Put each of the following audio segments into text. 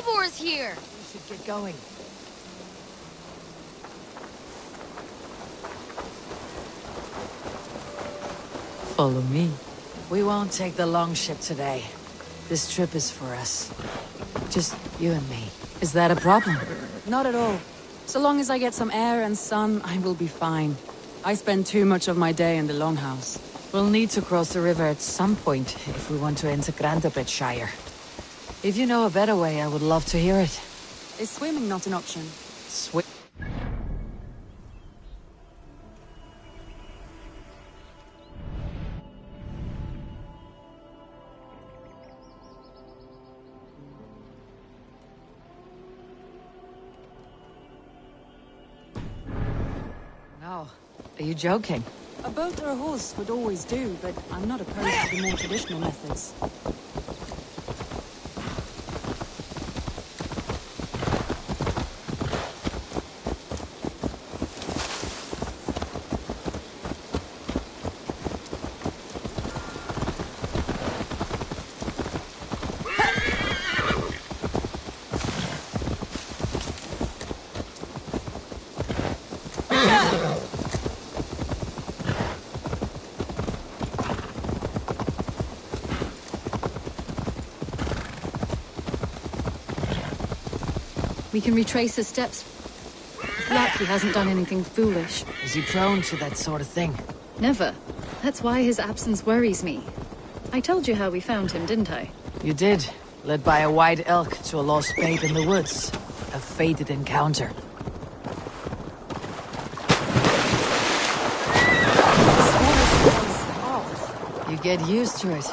Eivor's here! We should get going. Follow me. We won't take the long ship today. This trip is for us. Just you and me. Is that a problem? Not at all. So long as I get some air and sun, I will be fine. I spend too much of my day in the Longhouse. We'll need to cross the river at some point if we want to enter Grandabridgeshire. If you know a better way, I would love to hear it. Is swimming not an option? Swim. No. Are you joking? A boat or a horse would always do, but I'm not opposed to the more traditional methods. We can retrace his steps. It's luck he hasn't done anything foolish. Is he prone to that sort of thing? Never. That's why his absence worries me. I told you how we found him, didn't I? You did. Led by a white elk to a lost babe in the woods. A fated encounter. You get used to it.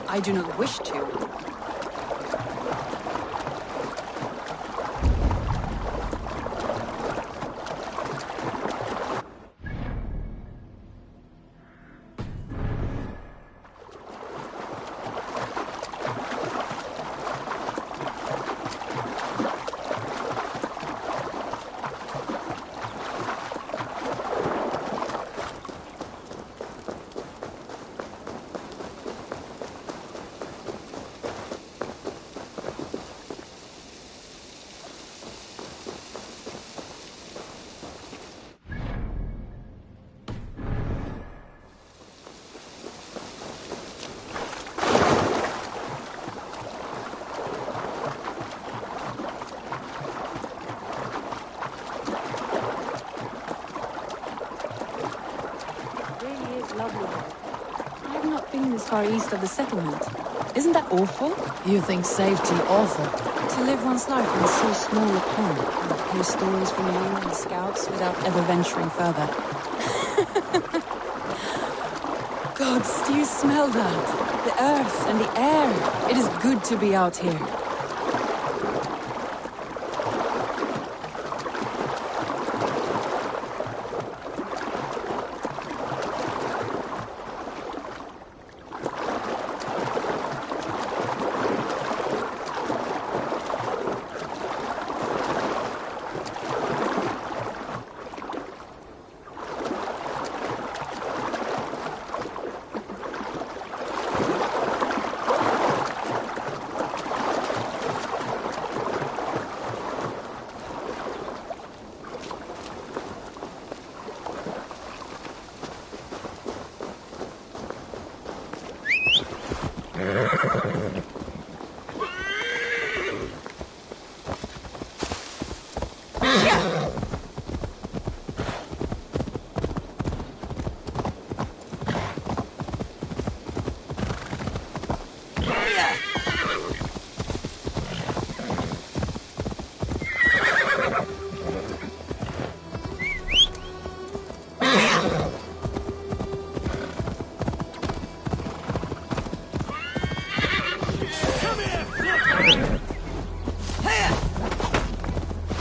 I do not wish to. I've not been this far east of the settlement. Isn't that awful? You think safety awful? To live one's life in so small a pond, and hear stories from you and scouts without ever venturing further. Gods, do you smell that? The earth and the air. It is good to be out here.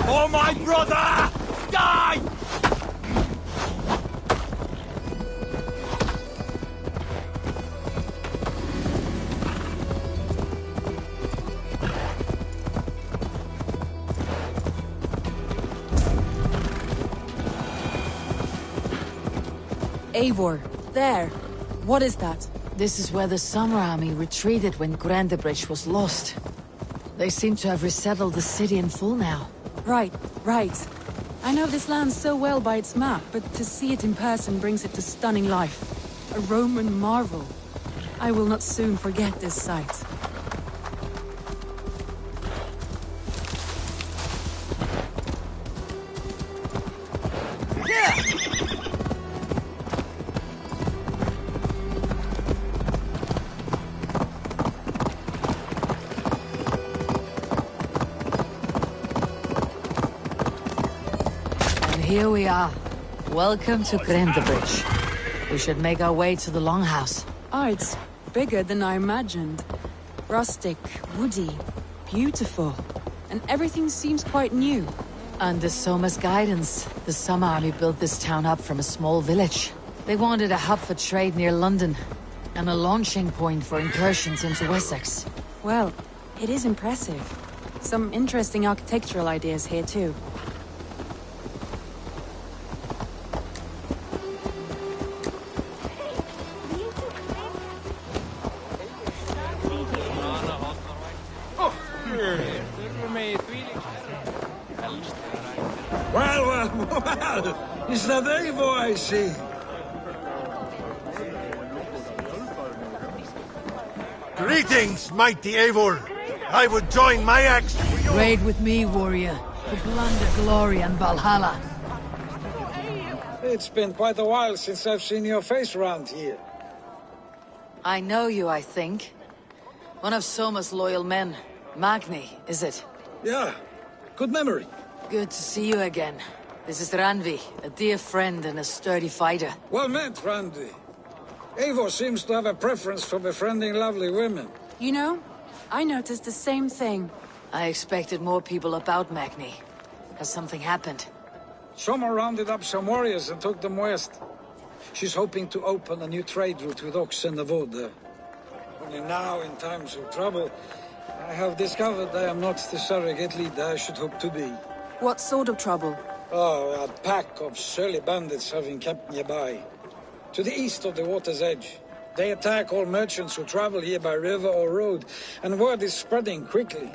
For my brother! Die! Eivor, there. What is that? This is where the Summer Army retreated when Grandabridge was lost. They seem to have resettled the city in full now. Right, right. I know this land so well by its map, but to see it in person brings it to stunning life. A Roman marvel. I will not soon forget this sight. Here we are. Welcome to Grindabridge. We should make our way to the Longhouse. Ah, it's bigger than I imagined. Rustic, woody, beautiful. And everything seems quite new. Under Soma's guidance, the Summer Army built this town up from a small village. They wanted a hub for trade near London, and a launching point for incursions into Wessex. Well, it is impressive. Some interesting architectural ideas here too. Well, is that Eivor I see? Greetings, mighty Eivor. I would join my axe for you. Raid with me, warrior, to plunder glory and Valhalla. It's been quite a while since I've seen your face around here. I know you, I think. One of Soma's loyal men. Magni, is it? Yeah, good memory. Good to see you again. This is Randvi, a dear friend and a sturdy fighter. Well met, Randy. Eivor seems to have a preference for befriending lovely women. You know, I noticed the same thing. I expected more people about Magni. Has something happened? Soma rounded up some warriors and took them west. She's hoping to open a new trade route with Ox and the Wood there. Only now, in times of trouble, I have discovered I am not the surrogate leader I should hope to be. What sort of trouble? Oh, a pack of surly bandits have encamped nearby. To the east of the water's edge. They attack all merchants who travel here by river or road, and word is spreading quickly.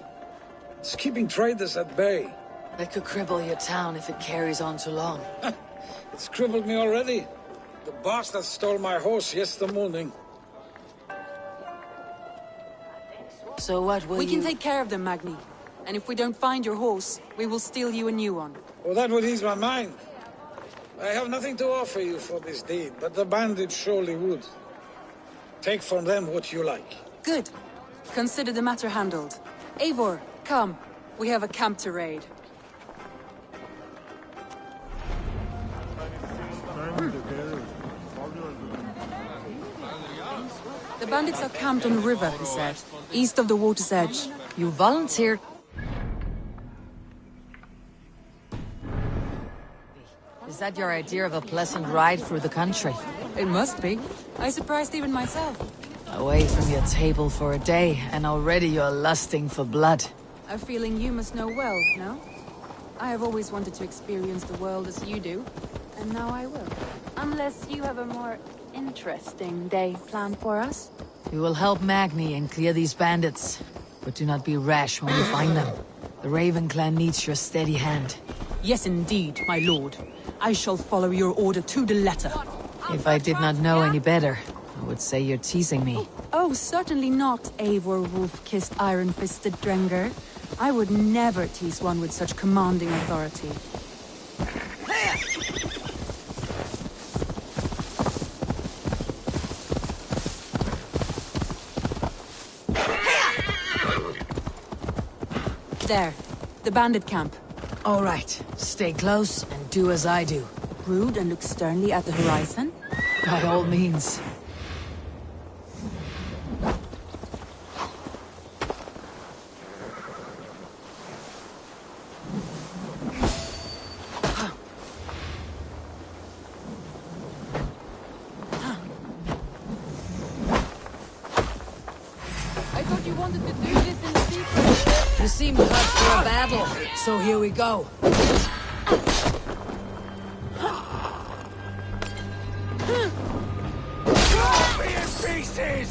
It's keeping traders at bay. That could cripple your town if it carries on too long. It's crippled me already. The bastard stole my horse yesterday morning. So what will We you... can take care of them, Magni. And if we don't find your horse, we will steal you a new one. Well, that would ease my mind. I have nothing to offer you for this deed, but the bandits surely would. Take from them what you like. Good. Consider the matter handled. Eivor, come. We have a camp to raid. The bandits are camped on the river, he said, east of the water's edge. You volunteered... Is that your idea of a pleasant ride through the country? It must be. I surprised even myself. Away from your table for a day, and already you're lusting for blood. A feeling you must know well, no? I have always wanted to experience the world as you do, and now I will. Unless you have a more interesting day planned for us? We will help Magni and clear these bandits. But do not be rash when we find them. The Raven clan needs your steady hand. Yes, indeed, my lord. I shall follow your order to the letter. If I did not know any better, I would say you're teasing me. Oh, certainly not, Eivor wolf-kissed iron-fisted Drenger. I would never tease one with such commanding authority. There, the bandit camp. All right, stay close and do as I do. Brood and look sternly at the horizon. By all means. I thought you wanted to do this in secret. You seem cut for a battle, so here we go. Drop me in pieces!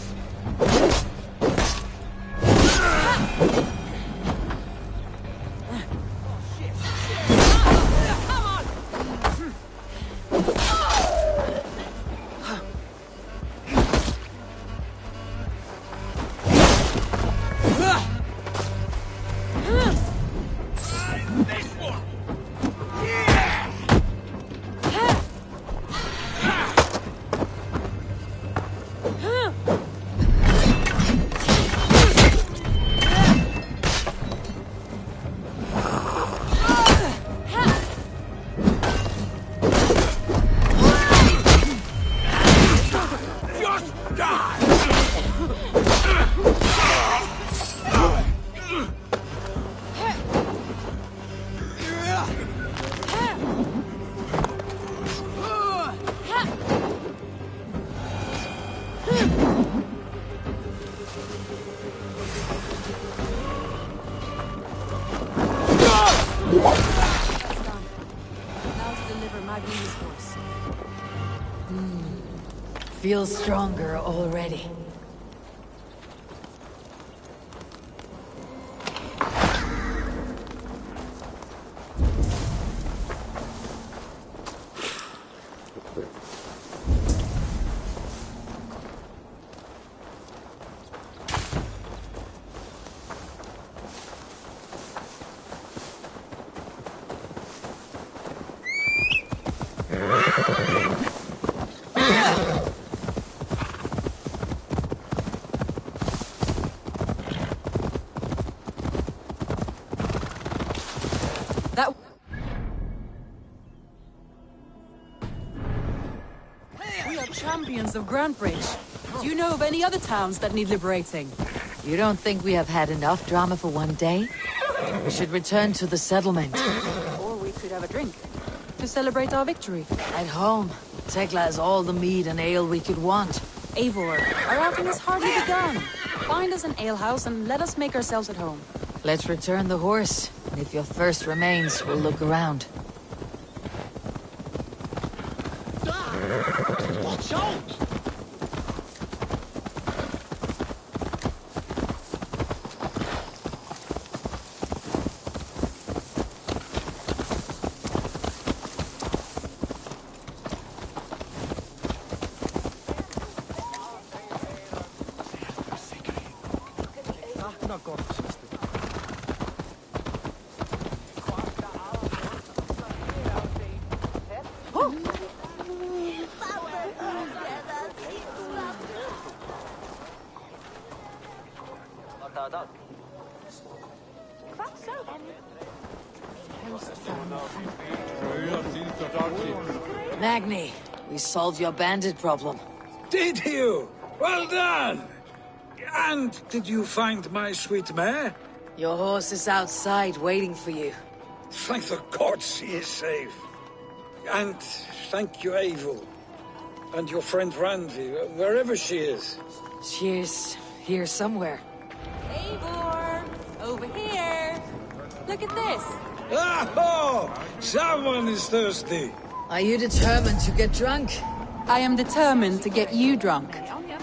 Feel stronger already. That... We are champions of Grantbridge. Do you know of any other towns that need liberating? You don't think we have had enough drama for one day? We should return to the settlement. Or we could have a drink to celebrate our victory. At home, Tekla has all the mead and ale we could want. Eivor, our outing has hardly begun. Find us an alehouse and let us make ourselves at home. Let's return the horse. And if your thirst remains, we'll look around. Watch out! Magni, we solved your bandit problem. Did you? Well done! And did you find my sweet mare? Your horse is outside waiting for you. Thank the gods he is safe. And thank you, Eivor. And your friend Randi, wherever she is. She is here somewhere. Eivor! Over here! Look at this! Oh! Someone is thirsty! Are you determined to get drunk? I am determined to get you drunk.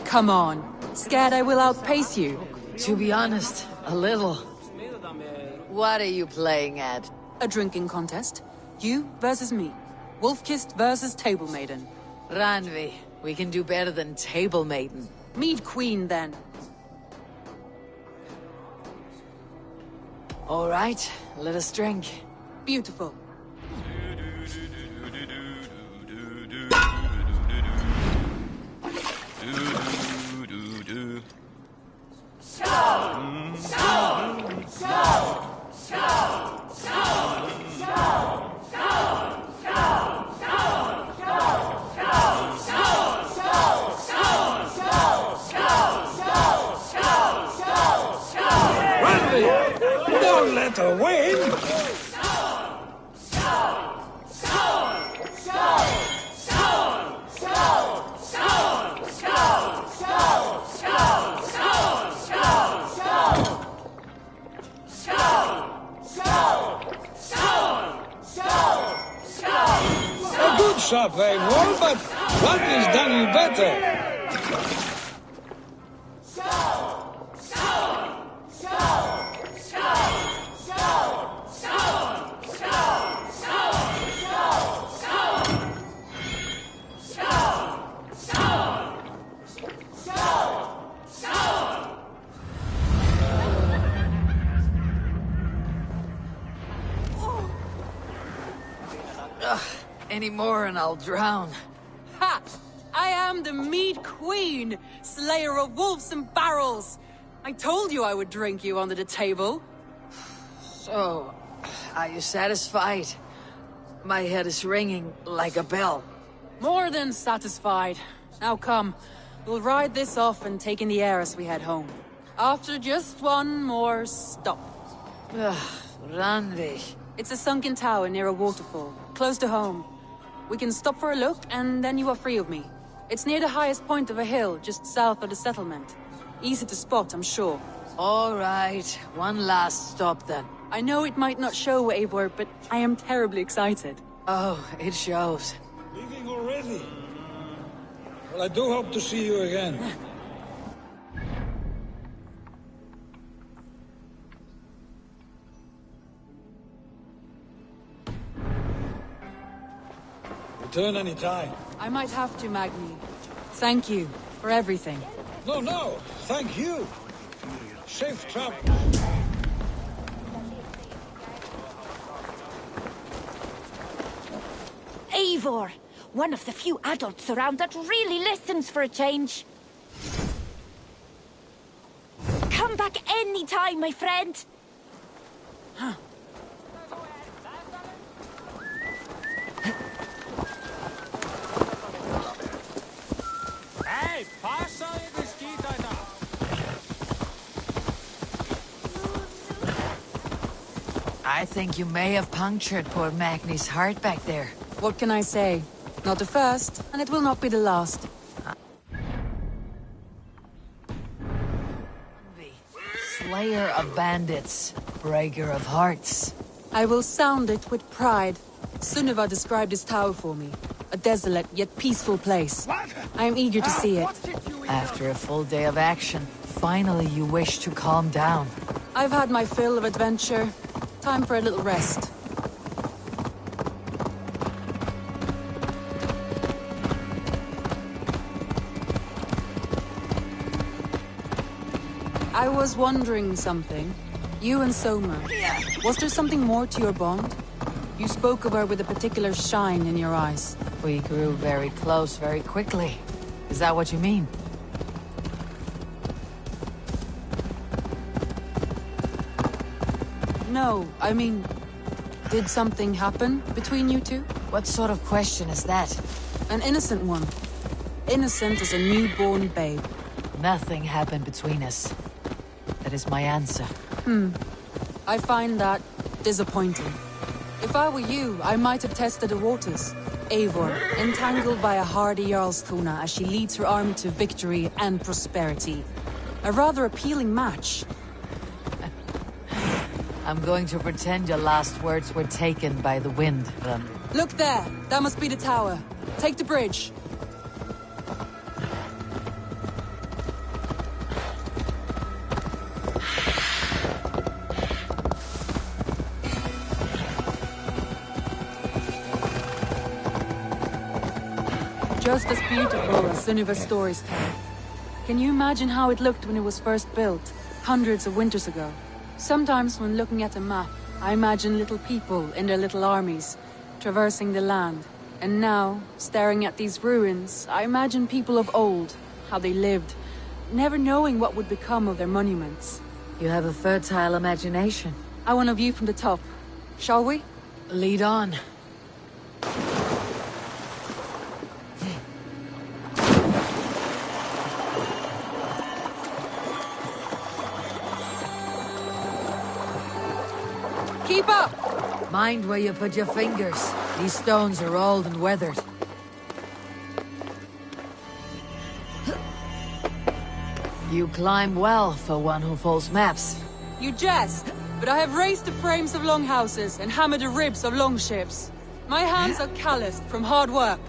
Come on. Scared I will outpace you? To be honest, a little. What are you playing at? A drinking contest. You versus me. Wolf-kissed versus Table Maiden. Ranvi, we can do better than Table Maiden. Mead Queen, then. All right, let us drink. Beautiful. Don't let her win! A good shot, Eivor, but what is done you better? Any more and I'll drown. Ha! I am the Mead Queen, slayer of wolves and barrels. I told you I would drink you under the table. So, are you satisfied? My head is ringing like a bell. More than satisfied. Now come, we'll ride this off and take in the air as we head home. After just one more stop. Ranvi. It's a sunken tower near a waterfall, close to home. We can stop for a look, and then you are free of me. It's near the highest point of a hill, just south of the settlement. Easy to spot, I'm sure. All right, one last stop then. I know it might not show, Eivor, but I am terribly excited. Oh, it shows. Leaving already? Well, I do hope to see you again. Return any time. I might have to, Magni. Thank you for everything. No, thank you. Safe travel. Eivor! One of the few adults around that really listens for a change. Come back anytime, my friend! Hey, passa in the ski now. I think you may have punctured poor Magni's heart back there. What can I say? Not the first, and it will not be the last. Slayer of bandits, breaker of hearts. I will sound it with pride. Sunniva described this tower for me. A desolate yet peaceful place. I am eager to see it. After a full day of action, finally you wish to calm down. I've had my fill of adventure. Time for a little rest. I was wondering something. You and Soma. Was there something more to your bond? You spoke of her with a particular shine in your eyes. We grew very close very quickly. Is that what you mean? No, I mean... Did something happen between you two? What sort of question is that? An innocent one. Innocent as a newborn babe. Nothing happened between us. That is my answer. I find that disappointing. If I were you, I might have tested the waters. Eivor, entangled by a hardy Jarlskona as she leads her army to victory and prosperity. A rather appealing match. I'm going to pretend your last words were taken by the wind. Look there! That must be the tower. Take the bridge. Just as beautiful as Sunniva's stories tell. Can you imagine how it looked when it was first built, hundreds of winters ago? Sometimes when looking at a map, I imagine little people in their little armies, traversing the land. And now, staring at these ruins, I imagine people of old, how they lived, never knowing what would become of their monuments. You have a fertile imagination. I want a view from the top. Shall we? Lead on. Keep up! Mind where you put your fingers. These stones are old and weathered. You climb well for one who folds maps. You jest, but I have raised the frames of longhouses and hammered the ribs of longships. My hands are calloused from hard work.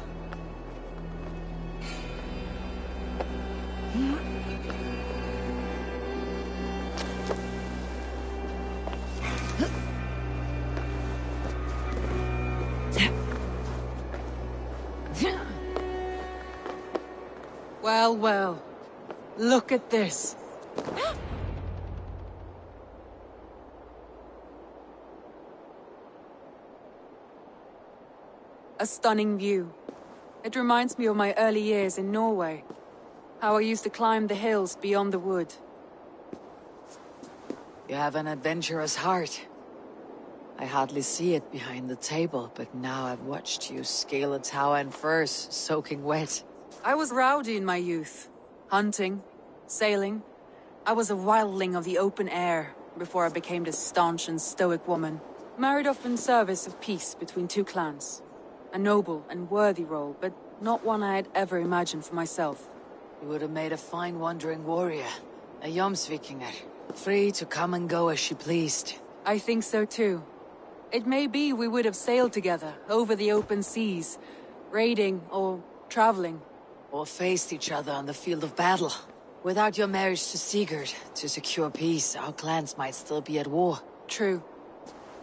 Well, well. Look at this. A stunning view. It reminds me of my early years in Norway. How I used to climb the hills beyond the wood. You have an adventurous heart. I hardly see it behind the table, but now I've watched you scale a tower in furs, soaking wet. I was rowdy in my youth. Hunting, sailing. I was a wildling of the open air before I became this staunch and stoic woman. Married off in service of peace between two clans. A noble and worthy role, but not one I had ever imagined for myself. You would have made a fine wandering warrior. A Jomsvikinger. Free to come and go as she pleased. I think so too. It may be we would have sailed together over the open seas, raiding or traveling. or faced each other on the field of battle. Without your marriage to Sigurd, to secure peace, our clans might still be at war. True.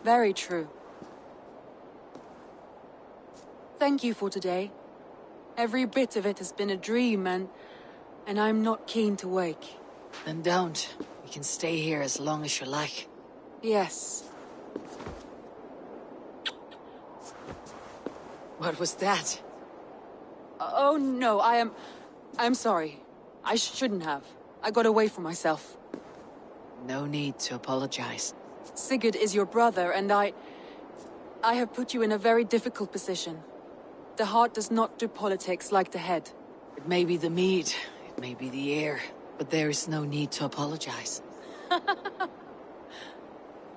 Very true. Thank you for today. Every bit of it has been a dream, and I'm not keen to wake. Then don't. We can stay here as long as you like. Yes. What was that? Oh no, I'm sorry. I shouldn't have. I got away from myself. No need to apologize. Sigurd is your brother, and I have put you in a very difficult position. The heart does not do politics like the head. It may be the mead, it may be the air, but there is no need to apologize.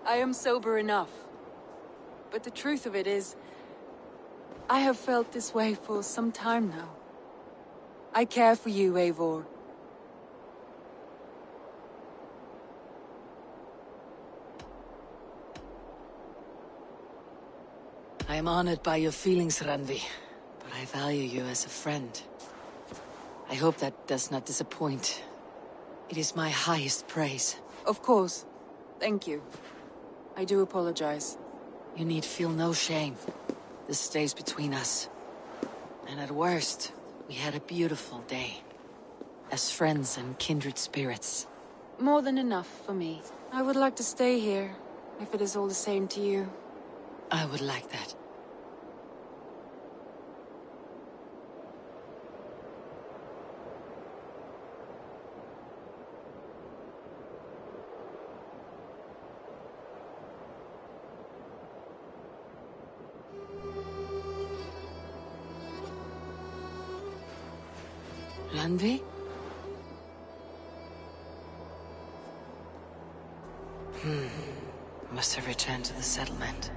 I am sober enough. But the truth of it is, I have felt this way for some time now. I care for you, Eivor. I am honored by your feelings, Randvi, but I value you as a friend. I hope that does not disappoint. It is my highest praise. Of course. Thank you. I do apologize. You need feel no shame. This stays between us. And at worst, we had a beautiful day. As friends and kindred spirits. More than enough for me. I would like to stay here, if it is all the same to you. I would like that. Randvi? Must have returned to the settlement.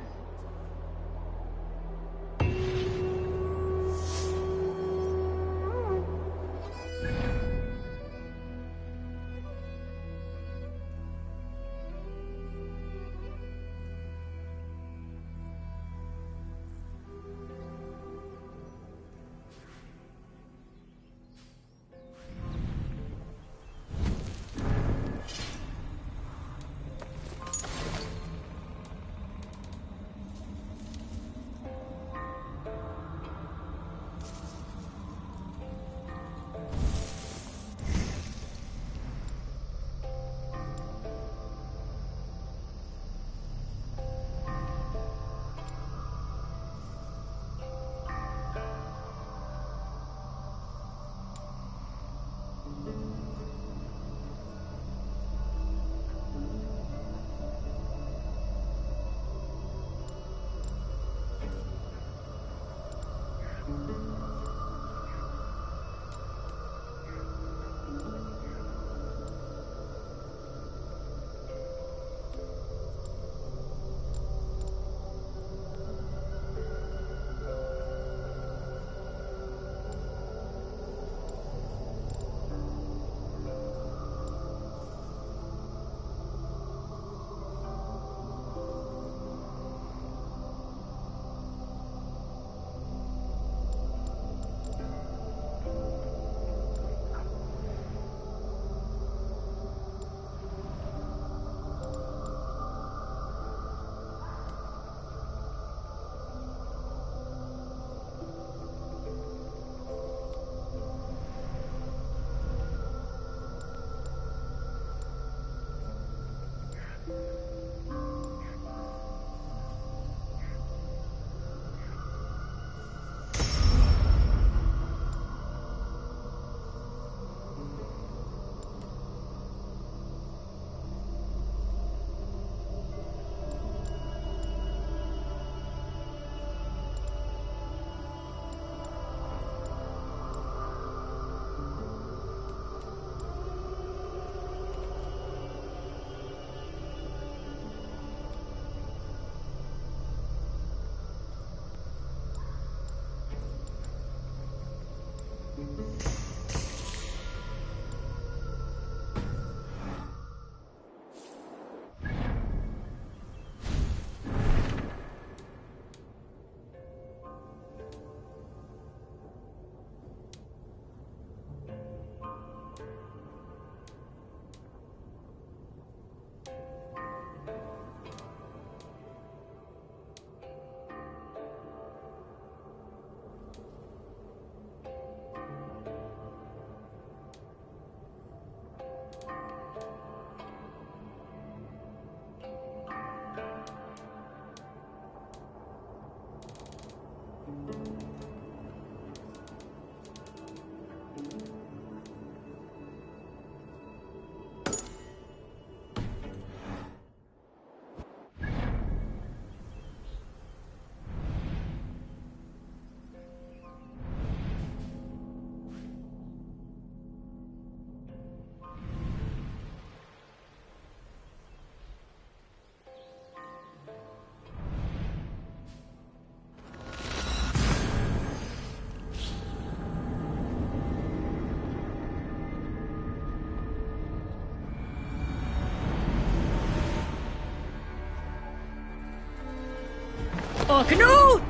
Och nu,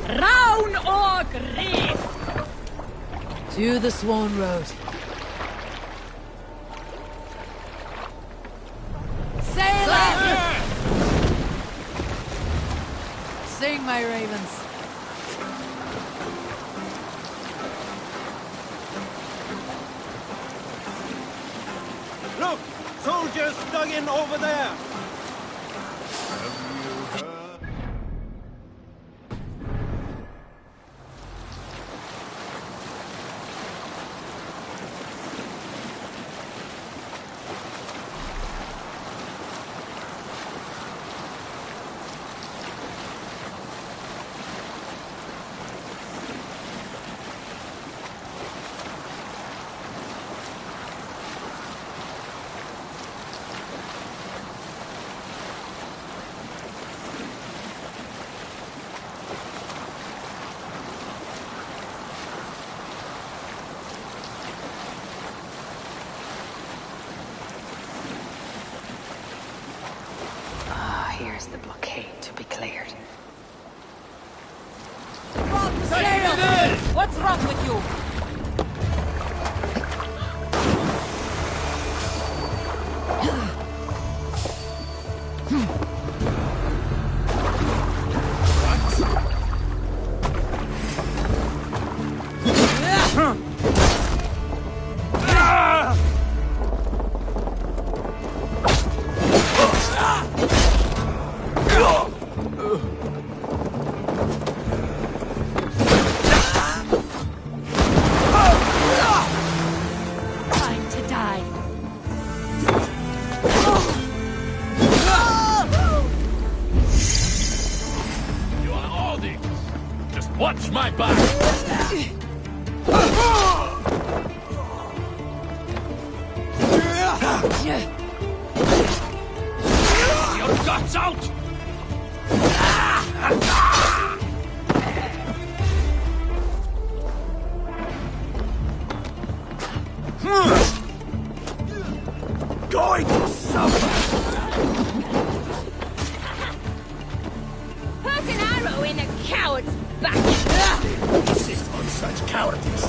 Raun och Reef! To the Swan Road. Sail up! Sing, my ravens. Look! Soldiers dug in over there! Here's the blockade to be cleared. What's wrong with you? Time to die. You are all these. Just watch my back. Your guts out! Going to suffer! Put an arrow in a coward's back. Insist on such cowardice.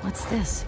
What's this?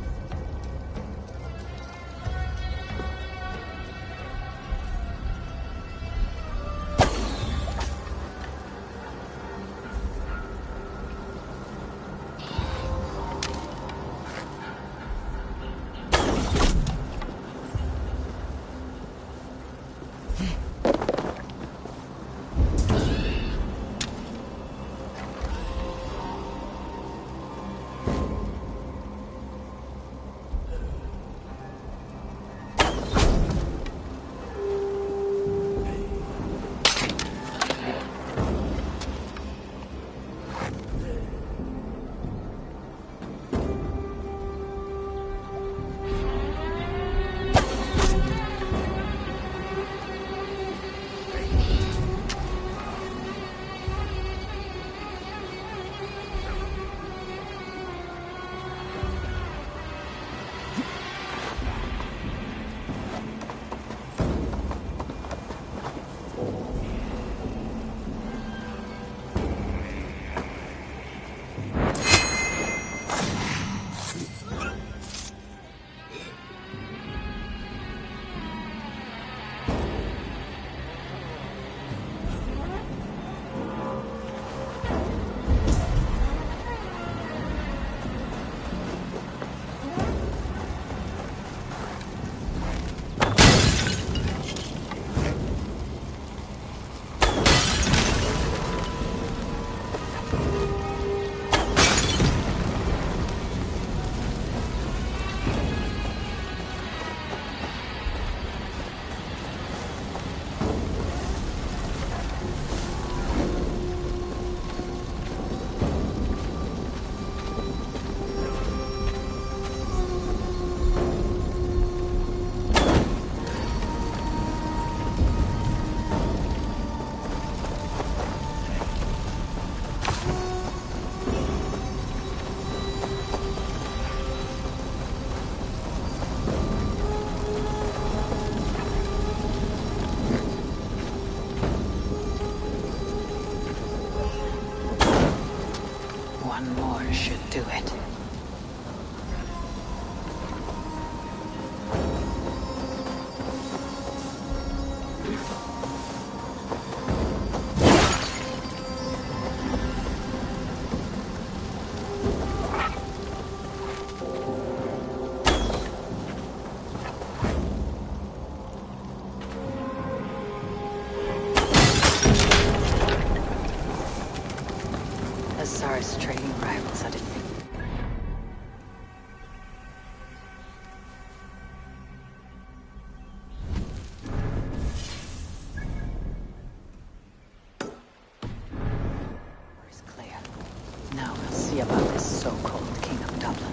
One more should do it. Azar's trading rivals are defeated. It's clear. Now we'll see about this so-called King of Dublin.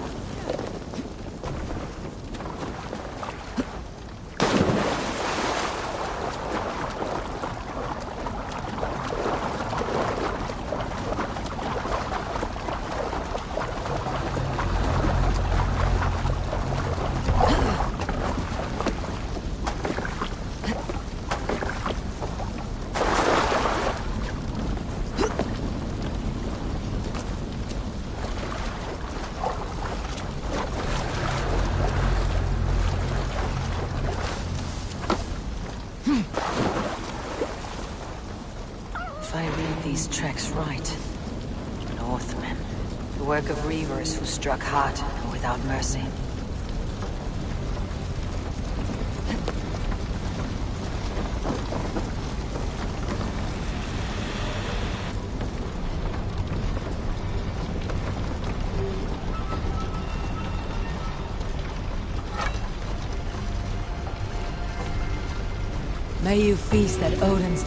If I read these tracks right, Northmen, the work of reavers who struck hard and without mercy. May you feast at Odin's...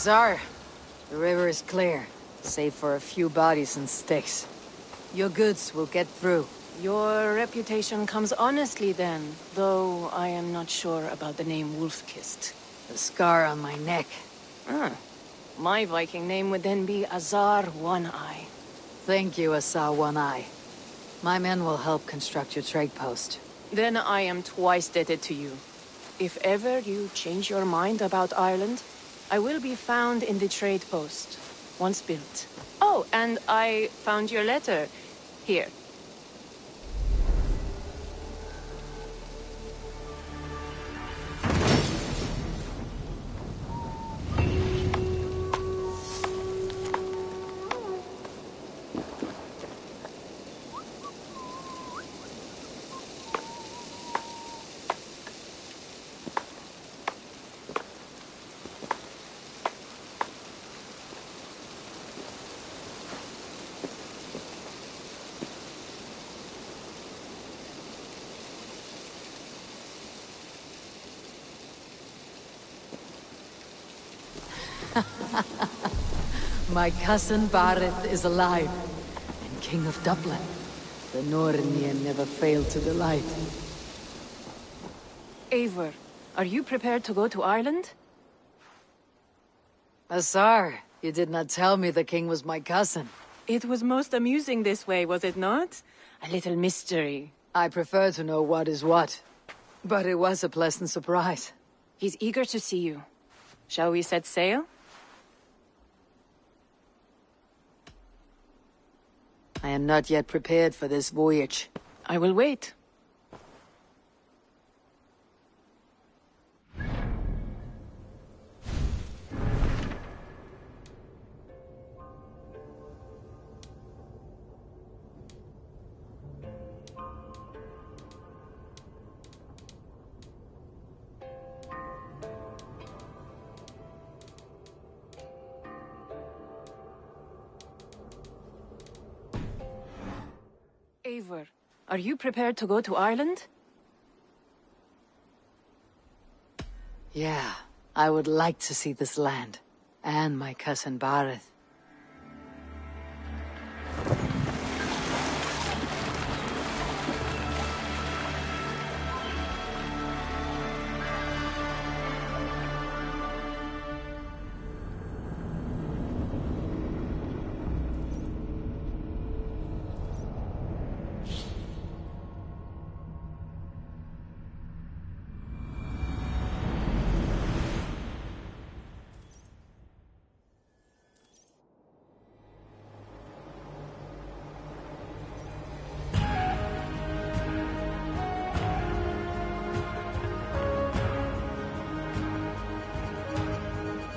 Azar, the river is clear, save for a few bodies and sticks. Your goods will get through. Your reputation comes honestly then, though I am not sure about the name Wolfkist. The scar on my neck. Ah, my Viking name would then be Azar One-Eye. Thank you, Azar One-Eye. My men will help construct your trade post. Then I am twice indebted to you. If ever you change your mind about Ireland, I will be found in the trade post, once built. Oh, and I found your letter. Here. My cousin Bareth is alive, and King of Dublin. The Nornian never failed to delight. Eivor, are you prepared to go to Ireland? Azar, you did not tell me the king was my cousin. It was most amusing this way, was it not? A little mystery. I prefer to know what is what. But it was a pleasant surprise. He's eager to see you. Shall we set sail? I am not yet prepared for this voyage. I will wait. Eivor, are you prepared to go to Ireland? Yeah, I would like to see this land. And my cousin Bareth.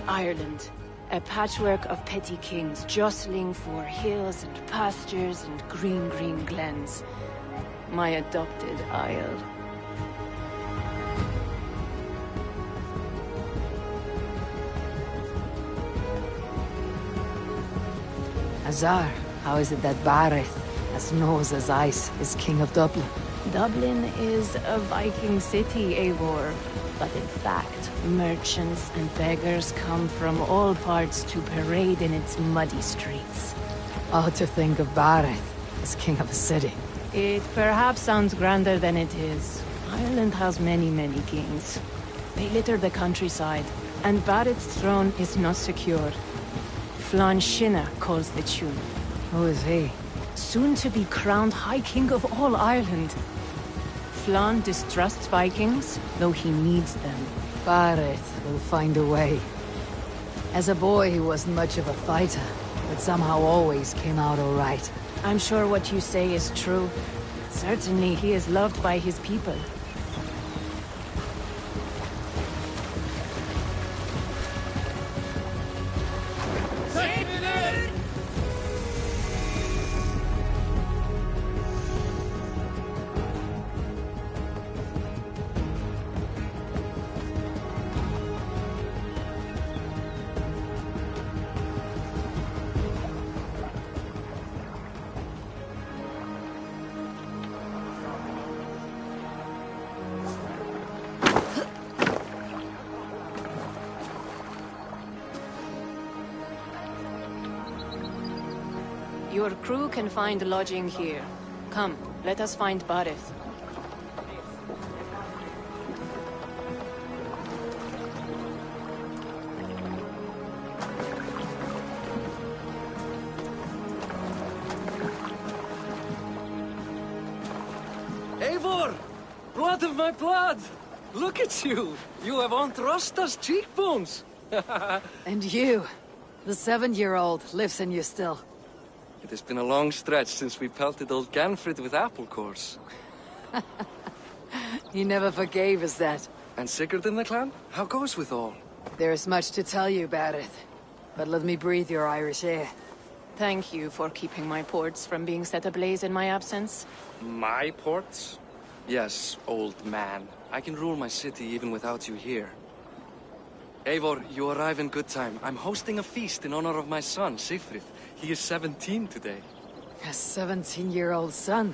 Ireland. A patchwork of petty kings jostling for hills and pastures and green glens. My adopted isle. Azar, how is it that Bareth, as nose as ice, is king of Dublin? Dublin is a Viking city, Eivor. But in fact, merchants and beggars come from all parts to parade in its muddy streets. Oh, to think of Bareth as king of a city. It perhaps sounds grander than it is. Ireland has many kings. They litter the countryside, and Bareth's throne is not secure. Flann Sinna calls the tune. Who is he? Soon to be crowned High King of all Ireland. Flann distrusts Vikings, though he needs them. Bareth will find a way. As a boy, he wasn't much of a fighter, but somehow always came out all right. I'm sure what you say is true. Certainly, he is loved by his people. Your crew can find lodging here. Come, let us find Barith. Eivor! Blood of my blood! Look at you! You have Aunt Rosta's cheekbones! And you. The 7-year-old lives in you still. It has been a long stretch since we pelted old Ganfrid with apple cores. He never forgave us that. And Sigurd in the clan? How goes with all? There's much to tell you, Barith. But let me breathe your Irish air. Thank you for keeping my ports from being set ablaze in my absence. My ports? Yes, old man. I can rule my city even without you here. Eivor, you arrive in good time. I'm hosting a feast in honor of my son, Sigfrid. He is 17 today. A 17-year-old son?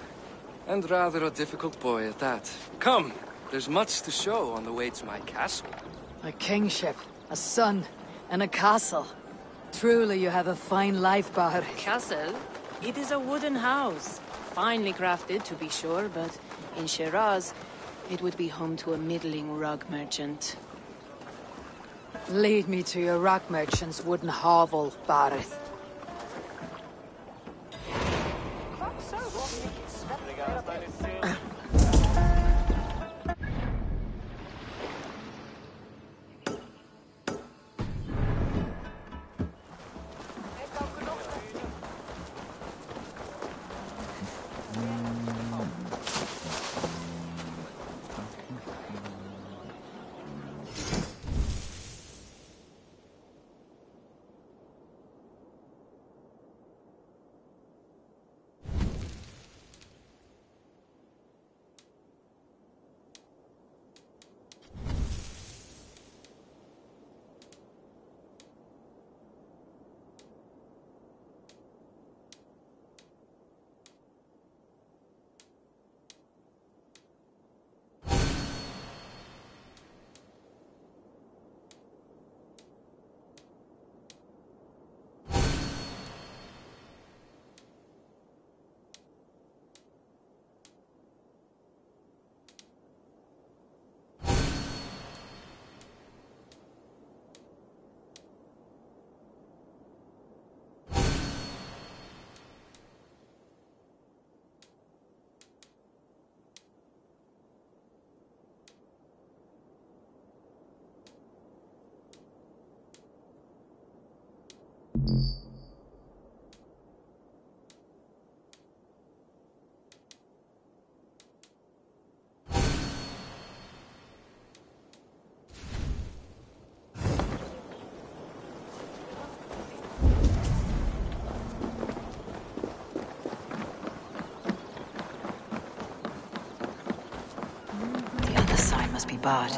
And rather a difficult boy at that. Come, there's much to show on the way to my castle. A kingship, a son, and a castle. Truly you have a fine life, Barith. Castle? It is a wooden house. Finely crafted, to be sure, but in Shiraz, it would be home to a middling rug merchant. Lead me to your rock merchant's wooden hovel, Barith. The other side must be barred.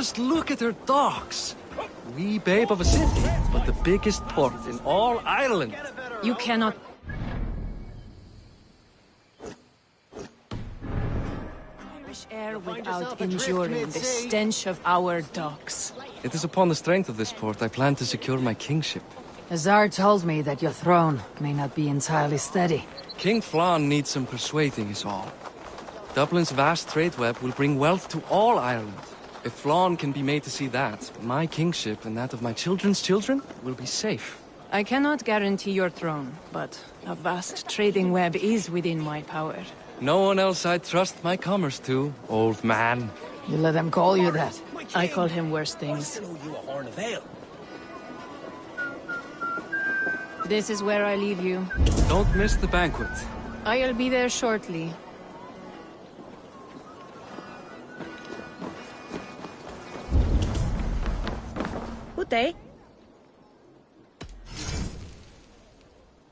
Just look at her docks. Wee babe of a city, but the biggest port in all Ireland. You cannot... Irish air without enduring the stench of our docks. It is upon the strength of this port I plan to secure my kingship. Azar told me that your throne may not be entirely steady. King Flann needs some persuading is all. Dublin's vast trade web will bring wealth to all Ireland. If Flann can be made to see that, my kingship and that of my children's children will be safe. I cannot guarantee your throne, but a vast trading web is within my power. No one else I'd trust my commerce to, old man. You let them call you that. I call him worse things. This is where I leave you. Don't miss the banquet. I'll be there shortly. Good day.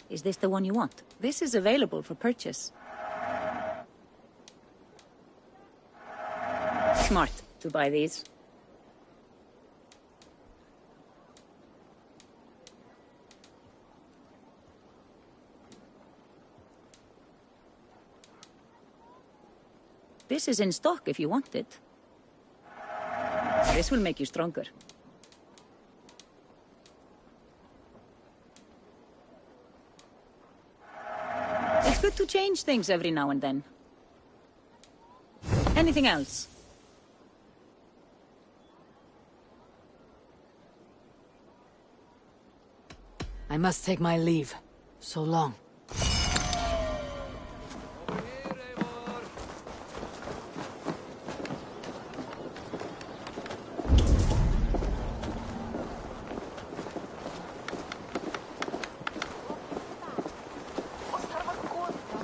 Is this the one you want? This is available for purchase. Smart to buy these. This is in stock if you want it. This will make you stronger. It's good to change things every now and then. Anything else? I must take my leave. So long.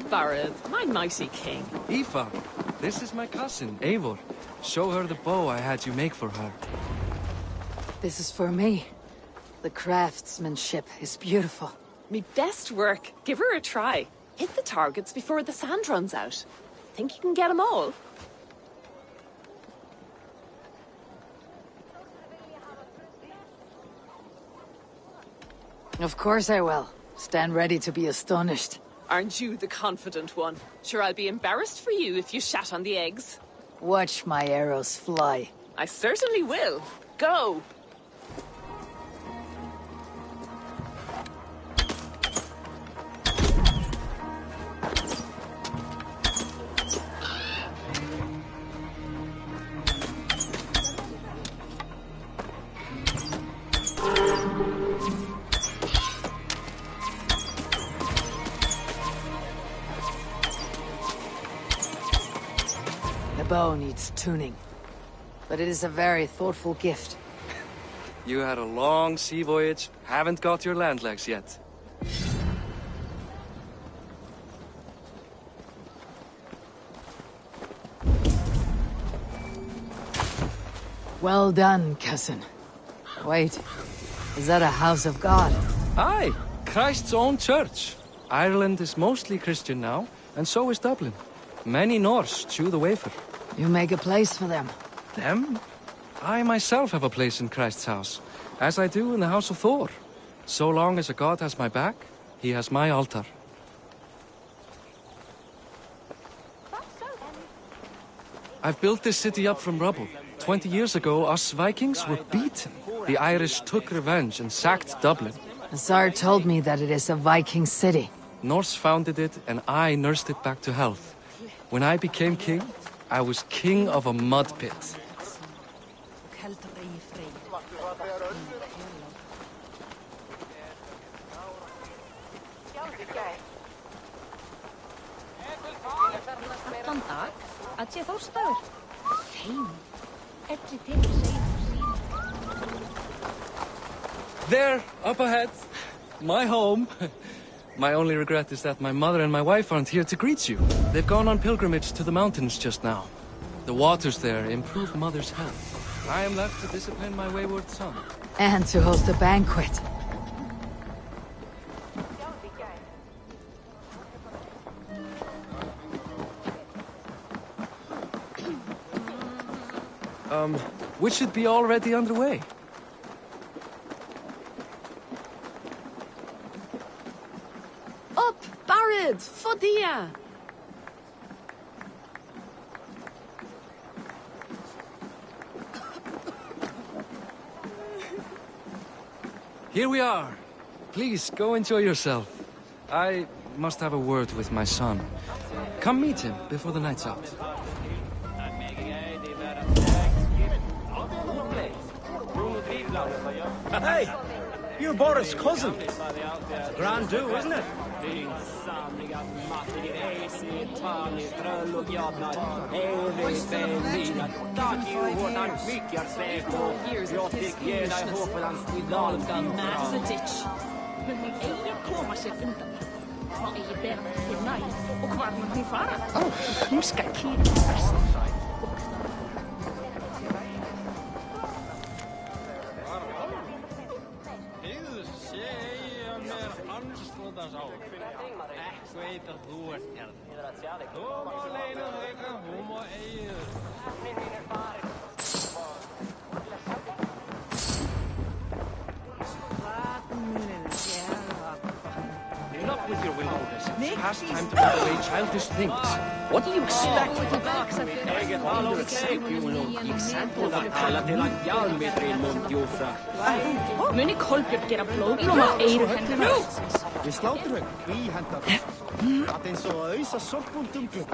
Barad, my mighty king. Aoife, this is my cousin, Eivor. Show her the bow I had you make for her. This is for me. The craftsmanship is beautiful. Me best work. Give her a try. Hit the targets before the sand runs out. Think you can get them all? Of course I will. Stand ready to be astonished. Aren't you the confident one? Sure, I'll be embarrassed for you if you shat on the eggs. Watch my arrows fly. I certainly will. Go! The bow needs tuning. But it is a very thoughtful gift. You had a long sea voyage, haven't got your land legs yet. Well done, cousin. Wait, is that a house of God? Aye, Christ's own church. Ireland is mostly Christian now, and so is Dublin. Many Norse chew the wafer. You make a place for them. Them? I myself have a place in Christ's house, as I do in the house of Thor. So long as a god has my back, he has my altar. I've built this city up from rubble. 20 years ago, us Vikings were beaten. The Irish took revenge and sacked Dublin. Azar told me that it is a Viking city. Norse founded it, and I nursed it back to health. When I became king, I was king of a mud pit. There, up ahead. My home. My only regret is that my mother and my wife aren't here to greet you. They've gone on pilgrimage to the mountains just now. The waters there improve mother's health. I am left to discipline my wayward son. And to host a banquet. We should be already underway. Up, Barrett, Fodia! Here we are. Please, go enjoy yourself. I must have a word with my son. Come meet him before the night's out. Hey! You're Boris' cousin. Grand do, isn't it? Enough with your wilderness. It's past time to put away childish things. What do you expect? Muni Kolbjörn gera blóðblóma eyru hennar? Við sláturhögg, tvíhendar. Það eins og að ausa sorpbúndum glugg.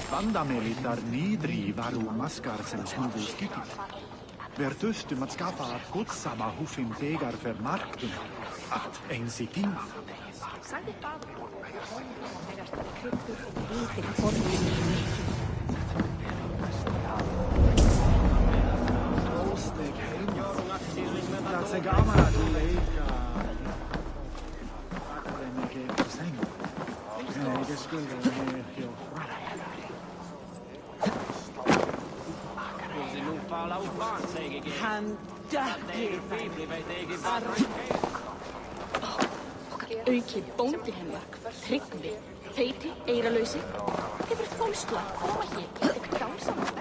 Vandamelitar nidri varu maskar sem snúðu skikið. Ver þurftum að skaffa að godssama húfin þegar fer marktum. Allt eins í tíma. Dat se gaman að leika. Það mikið for seng. Nei, det skulle vara helt Hann dökkir Auki bóndi hennar, Tryggvi, feiti, eiralausi, hefur fólstu að koma hér til eitthvað dásamast.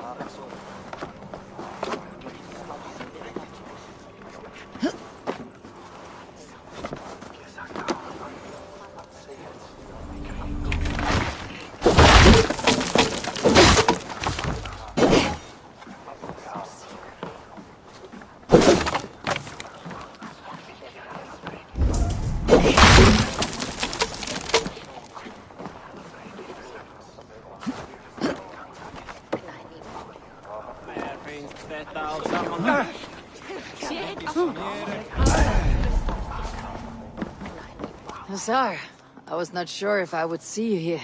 Hussar, I was not sure if I would see you here.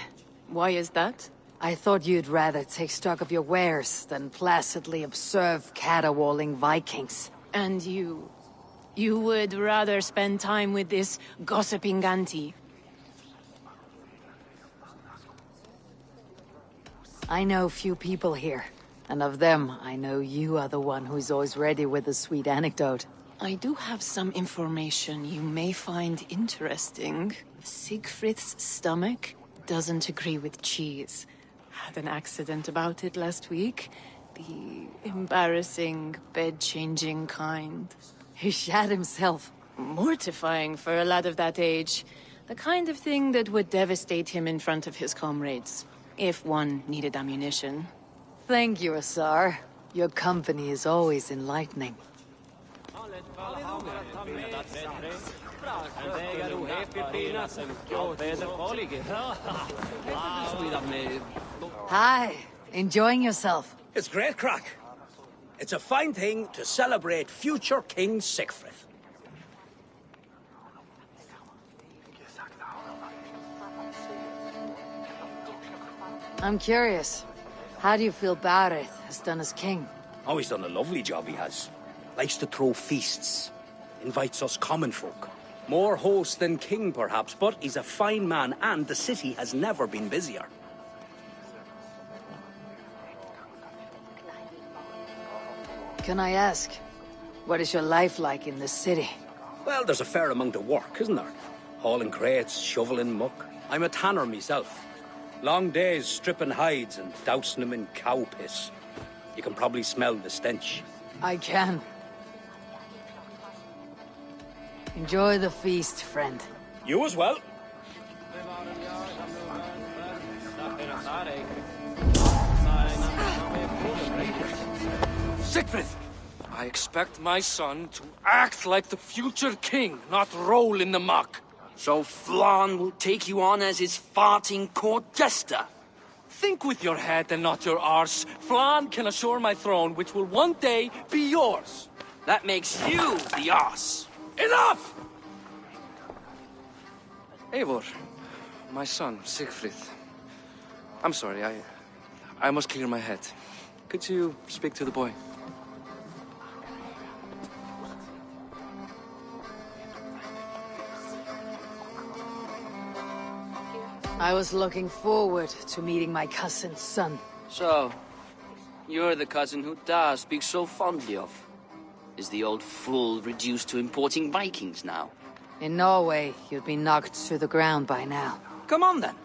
Why is that? I thought you'd rather take stock of your wares than placidly observe caterwauling Vikings. And you? You would rather spend time with this gossiping auntie? I know few people here, and of them, I know you are the one who's always ready with a sweet anecdote. I do have some information you may find interesting. Siegfried's stomach doesn't agree with cheese. Had an accident about it last week. The embarrassing, bed-changing kind. He shat himself. Mortifying for a lad of that age. The kind of thing that would devastate him in front of his comrades. If one needed ammunition. Thank you, Hussar. Your company is always enlightening. Hi, enjoying yourself? It's great crack. It's a fine thing to celebrate future King Siegfried. I'm curious. How do you feel Bareth has done as king? Oh, he's done a lovely job, he has. Likes to throw feasts. Invites us common folk. More host than king, perhaps, but he's a fine man, and the city has never been busier. Can I ask, what is your life like in this city? Well, there's a fair amount of work, isn't there? Hauling crates, shoveling muck. I'm a tanner myself. Long days stripping hides and dousing them in cow piss. You can probably smell the stench. I can. Enjoy the feast, friend. You as well. Siegfried! I expect my son to act like the future king, not roll in the muck. So Flan will take you on as his farting court jester? Think with your head and not your arse. Flan can assure my throne, which will one day be yours. That makes you the arse. Enough! Eivor, my son, Siegfried. I'm sorry, I must clear my head. Could you speak to the boy? I was looking forward to meeting my cousin's son. So, you're the cousin who Da speaks so fondly of. Is the old fool reduced to importing Vikings now? In Norway, you'd be knocked to the ground by now. Come on then,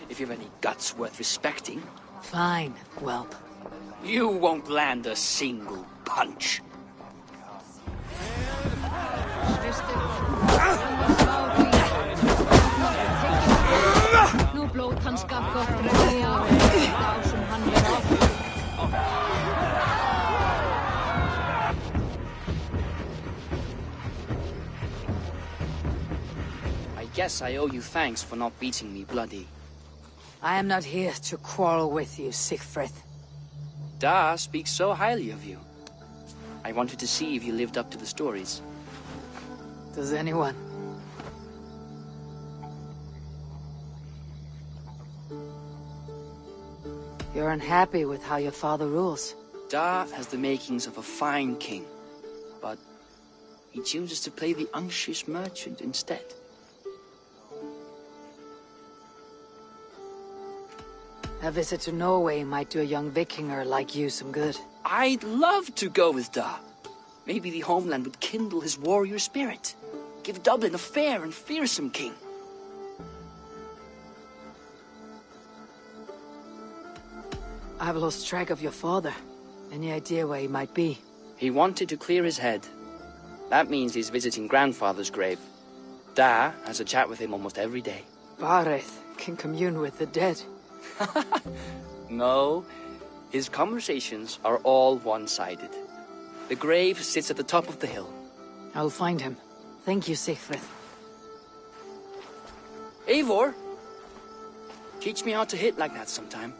if you've any guts worth respecting. Fine, whelp. You won't land a single punch. I guess I owe you thanks for not beating me bloody. I am not here to quarrel with you, Siegfried. Da speaks so highly of you. I wanted to see if you lived up to the stories. Does anyone? You're unhappy with how your father rules. Da has the makings of a fine king, but he chooses to play the unctuous merchant instead. A visit to Norway might do a young Vikinger like you some good. I'd love to go with Da. Maybe the homeland would kindle his warrior spirit. Give Dublin a fair and fearsome king. I've lost track of your father. Any idea where he might be? He wanted to clear his head. That means he's visiting grandfather's grave. Da has a chat with him almost every day. Bareth can commune with the dead. No, his conversations are all one-sided. The grave sits at the top of the hill. I'll find him. Thank you, Siegfried. Eivor, teach me how to hit like that sometime.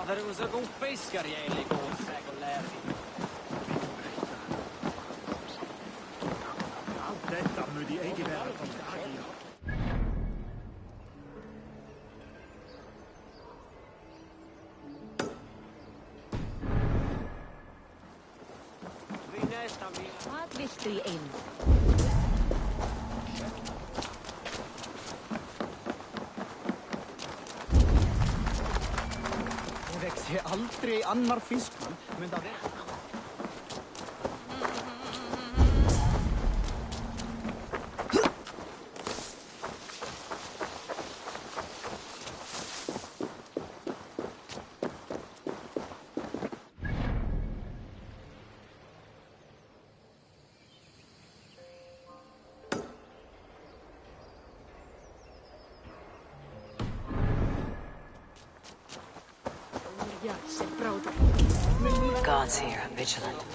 There was a god fiskare i går, säkert lär vi. Allt detta må de ikke være på dagen. Vad visste du in? Det växer aldrig annar fiskman, men det är... Guards here, vigilant.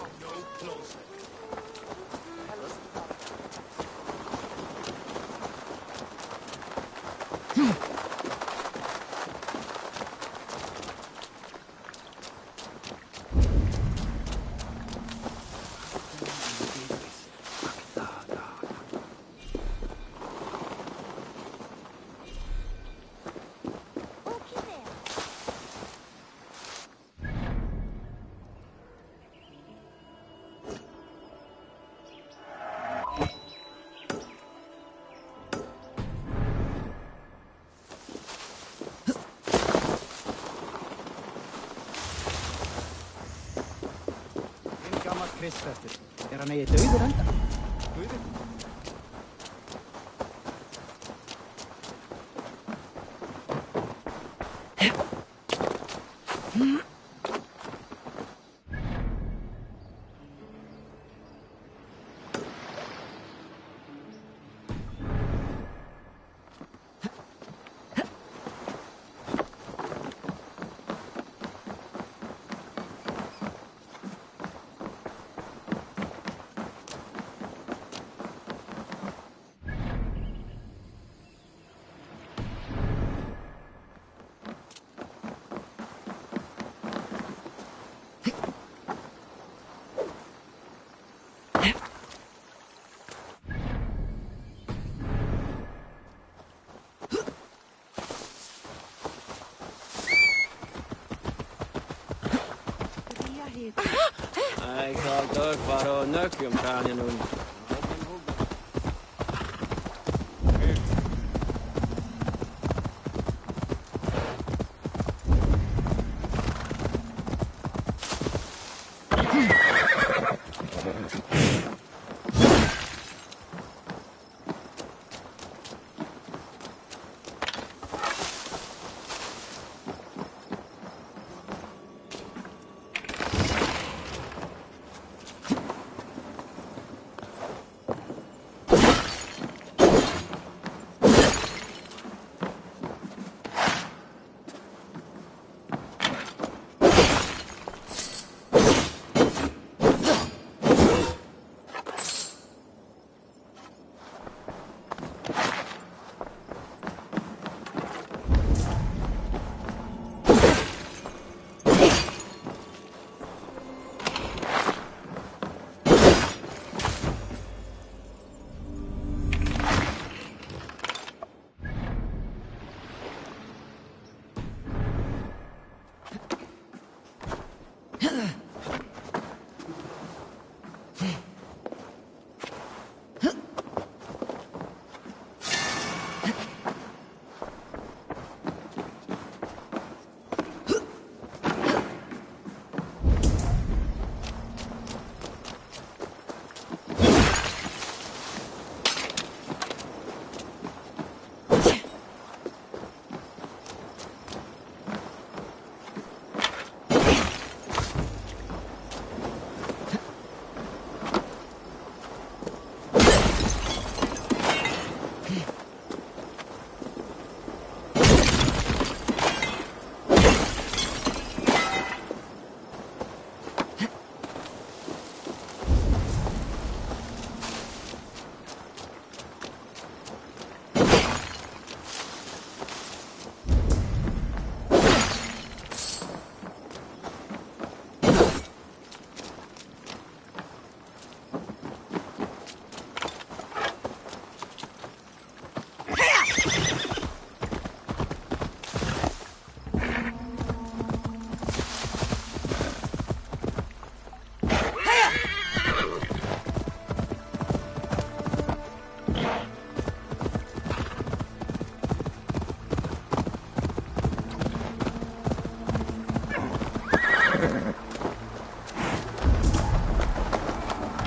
Kristfester. Han ei döður enda? Döður? Ik zal toch waarom nukkum gaan je doen.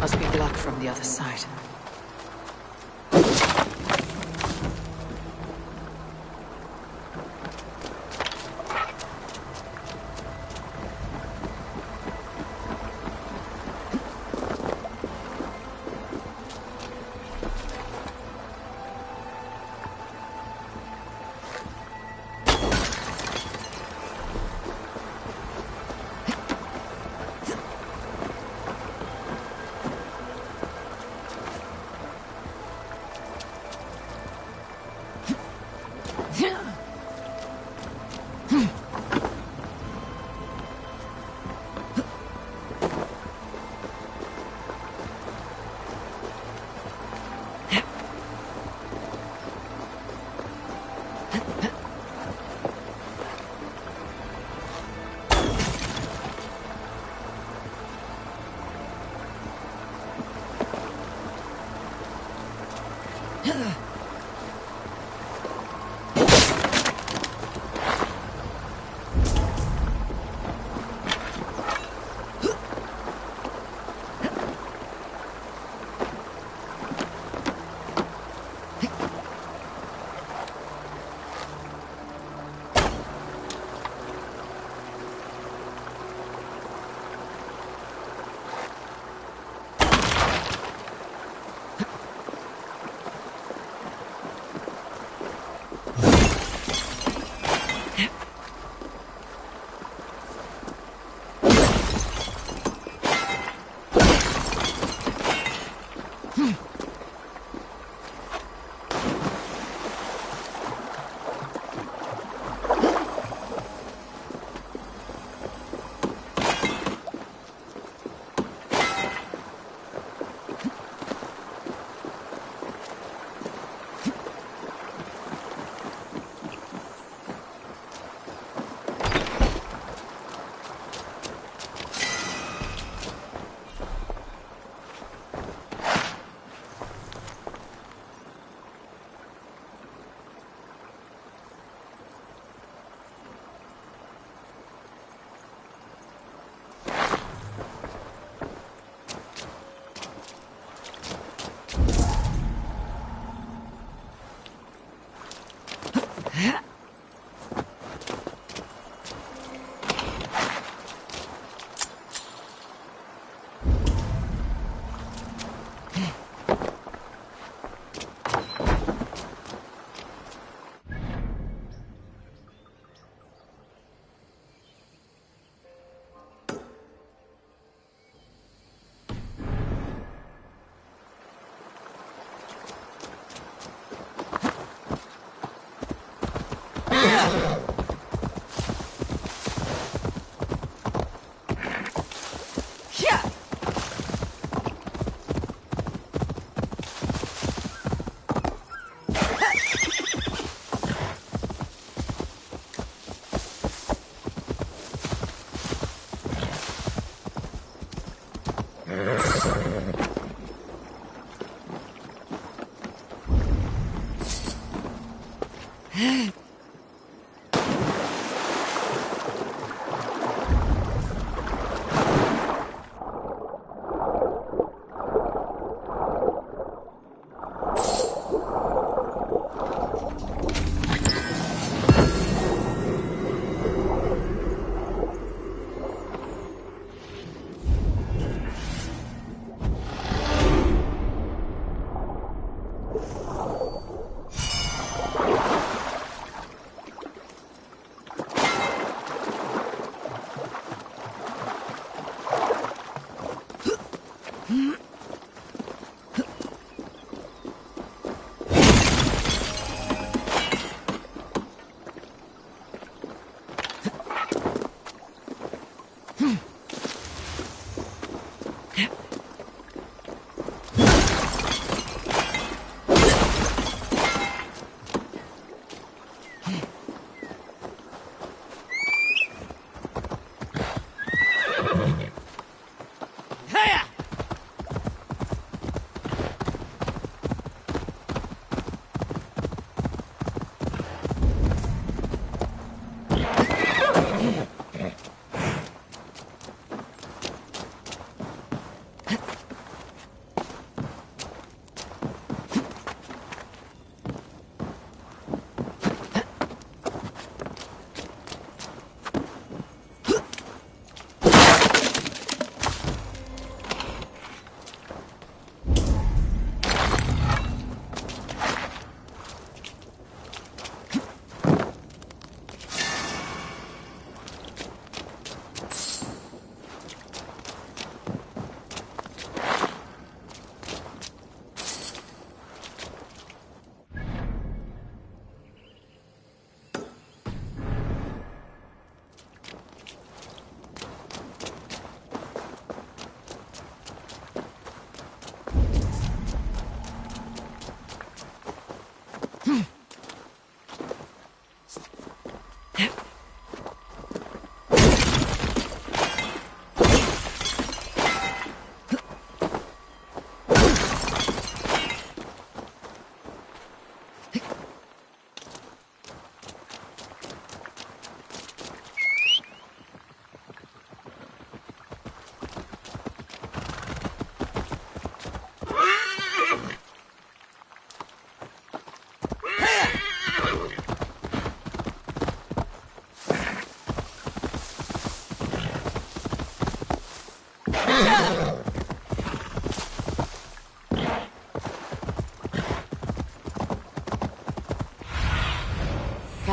Must be blocked from the other side.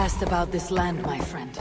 asked about this land, my friend.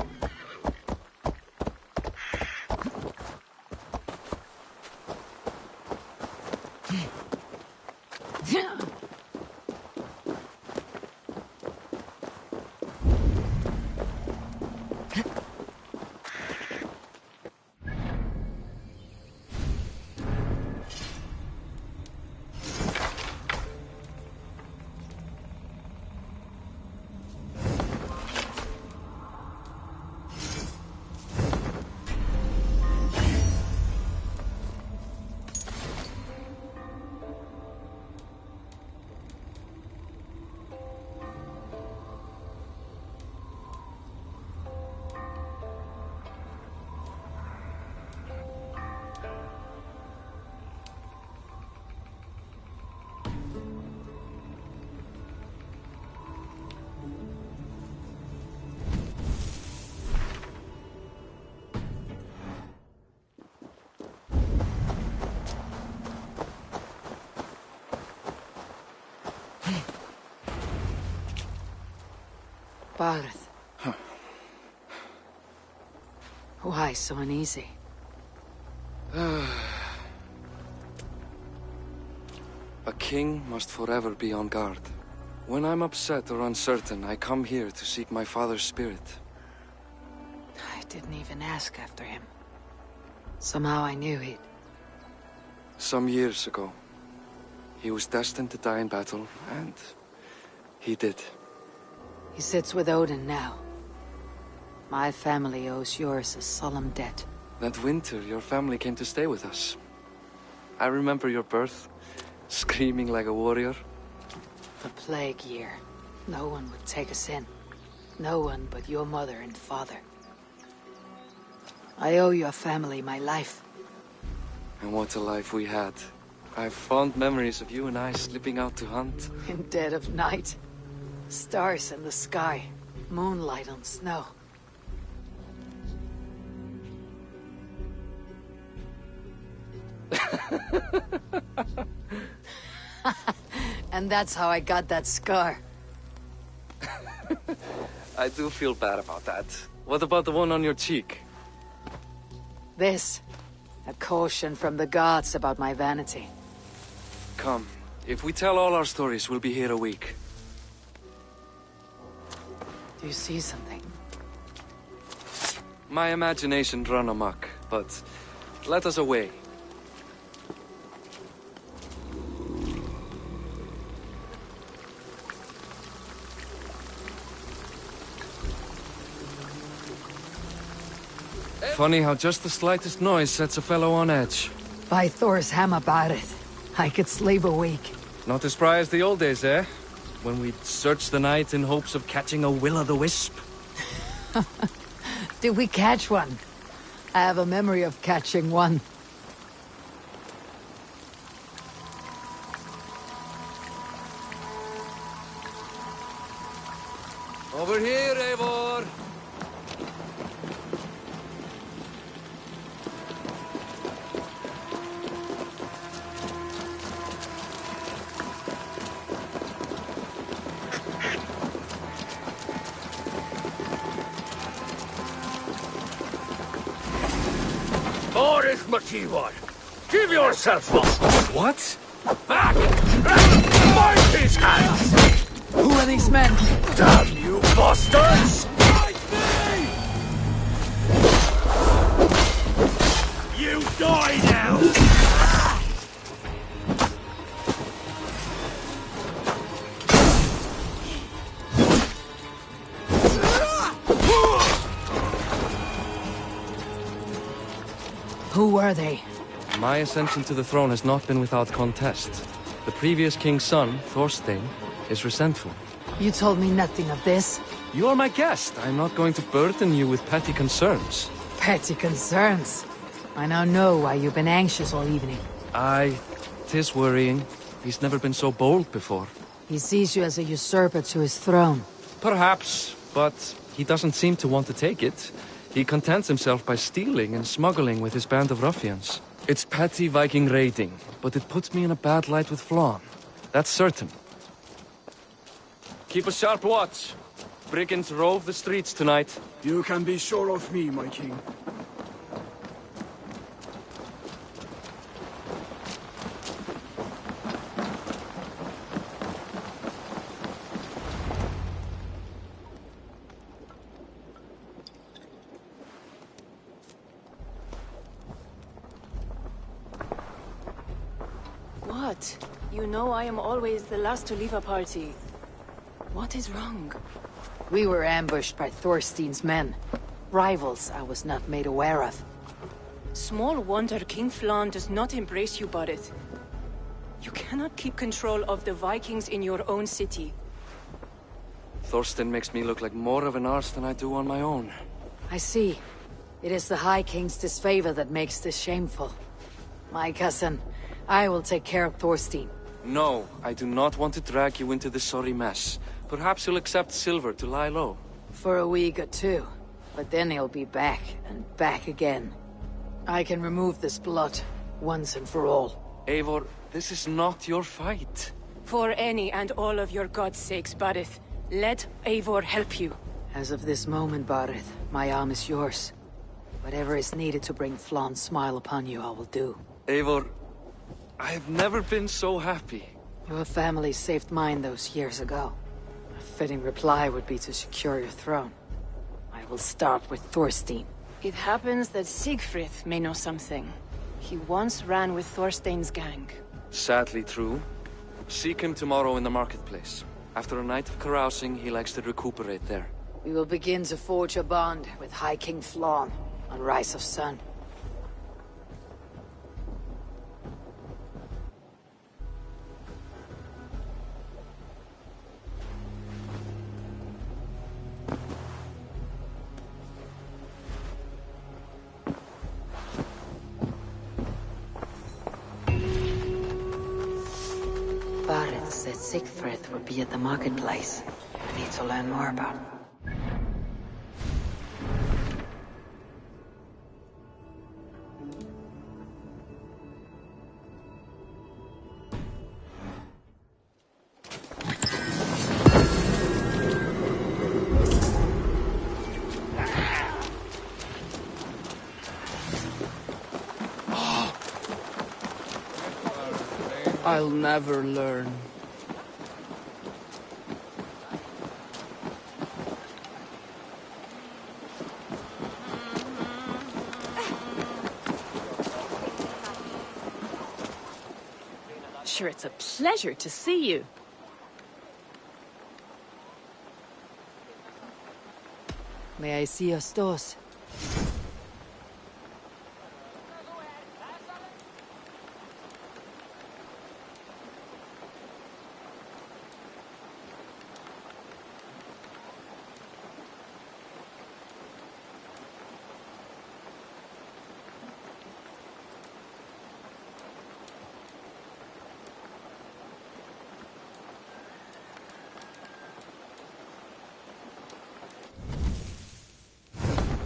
Barth. Huh. Why so uneasy? A king must forever be on guard. When I'm upset or uncertain, I come here to seek my father's spirit. I didn't even ask after him. Somehow I knew he'd... Some years ago, he was destined to die in battle, and he did. He sits with Odin now. My family owes yours a solemn debt. That winter, your family came to stay with us. I remember your birth, screaming like a warrior. The plague year. No one would take us in. No one but your mother and father. I owe your family my life. And what a life we had. I have fond memories of you and I slipping out to hunt. In dead of night. Stars in the sky. Moonlight on snow. And that's how I got that scar. I do feel bad about that. What about the one on your cheek? This. A caution from the gods about my vanity. Come. If we tell all our stories, we'll be here a week. Do you see something? My imagination run amok, but let us away. Funny how just the slightest noise sets a fellow on edge. By Thor's hammer, Barith. I could sleep a week. Not as spry as the old days, eh? When we'd search the night in hopes of catching a will-o'-the-wisp. Did we catch one? I have a memory of catching one. Over here, Eivor! Give yourself up! What? Back! Mind his hands! Who are these men? Damn you bastards! You die now! Who were they? My ascension to the throne has not been without contest. The previous king's son, Thorstein, is resentful. You told me nothing of this. You are my guest. I'm not going to burden you with petty concerns. Petty concerns? I now know why you've been anxious all evening. Aye, 'tis worrying. He's never been so bold before. He sees you as a usurper to his throne. Perhaps, but he doesn't seem to want to take it. He contents himself by stealing and smuggling with his band of ruffians. It's petty Viking raiding, but it puts me in a bad light with Flann. That's certain. Keep a sharp watch. Brigands rove the streets tonight. You can be sure of me, my king. What? You know I am always the last to leave a party. What is wrong? We were ambushed by Thorstein's men. Rivals I was not made aware of. Small wonder King Flan does not embrace you, Barith. You cannot keep control of the Vikings in your own city. Thorstein makes me look like more of an arse than I do on my own. I see. It is the High King's disfavor that makes this shameful. My cousin, I will take care of Thorstein. No, I do not want to drag you into this sorry mess. Perhaps you'll accept silver to lie low. For a week or two. But then he'll be back, and back again. I can remove this blood, once and for all. Eivor, this is not your fight. For any and all of your god's sakes, Barith, let Eivor help you. As of this moment, Barith, my arm is yours. Whatever is needed to bring Flan's smile upon you, I will do. Eivor, I have never been so happy. Your family saved mine those years ago. A fitting reply would be to secure your throne. I will start with Thorstein. It happens that Siegfried may know something. He once ran with Thorstein's gang. Sadly true. Seek him tomorrow in the marketplace. After a night of carousing, he likes to recuperate there. We will begin to forge a bond with High King Flan on Rise of Sun. Barith said Siegfried would be at the marketplace. I need to learn more about him. I'll never learn. Sure, it's a pleasure to see you. May I see your stores?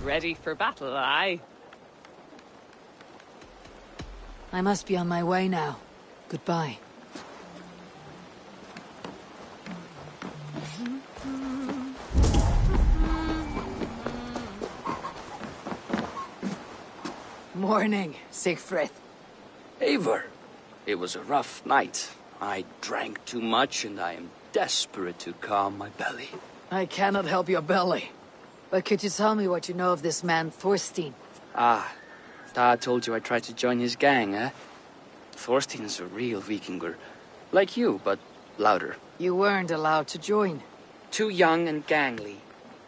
Ready for battle, aye? I must be on my way now. Goodbye. Morning, Siegfried. Eivor, it was a rough night. I drank too much and I am desperate to calm my belly. I cannot help your belly. But could you tell me what you know of this man, Thorstein? Ah, Dad told you I tried to join his gang, eh? Thorstein is a real Vikinger. Like you, but louder. You weren't allowed to join. Too young and gangly.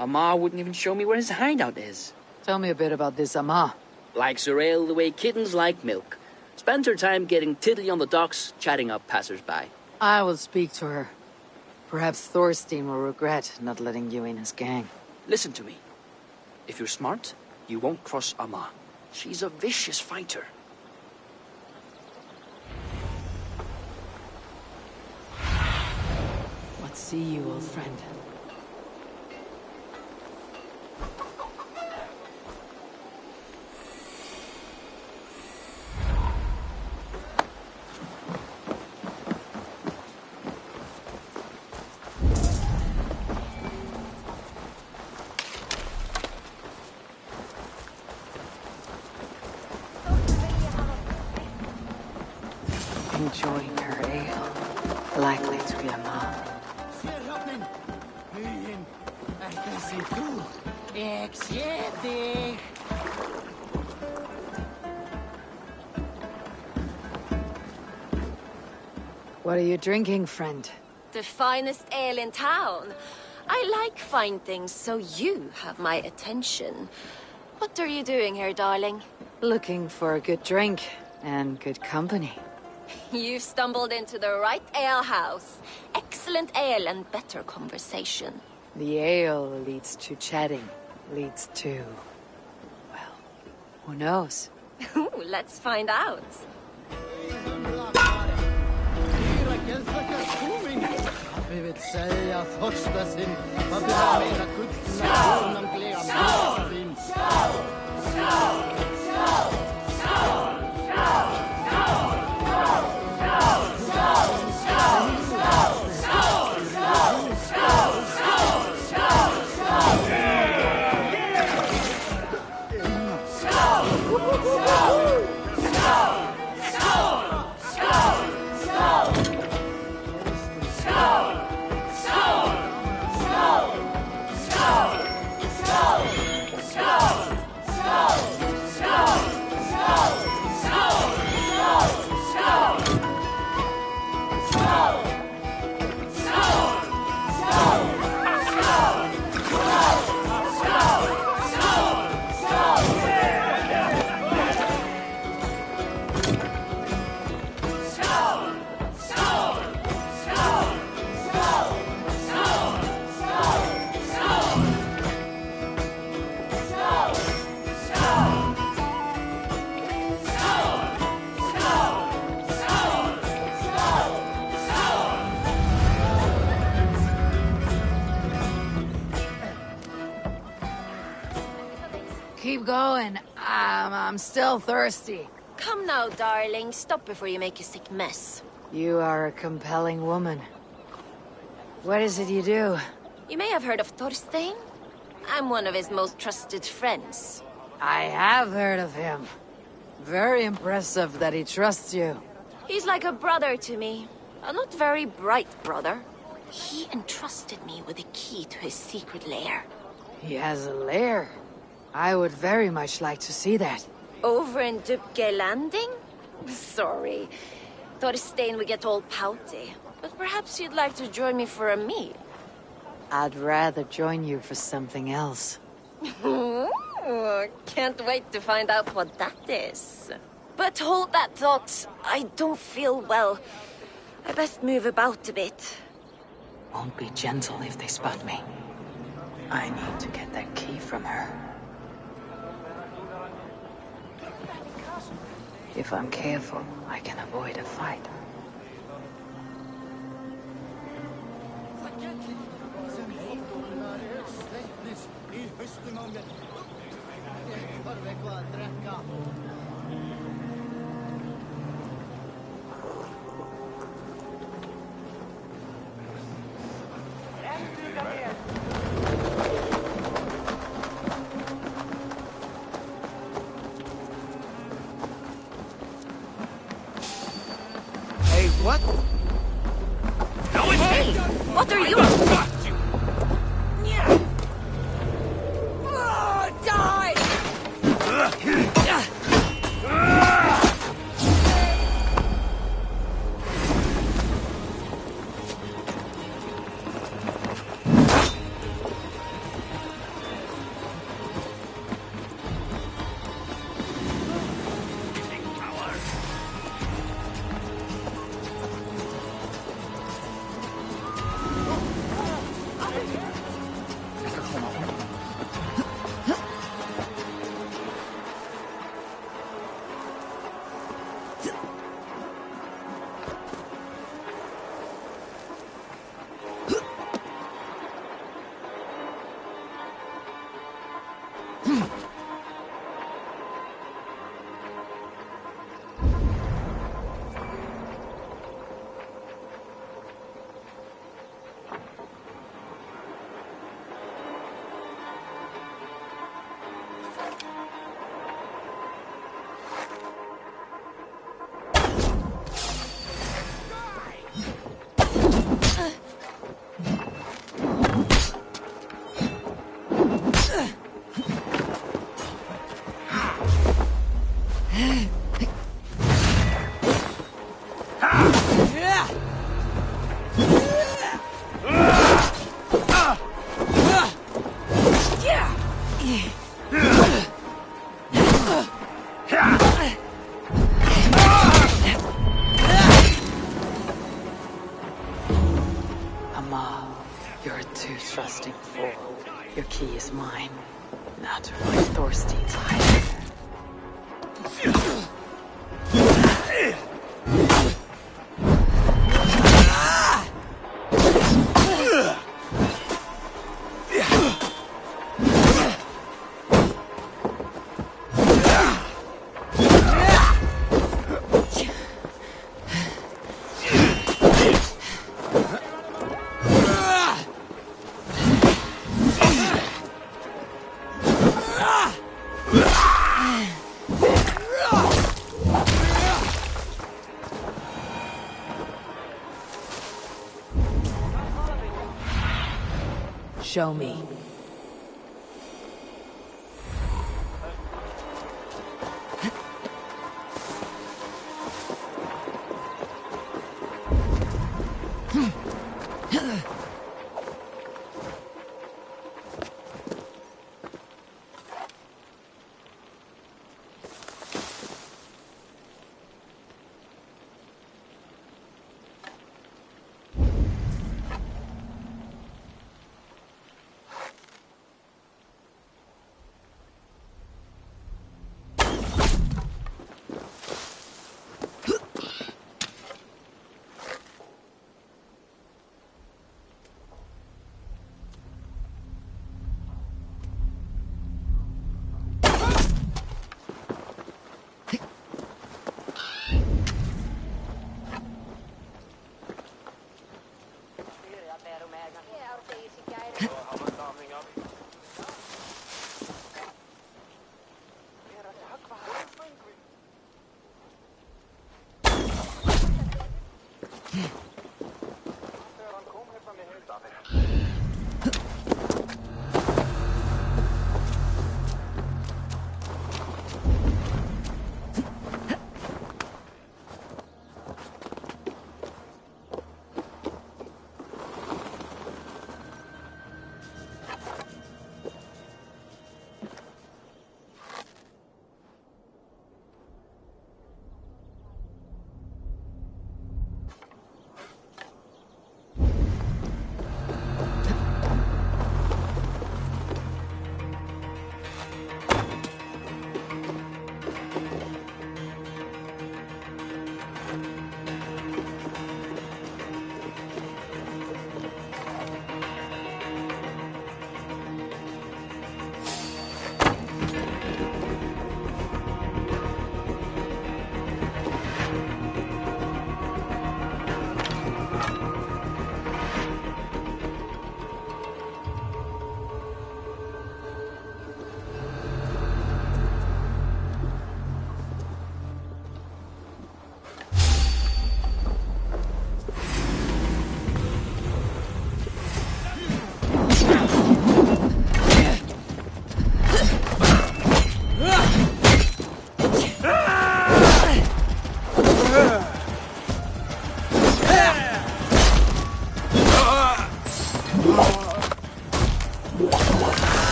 Amma wouldn't even show me where his hideout is. Tell me a bit about this Amma. Likes her ale the way kittens like milk. Spends her time getting tiddly on the docks, chatting up passers-by. I will speak to her. Perhaps Thorstein will regret not letting you in his gang. Listen to me. If you're smart, you won't cross Amma. She's a vicious fighter. What see you, old friend? enjoying her ale. Likely to be a mom. What are you drinking, friend? The finest ale in town. I like fine things, so you have my attention. What are you doing here, darling? Looking for a good drink and good company. You've stumbled into the right ale house. Excellent ale and better conversation. The ale leads to chatting, leads to... well, who knows? Let's find out. Vi vill säga första sin, vad vi har mera gudsna genomgliga märken. Keep going. I'm still thirsty. Come now, darling. Stop before you make a sick mess. You are a compelling woman. What is it you do? You may have heard of Thorstein. I'm one of his most trusted friends. I have heard of him. Very impressive that he trusts you. He's like a brother to me. A not very bright brother. He entrusted me with the key to his secret lair. He has a lair. I would very much like to see that. Over in Dubke Landing? Sorry. Thorstein would get all pouty. But perhaps you'd like to join me for a meal. I'd rather join you for something else. Can't wait to find out what that is. But hold that thought. I don't feel well. I best move about a bit. Won't be gentle if they spot me. I need to get that key from her. If I'm careful, I can avoid a fight. Hey, what? Hey! What are you... Die! Amal, you're a too trusting fool. Your key is mine. Now to find Thorstein's hiding. Show me.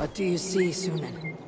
What do you see, Sunan?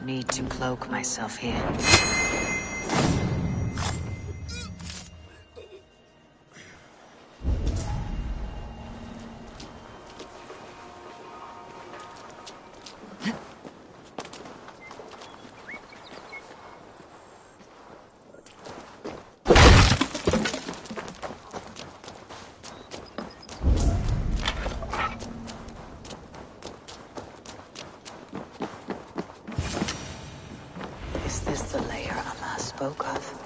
Need to cloak myself here. Is this the layer Allah spoke of?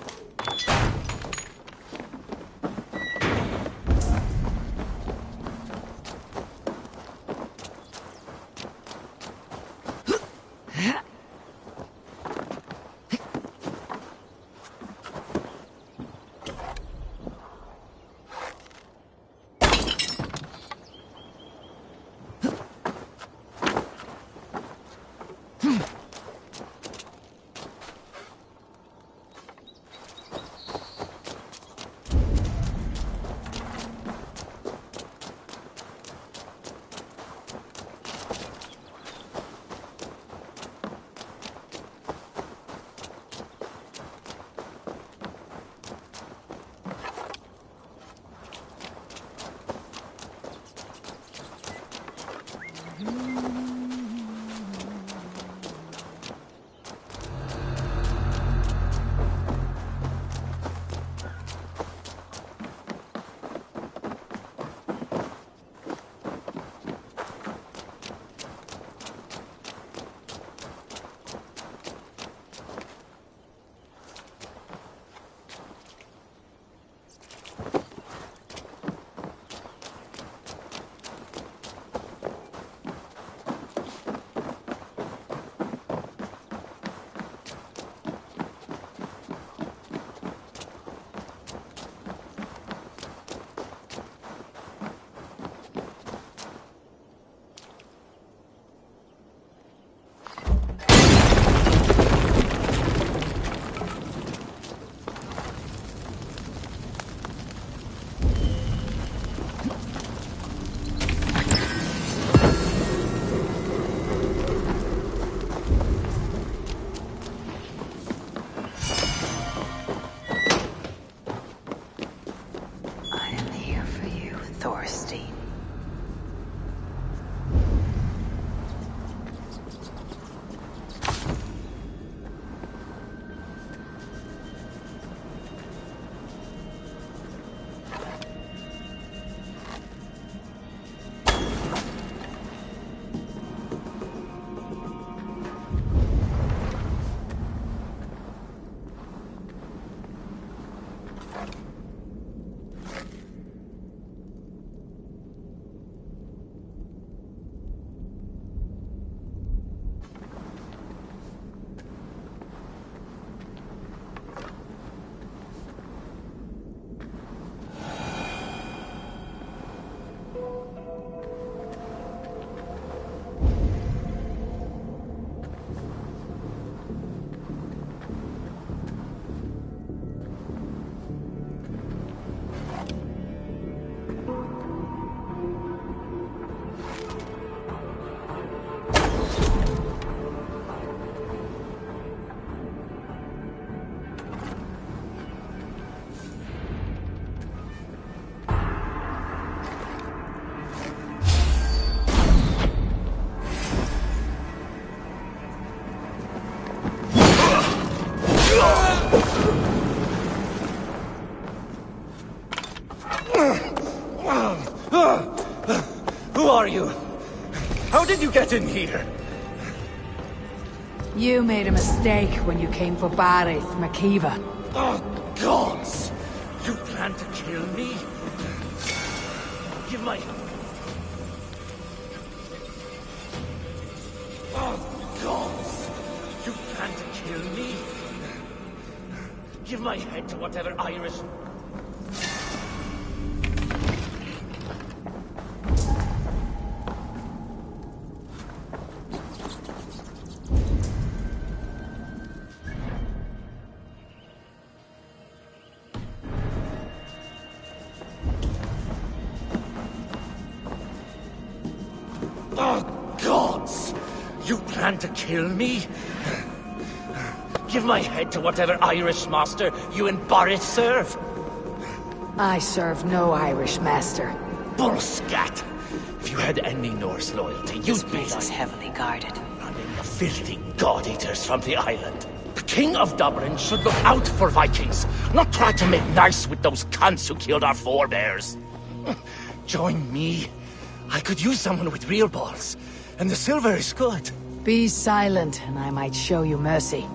Who are you? How did you get in here? You made a mistake when you came for Barith, Makiva. Oh, gods! You plan to kill me? Give my... Oh, gods! You plan to kill me? Give my head to whatever Irish... You plan to kill me? Give my head to whatever Irish master you and Boris serve. I serve no Irish master. Bullscat! If you had any Norse loyalty, you'd be This place is like heavily guarded. running the filthy god-eaters from the island. The King of Dublin should look out for Vikings, not try to make nice with those cunts who killed our forebears. Join me. I could use someone with real balls, and the silver is good. Be silent, and I might show you mercy.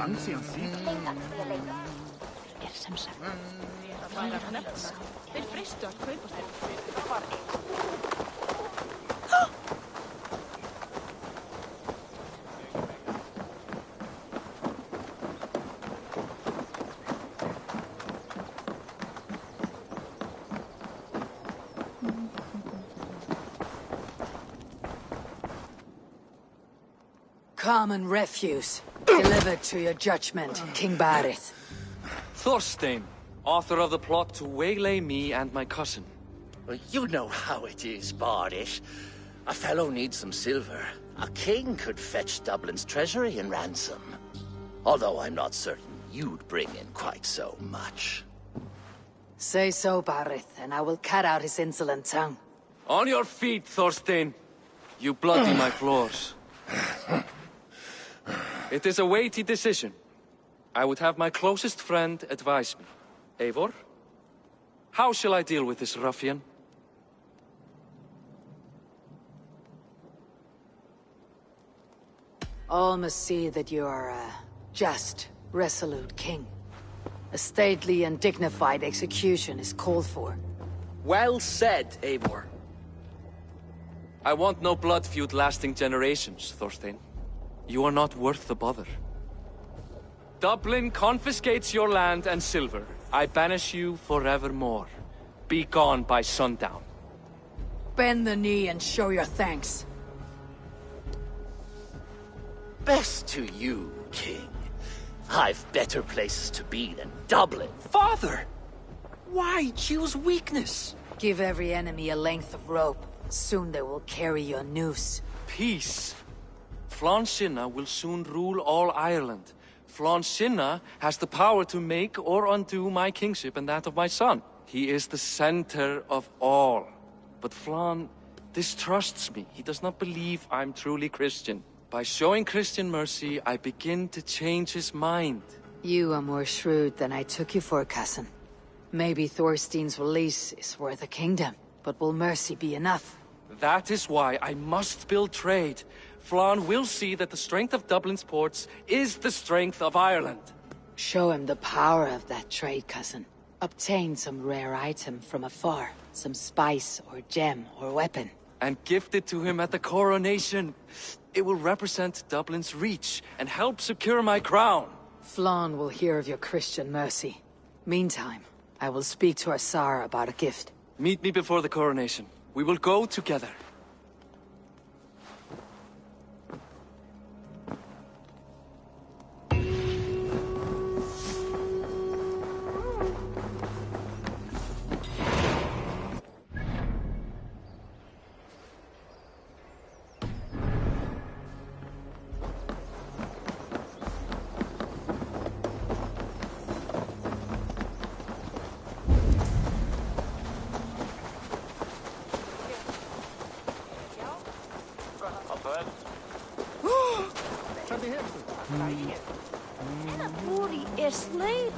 Lang síðan síðan. Sem sagt. Það væri að nefna. Þeir fristu að kaupa þeir. Það var Common refuse. Delivered to your judgment, King Barith. Thorstein, author of the plot to waylay me and my cousin. Well, you know how it is, Bardish. A fellow needs some silver. A king could fetch Dublin's treasury in ransom. Although I'm not certain you'd bring in quite so much. Say so, Barith, and I will cut out his insolent tongue. On your feet, Thorstein. You bloody my floors. It is a weighty decision. I would have my closest friend advise me. Eivor, how shall I deal with this ruffian? All must see that you are a just, resolute king. A stately and dignified execution is called for. Well said, Eivor. I want no blood feud lasting generations, Thorstein. You are not worth the bother. Dublin confiscates your land and silver. I banish you forevermore. Be gone by sundown. Bend the knee and show your thanks. Best to you, King. I've better places to be than Dublin. Father! Why choose weakness? Give every enemy a length of rope. Soon they will carry your noose. Peace. Flann Sinna will soon rule all Ireland. Flann Sinna has the power to make or undo my kingship and that of my son. He is the center of all. But Flann distrusts me. He does not believe I'm truly Christian. By showing Christian mercy, I begin to change his mind. You are more shrewd than I took you for, cousin. Maybe Thorstein's release is worth a kingdom, but will mercy be enough? That is why I must build trade. Flann will see that the strength of Dublin's ports is the strength of Ireland. Show him the power of that trade, cousin. Obtain some rare item from afar. Some spice or gem or weapon. And gift it to him at the coronation. It will represent Dublin's reach and help secure my crown. Flann will hear of your Christian mercy. Meantime, I will speak to Asar about a gift. Meet me before the coronation. We will go together. slave.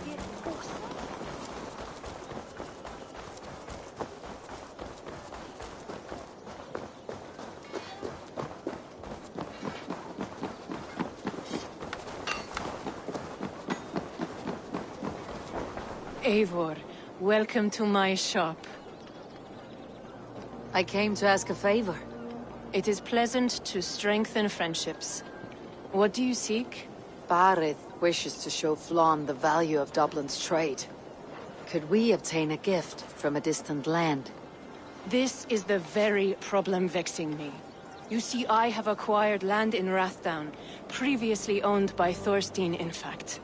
Eivor, welcome to my shop. I came to ask a favor. It is pleasant to strengthen friendships. What do you seek? Barith wishes to show Flann the value of Dublin's trade. Could we obtain a gift from a distant land? This is the very problem vexing me. You see, I have acquired land in Rathdown, previously owned by Thorstein, in fact.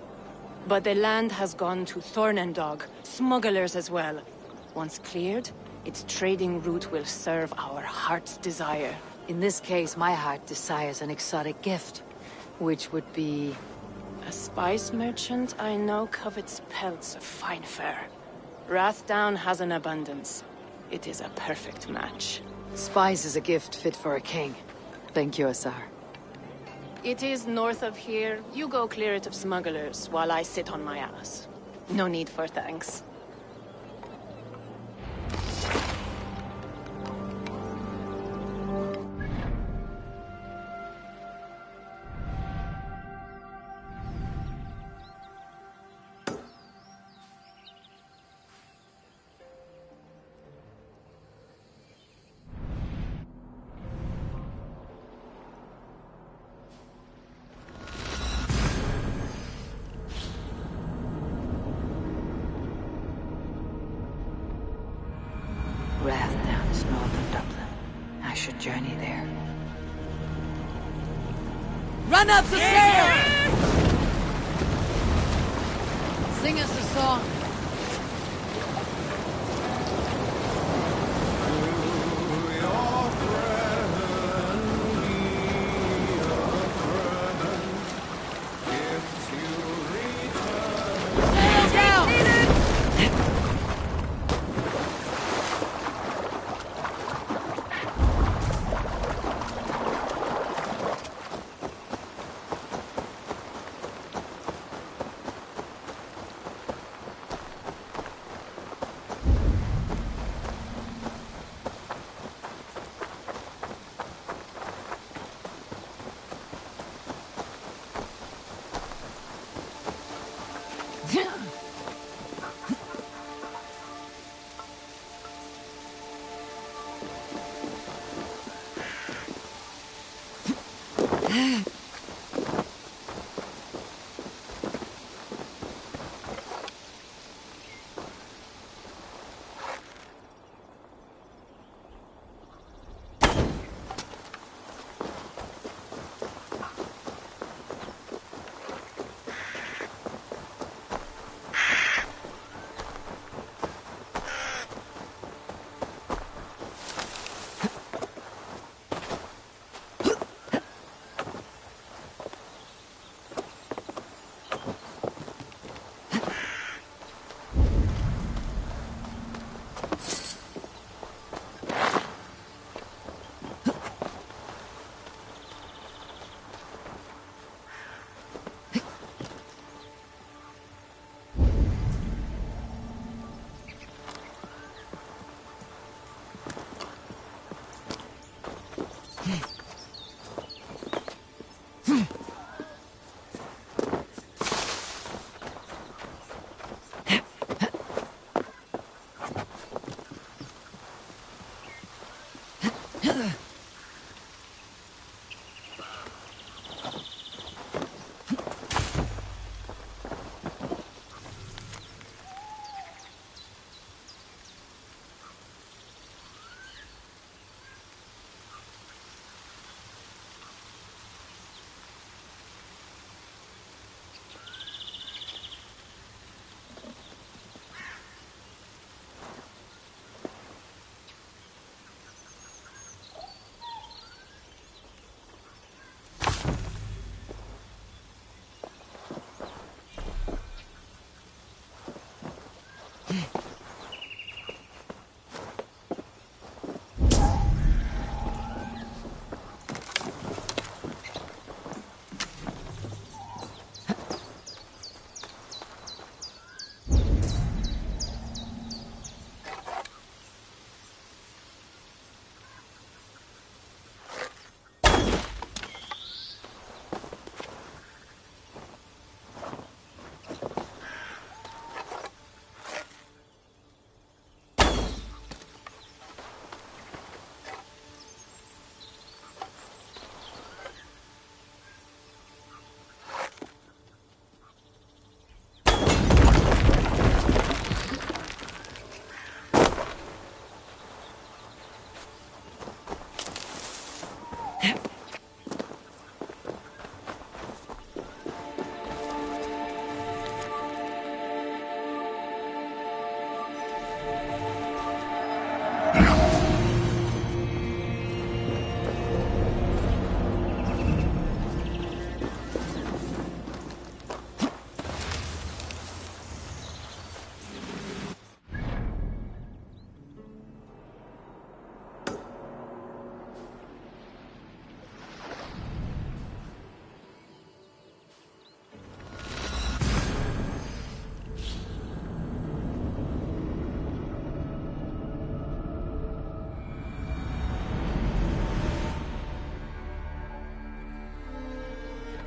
But the land has gone to Thornendog, smugglers as well. Once cleared, its trading route will serve our heart's desire. In this case, my heart desires an exotic gift, which would be... A spice merchant I know covets pelts of fine fur. Rathdown has an abundance. It is a perfect match. Spice is a gift fit for a king. Thank you, Asar. It is north of here. You go clear it of smugglers, while I sit on my ass. No need for thanks. Rathdown is north of Dublin. I should journey there. Run up the stairs! Sing us a song.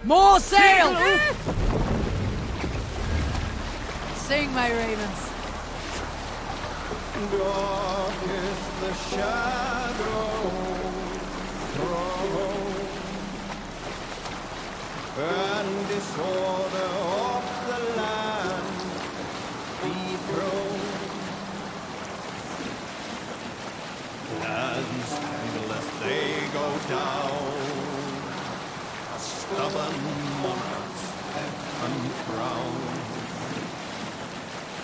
More sail! Sing, my ravens. Dark is the shadow thrown, and disorder of the land dethroned. Lands tangle as they go down, a stubborn monarch's uncrowned.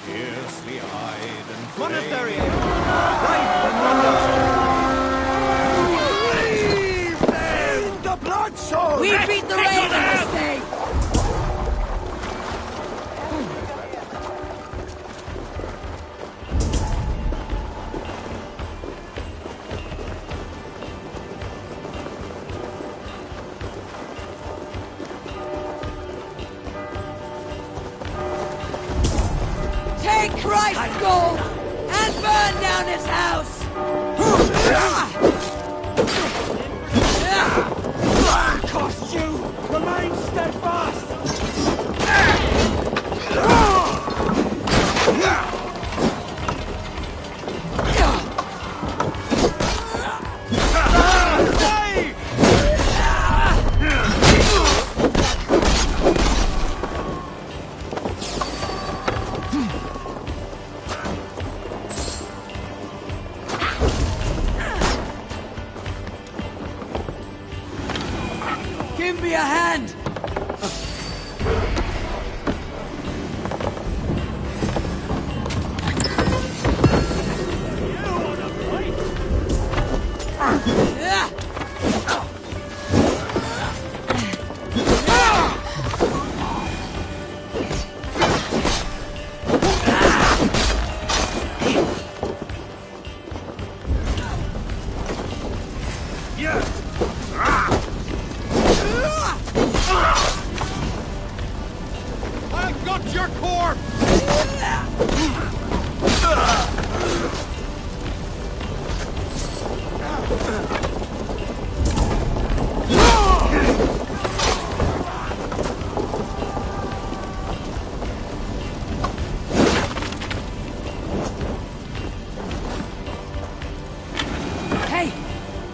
Fiercely eyed and monastery! Leave them! The blood sword! We beat the raven this day! Take Christ's gold and burn down his house! Cost you! Remain steadfast! Give me a hand! I've got your corpse! Hey!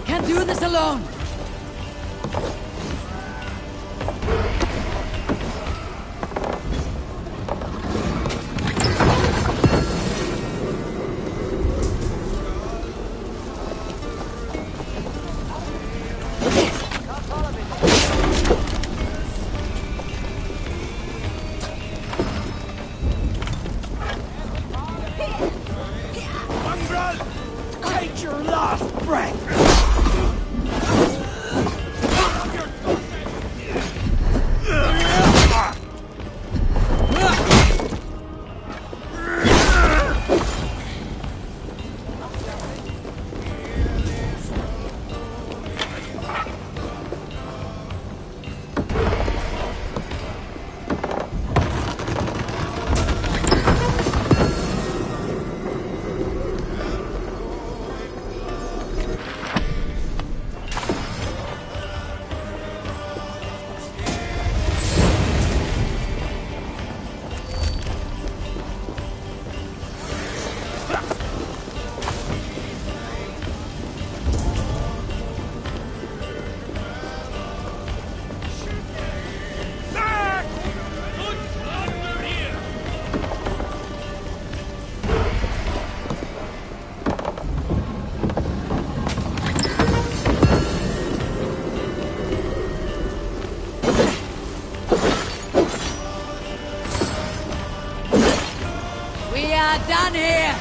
Can't do this alone! Mongrel! Take your last breath! We are done here!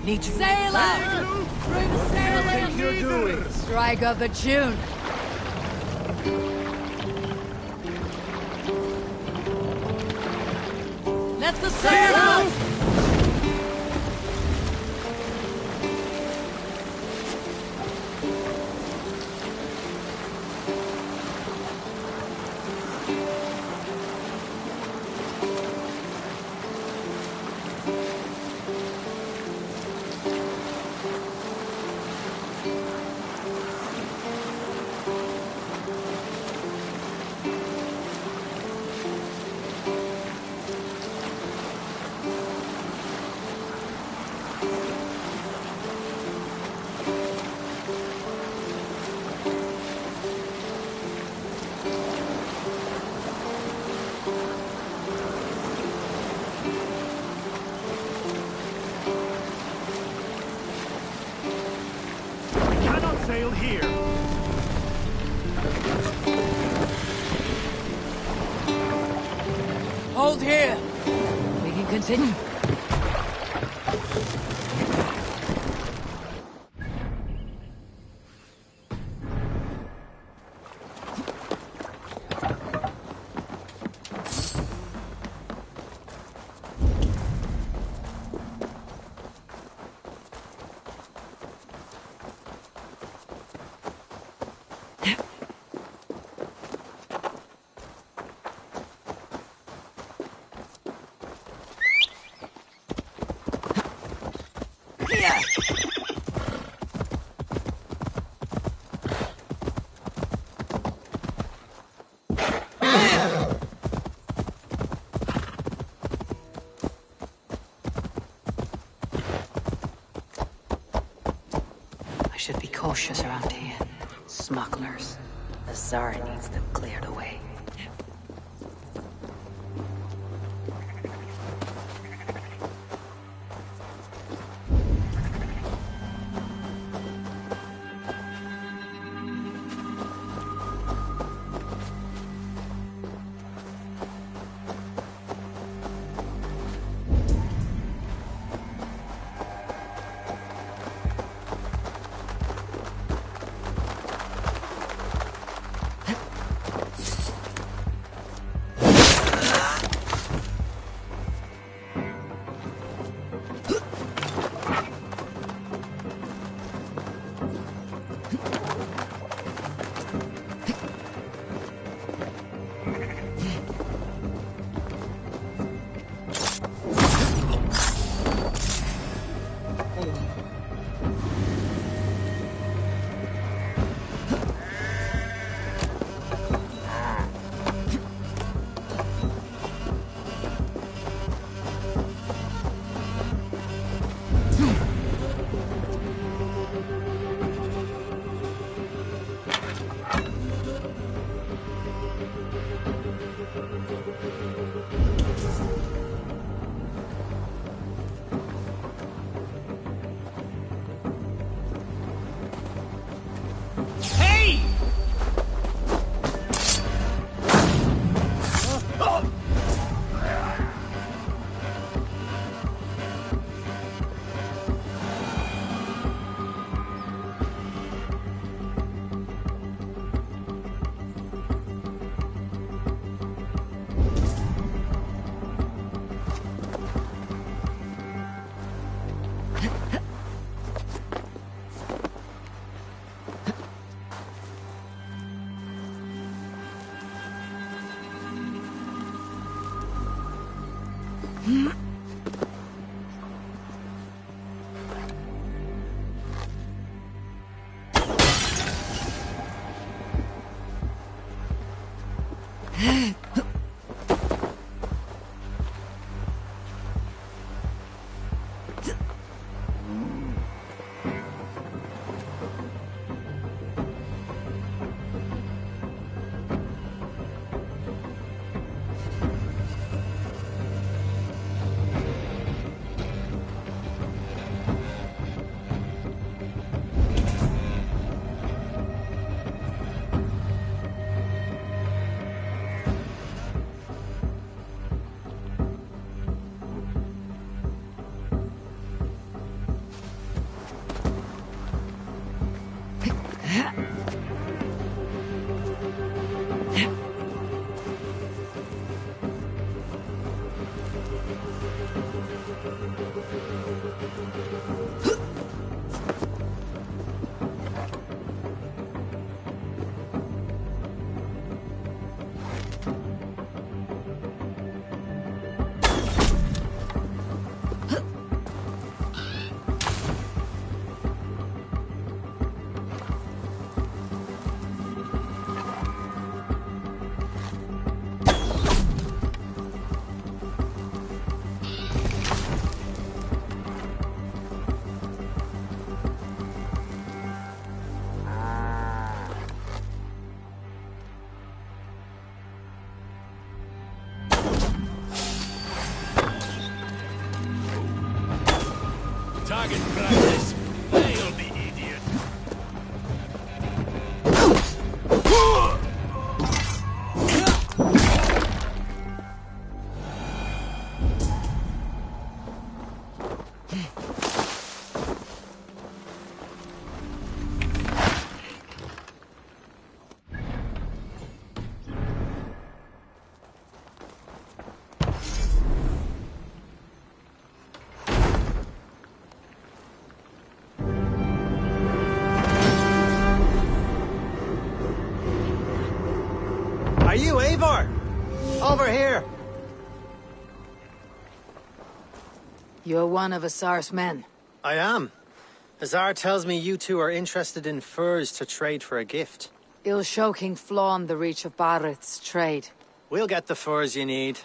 Need to sail out! Bring sail in! You're doing. Strike up a tune! Let the sail out! Sail here. Hold here! We can continue. I should be cautious around here. Smugglers. The Tsar needs them cleared away. target practice. They'll be idiots. Are you Eivor? Over here! You're one of Azar's men. I am. Azar tells me you two are interested in furs to trade for a gift. It'll show King Flawn the reach of Barrett's trade. We'll get the furs you need.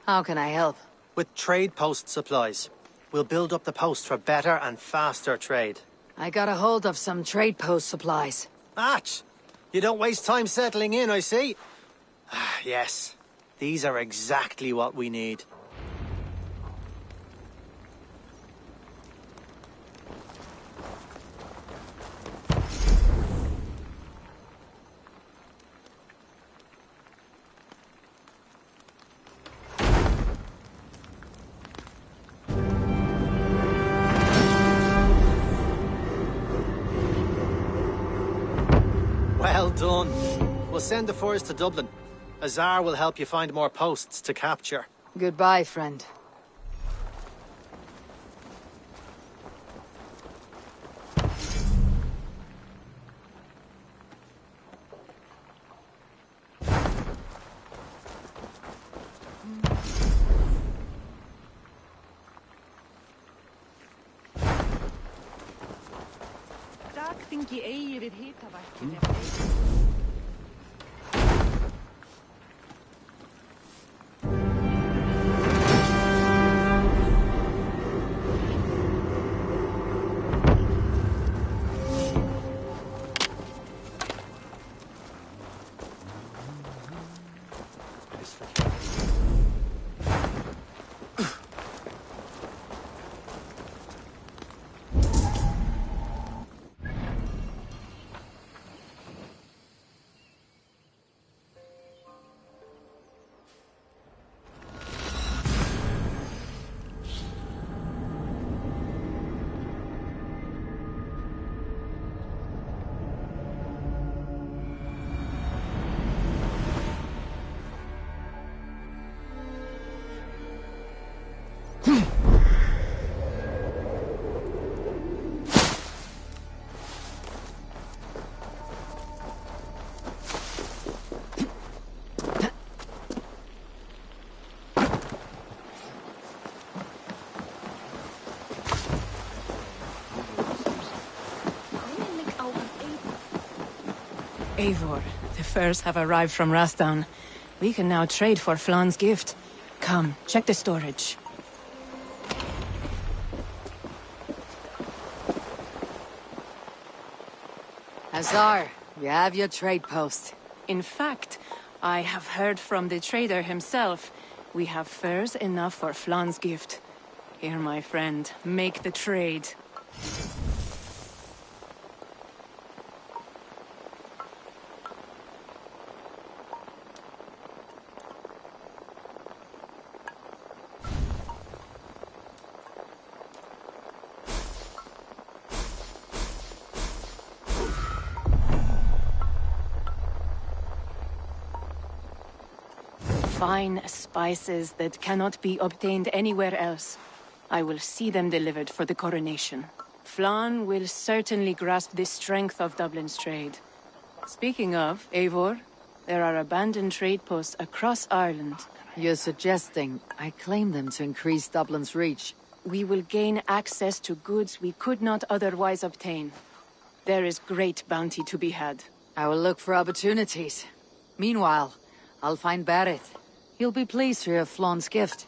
How can I help? With trade post supplies. We'll build up the post for better and faster trade. I got a hold of some trade post supplies. Atch! You don't waste time settling in, I see. Yes, these are exactly what we need. Well done. We'll send the furs to Dublin. Azar will help you find more posts to capture. Goodbye, friend. Eivor, the furs have arrived from Rathdown. We can now trade for Flan's gift. Come, check the storage. Azar, you have your trade post. In fact, I have heard from the trader himself. We have furs enough for Flan's gift. Here, my friend, make the trade. Fine spices that cannot be obtained anywhere else. I will see them delivered for the coronation. Flan will certainly grasp the strength of Dublin's trade. Speaking of, Eivor, there are abandoned trade posts across Ireland. You're suggesting I claim them to increase Dublin's reach? We will gain access to goods we could not otherwise obtain. There is great bounty to be had. I will look for opportunities. Meanwhile, I'll find Barrett. He'll be pleased to hear of Flan's gift.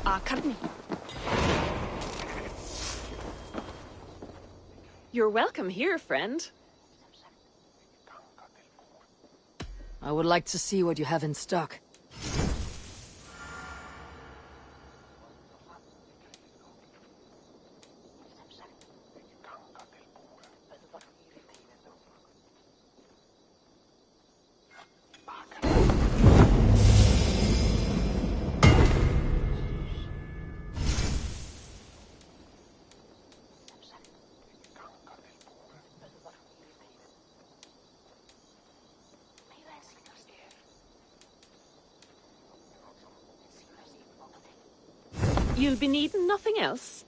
Carne. You're welcome here, friend. I would like to see what you have in stock. You'll be needing nothing else?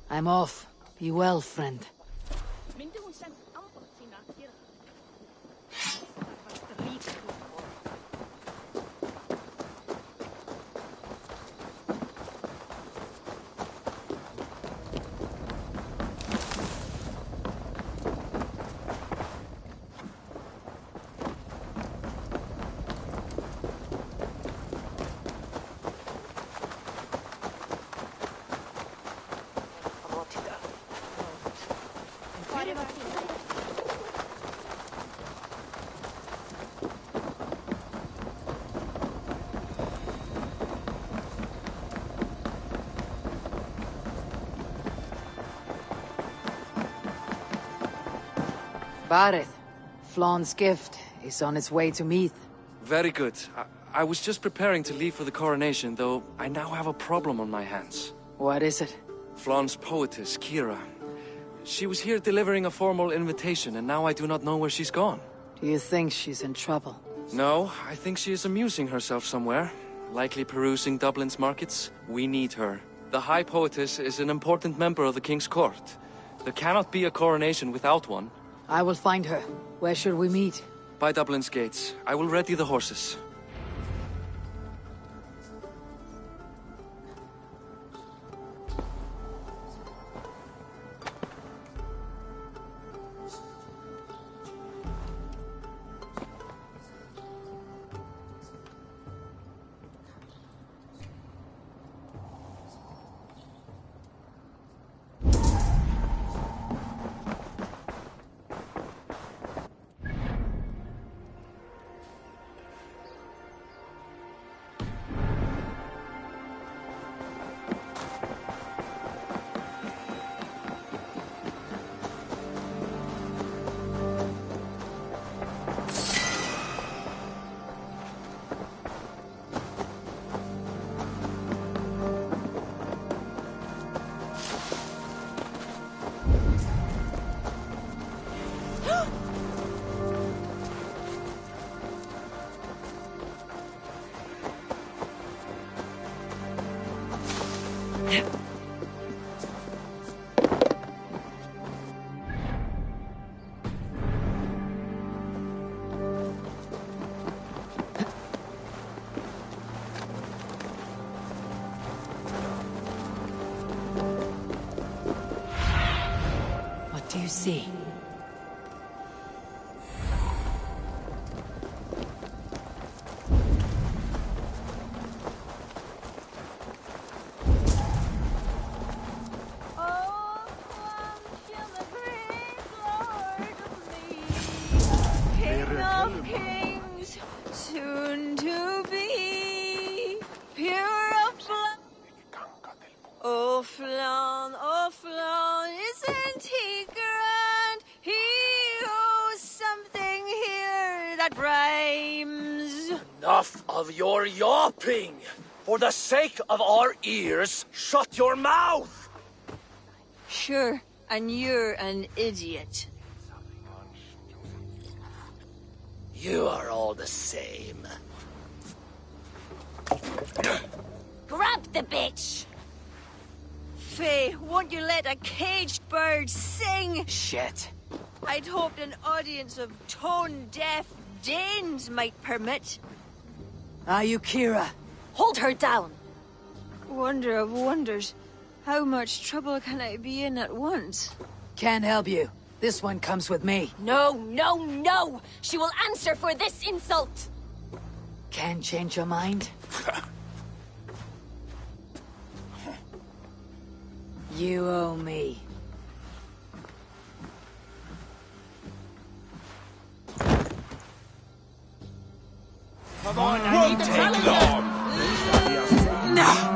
I'm off. Be well, friend. Barith, Flawn's gift is on its way to Meath. Very good. I was just preparing to leave for the coronation, though I now have a problem on my hands. What is it? Flawn's poetess, Kira. She was here delivering a formal invitation, and now I do not know where she's gone. Do you think she's in trouble? No, I think she is amusing herself somewhere. Likely perusing Dublin's markets. We need her. The High Poetess is an important member of the King's Court. There cannot be a coronation without one. I will find her. Where should we meet? By Dublin's gates. I will ready the horses. What do you see? King of kings, soon to be, pure of blood. Oh, Flan, isn't he grand? He owes something here that rhymes. Enough of your yawping! For the sake of our ears, shut your mouth! Sure, and you're an idiot. You are all the same. Grab the bitch! Faye, won't you let a caged bird sing? Shit. I'd hoped an audience of tone-deaf Danes might permit. Are you Kira? Hold her down! Wonder of wonders. How much trouble can I be in at once? Can't help you. This one comes with me. No! She will answer for this insult! Can't change your mind? You owe me. Come on, won't take long! No!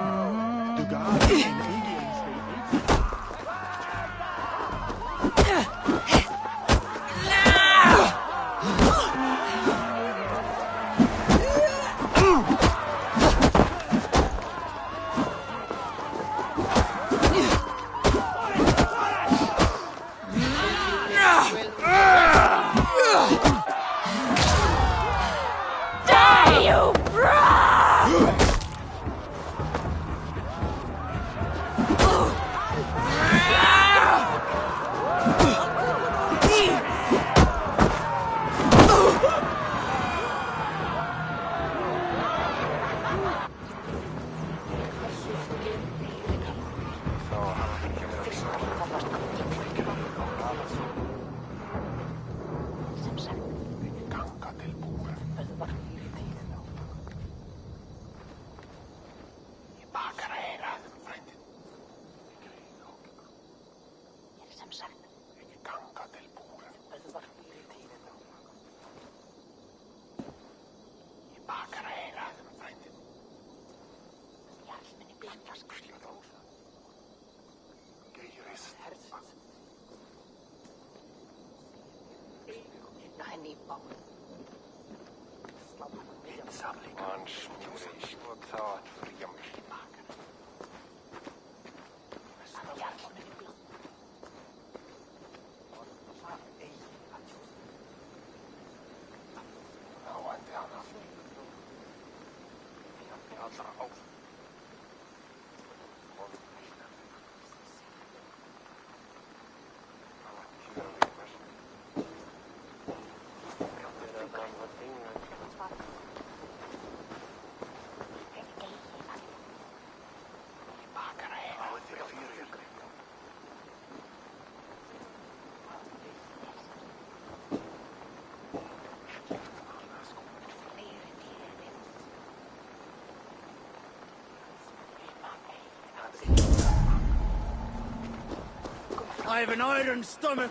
I have an iron stomach.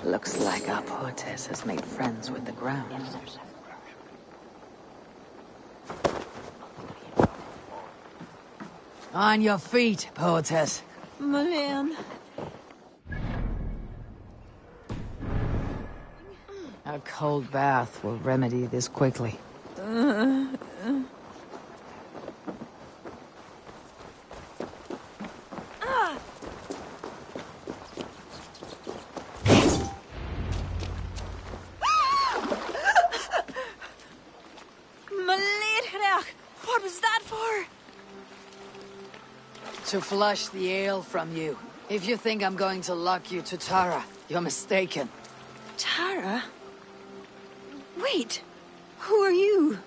Looks like our poetess has made friends with the ground. On your feet, poetess. Mullane. A cold bath will remedy this quickly. What was that for? To flush the ale from you. If you think I'm going to lock you to Tara, you're mistaken. Tara? Wait, who are you?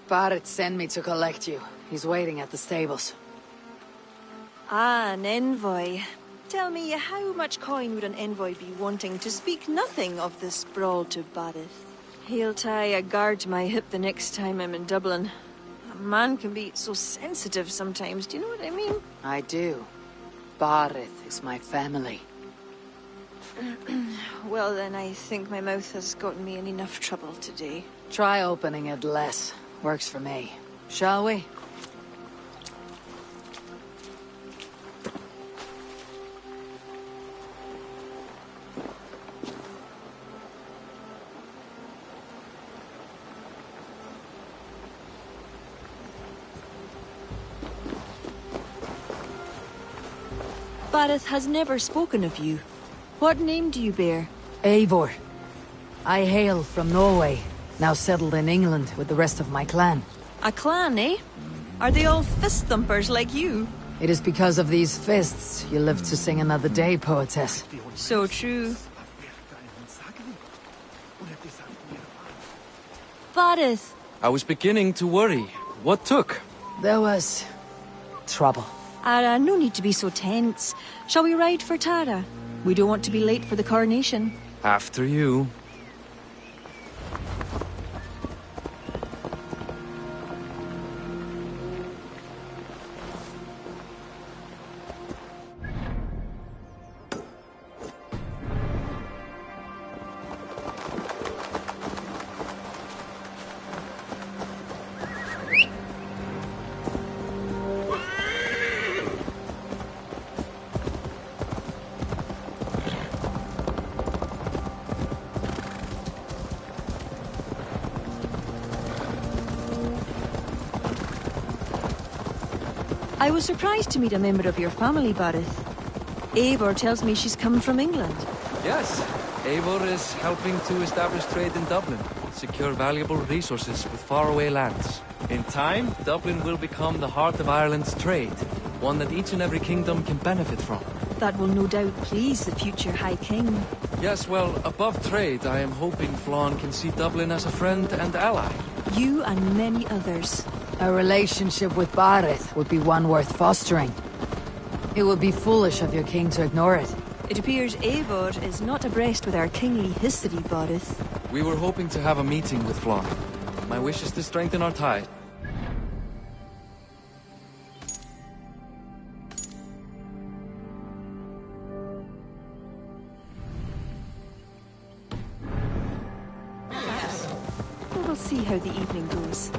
Barrett sent me to collect you. He's waiting at the stables. Ah, an envoy. Tell me, how much coin would an envoy be wanting to speak nothing of the sprawl to Barrett? He'll tie a guard to my hip the next time I'm in Dublin. A man can be so sensitive sometimes, do you know what I mean? I do. Barrett is my family. Well then, I think my mouth has gotten me in enough trouble today. Try opening it less. Works for me. Shall we? Barrett has never spoken of you. What name do you bear? Eivor. I hail from Norway, now settled in England with the rest of my clan. A clan, eh? Are they all fist thumpers like you? It is because of these fists you live to sing another day, poetess. So true. Barrett! I was beginning to worry. What took? There was... trouble. Ara, no need to be so tense. Shall we ride for Tara? We don't want to be late for the coronation. After you. I was surprised to meet a member of your family, Barith. Eivor tells me she's come from England. Yes, Eivor is helping to establish trade in Dublin, secure valuable resources with faraway lands. In time, Dublin will become the heart of Ireland's trade, one that each and every kingdom can benefit from. That will no doubt please the future High King. Yes, well, above trade, I am hoping Flann can see Dublin as a friend and ally. You and many others. A relationship with Barith would be one worth fostering. It would be foolish of your king to ignore it. It appears Eivor is not abreast with our kingly history, Barith. We were hoping to have a meeting with Flann. My wish is to strengthen our tie. We'll see how the evening goes.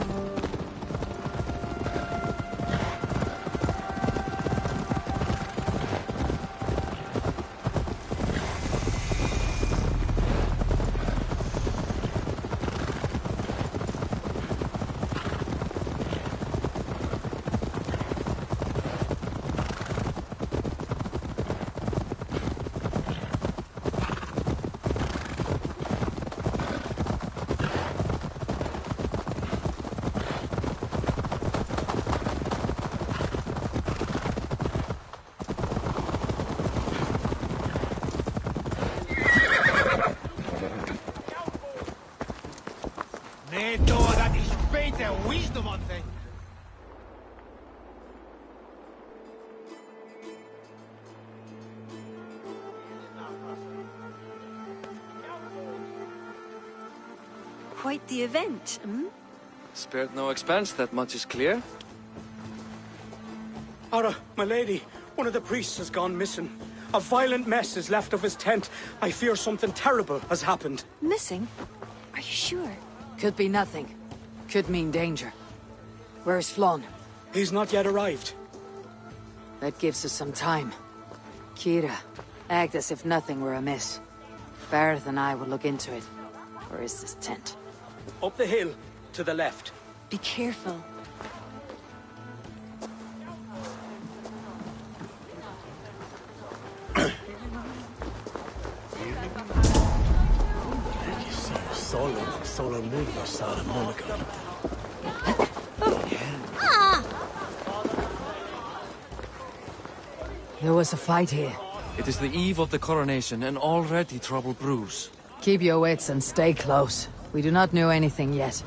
Quite the event, hmm? Spared no expense, that much is clear. Ara, my lady, one of the priests has gone missing. A violent mess is left of his tent. I fear something terrible has happened. Missing? Are you sure? Could be nothing. Could mean danger. Where's Flann? He's not yet arrived. That gives us some time. Kira, act as if nothing were amiss. Barith and I will look into it. Where is this tent? Up the hill, to the left. Be careful. There was a fight here. It is the eve of the coronation, and already trouble brews. Keep your wits and stay close. We do not know anything yet.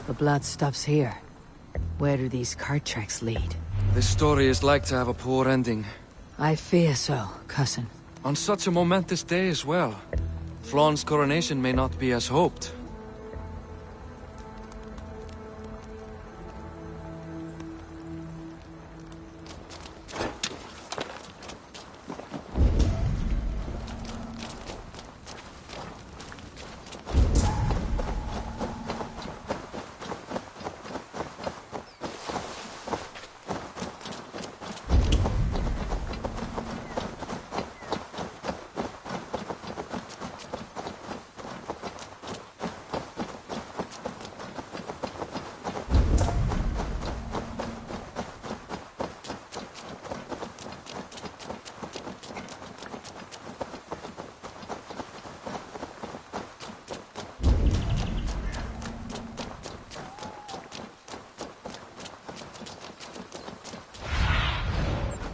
The blood stops here. Where do these cart tracks lead? This story is like to have a poor ending. I fear so, cousin. On such a momentous day as well. Flann's coronation may not be as hoped.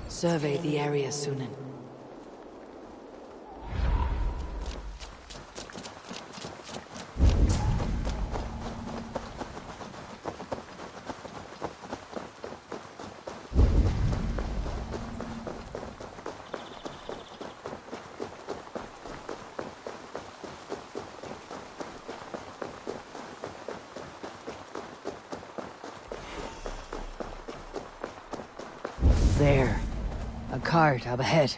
Survey the area, Sunan. cart up ahead.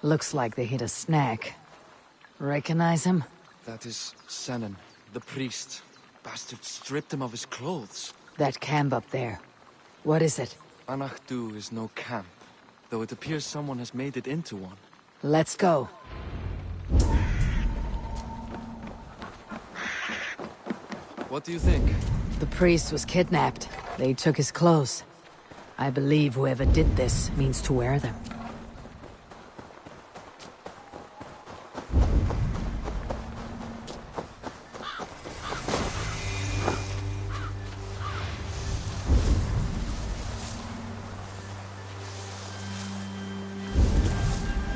Looks like they hit a snag. Recognize him? That is Senan, the priest. Bastard stripped him of his clothes. That camp up there. What is it? Anachdu is no camp, though it appears someone has made it into one. Let's go. What do you think? The priest was kidnapped. They took his clothes. I believe whoever did this means to wear them.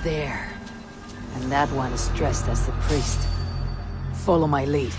There. And that one is dressed as the priest. Follow my lead.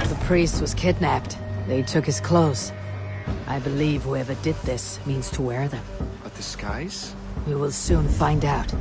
The priest was kidnapped. They took his clothes. I believe whoever did this means to wear them. A disguise? We will soon find out.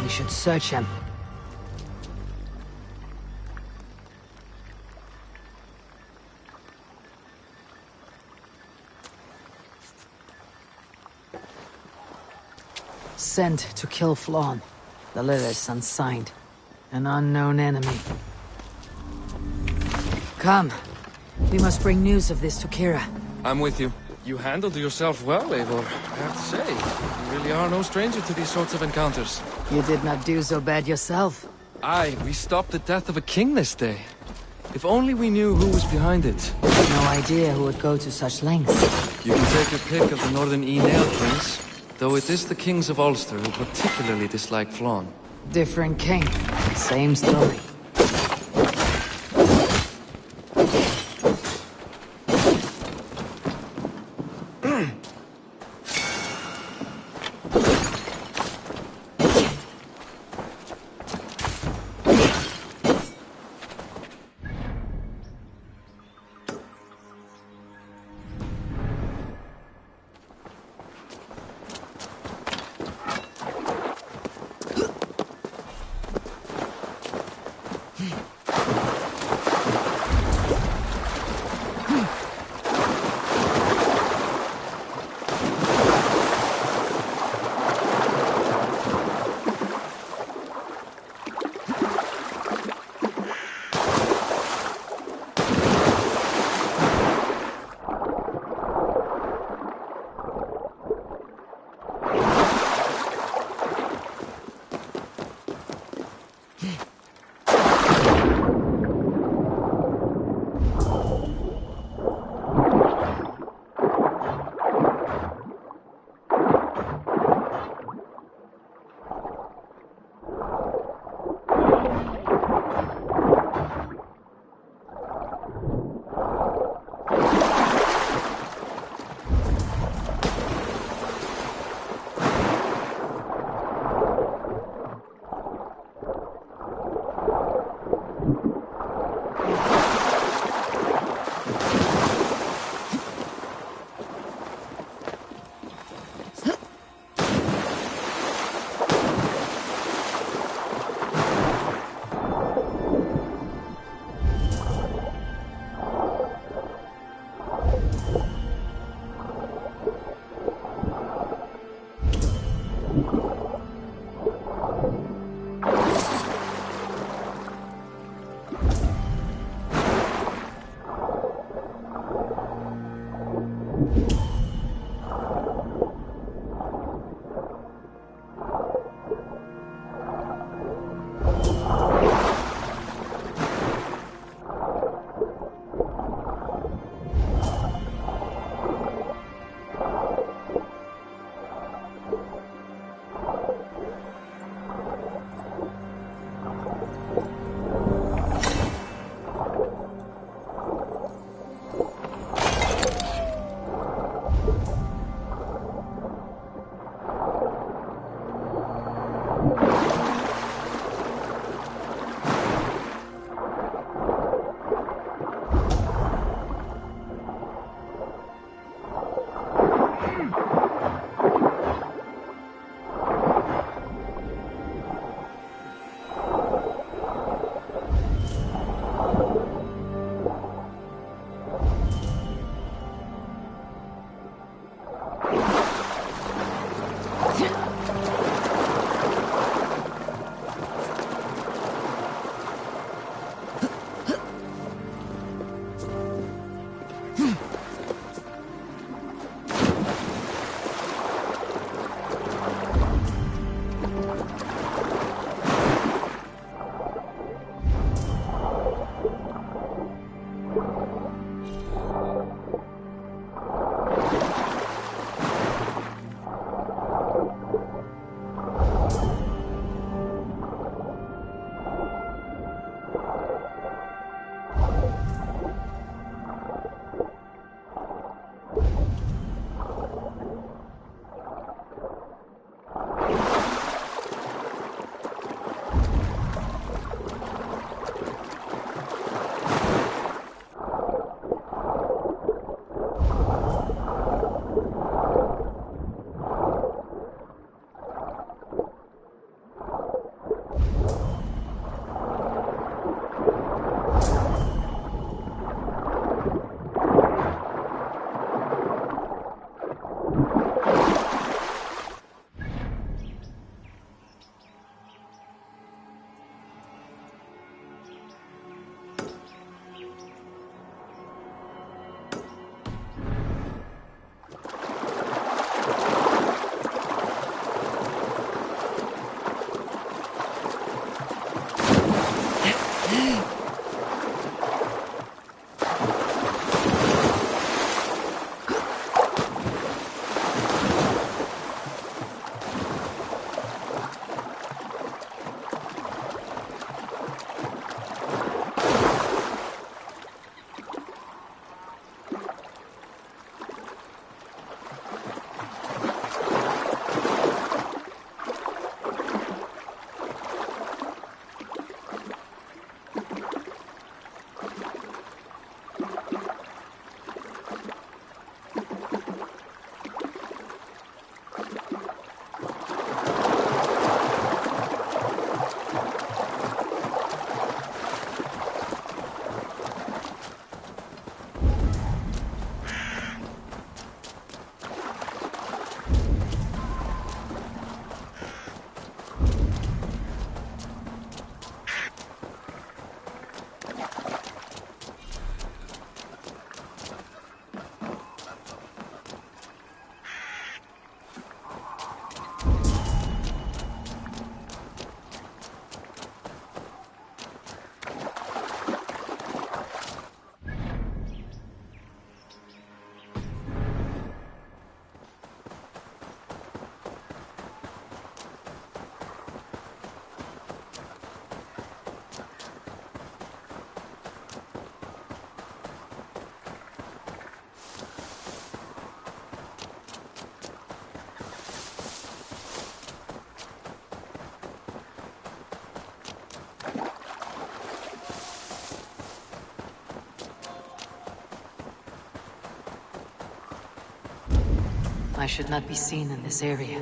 We should search him. Sent to kill Flawn. The letter's unsigned. An unknown enemy. Come. We must bring news of this to Kira. I'm with you. You handled yourself well, Eivor, I have to say. You really are no stranger to these sorts of encounters. You did not do so bad yourself. Aye, we stopped the death of a king this day. If only we knew who was behind it. No idea who would go to such lengths. You can take your pick of the Northern Enale kings, though it is the kings of Ulster who particularly dislike Flawn. Different king. Same story. I should not be seen in this area.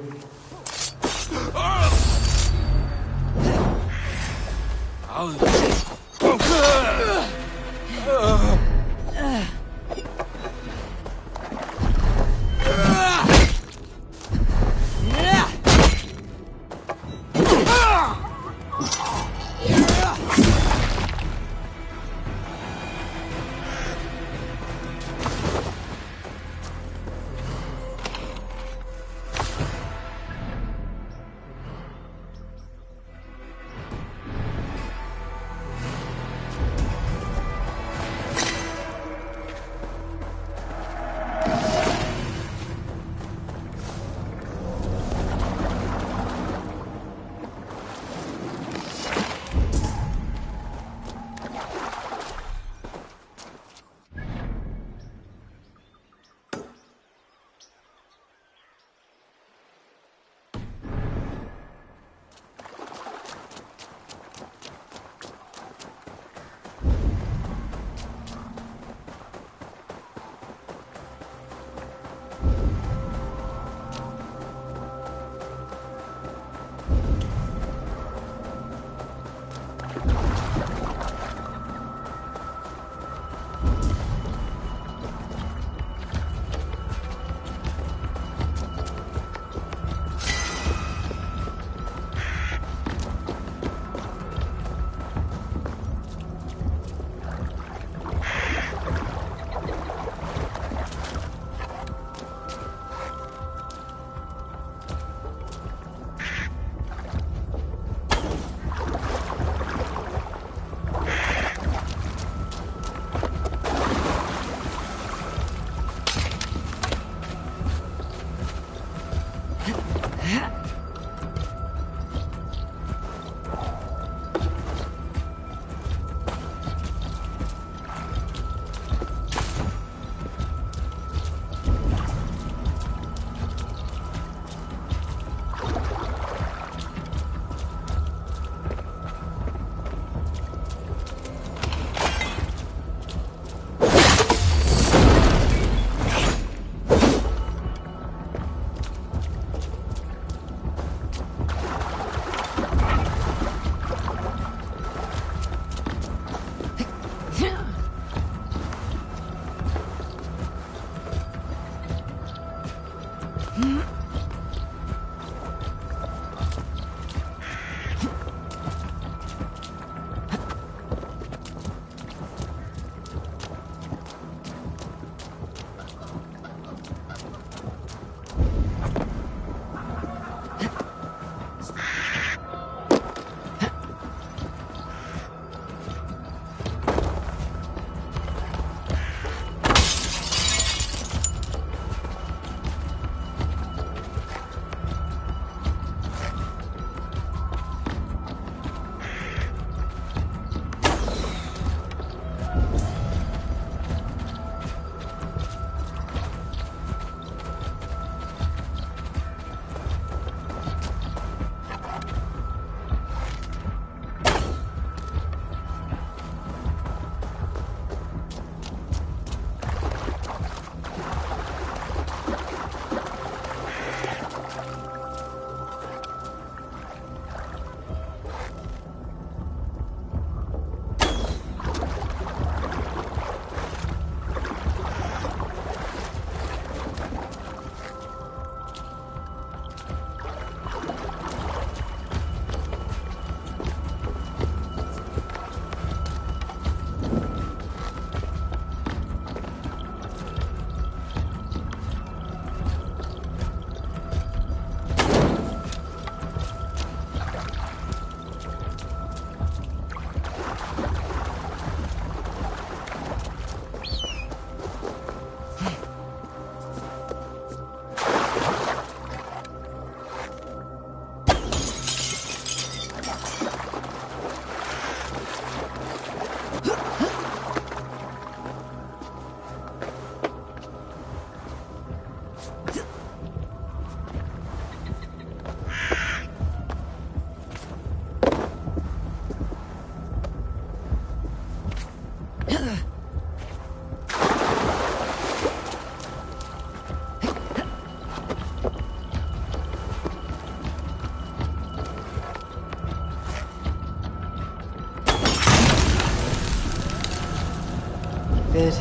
Good.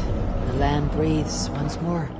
The land breathes once more.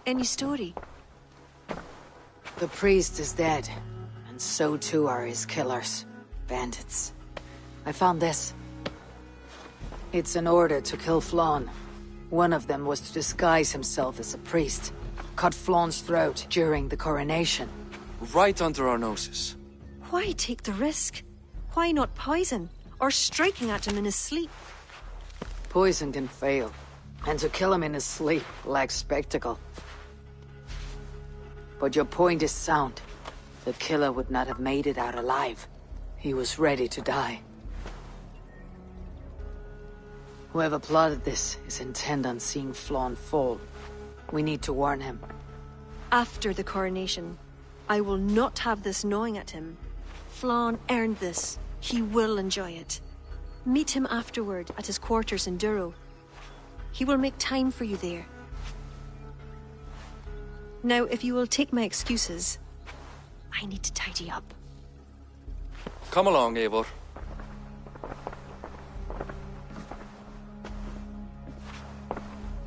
Any story? The priest is dead, and so too are his killers. Bandits. I found this. It's an order to kill Flann. One of them was to disguise himself as a priest. Cut Flann's throat during the coronation. Right under our noses. Why take the risk? Why not poison? Or striking at him in his sleep? Poison can fail, and to kill him in his sleep lacks spectacle. But your point is sound. The killer would not have made it out alive. He was ready to die. Whoever plotted this is intent on seeing Flann fall. We need to warn him. After the coronation, I will not have this gnawing at him. Flann earned this. He will enjoy it. Meet him afterward at his quarters in Duro. He will make time for you there. Now, if you will take my excuses, I need to tidy up. Come along, Eivor.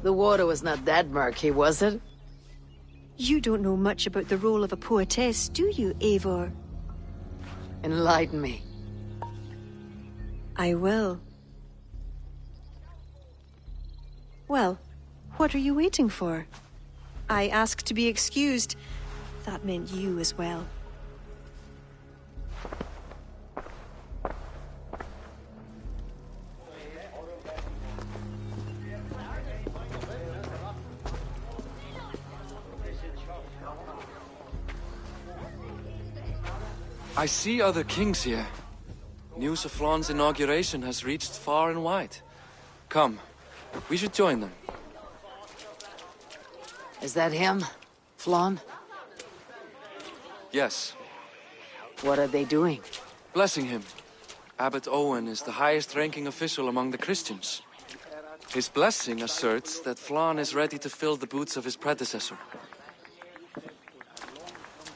The water was not that murky, was it? You don't know much about the role of a poetess, do you, Eivor? Enlighten me. I will. Well, what are you waiting for? I asked to be excused. That meant you as well. I see other kings here. News of Flann's inauguration has reached far and wide. Come, we should join them. Is that him? Flann? Yes. What are they doing? Blessing him. Abbot Owen is the highest-ranking official among the Christians. His blessing asserts that Flann is ready to fill the boots of his predecessor.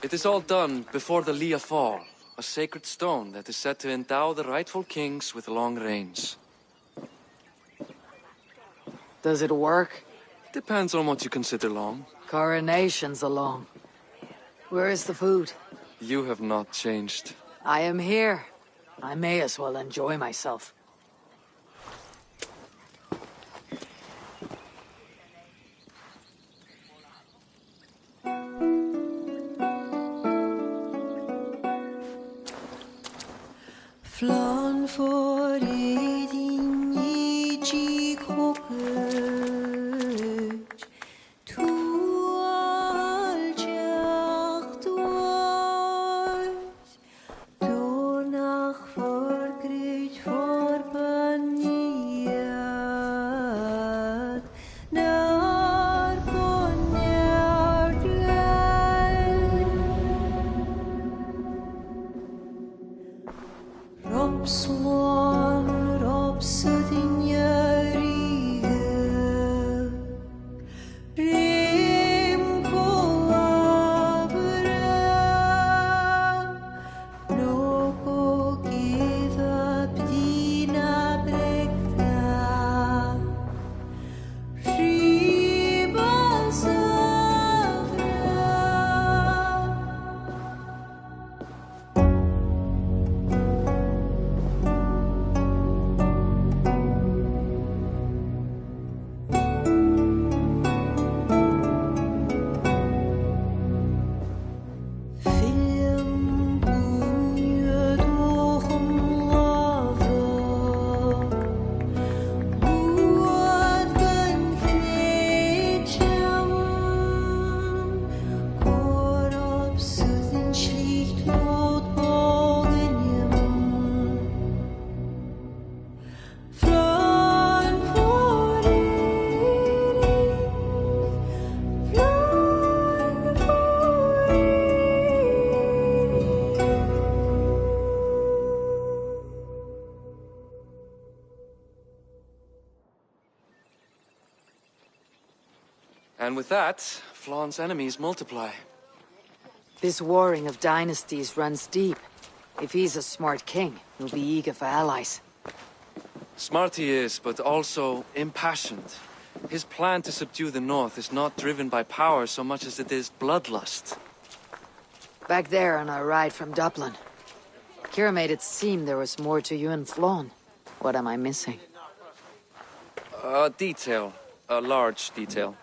It is all done before the Lia Fall, a sacred stone that is said to endow the rightful kings with long reigns. Does it work? Depends on what you consider long. Coronations are long. Where is the food? You have not changed. I am here. I may as well enjoy myself. Flann for edin I koket Tu aljacht was Donach forgrit forbaniat Nar Robswan, Robsudin Yarige Rimko Abra Noko give up Dina And with that, Flaun's enemies multiply. This warring of dynasties runs deep. If he's a smart king, he'll be eager for allies. Smart he is, but also impassioned. His plan to subdue the north is not driven by power so much as it is bloodlust. Back there on our ride from Dublin, Kira made it seem there was more to you and Flaun. What am I missing? A detail. A large detail.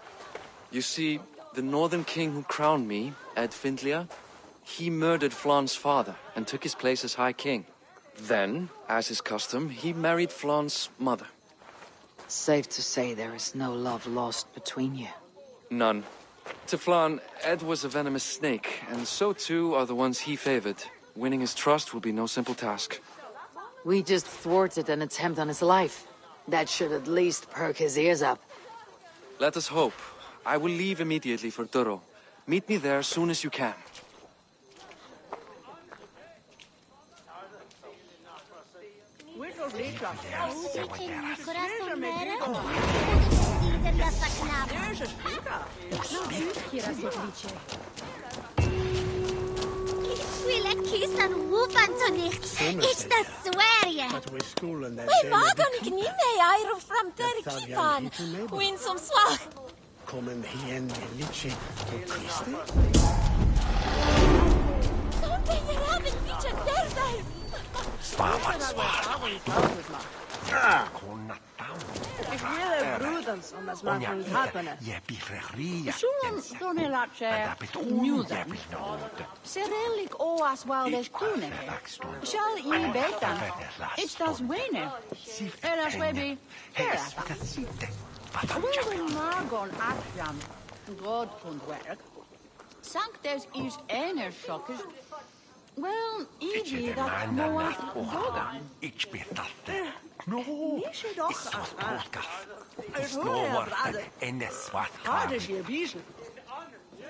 You see, the northern king who crowned me, Ed Findlia, he murdered Flaun's father and took his place as High King. Then, as is custom, he married Flaun's mother. Safe to say there is no love lost between you. None. To Flaun, Ed was a venomous snake, and so too are the ones he favored. Winning his trust will be no simple task. We just thwarted an attempt on his life. That should at least perk his ears up. Let us hope. I will leave immediately for Duro. Meet me there as soon as you can. Wij maken ik niet mee, Airo from Turkipan. Win some slag. Komen hier en liedje op Christen? Don't ben je hebben niet je derde. Ik wil broeders om dat maar te hapenen. Zo'n donelaatje nieuwden. Serelijk oas wel des toenige. Zal je beter? Is dat winnen? En als we bij we will nagon akram God kunt werk. Sanctes is ene schokkes. Wel, idee dat Noah dogan. Ich betalte. No, Niet je doch. is no wordt en zwart. Hard is je biezen.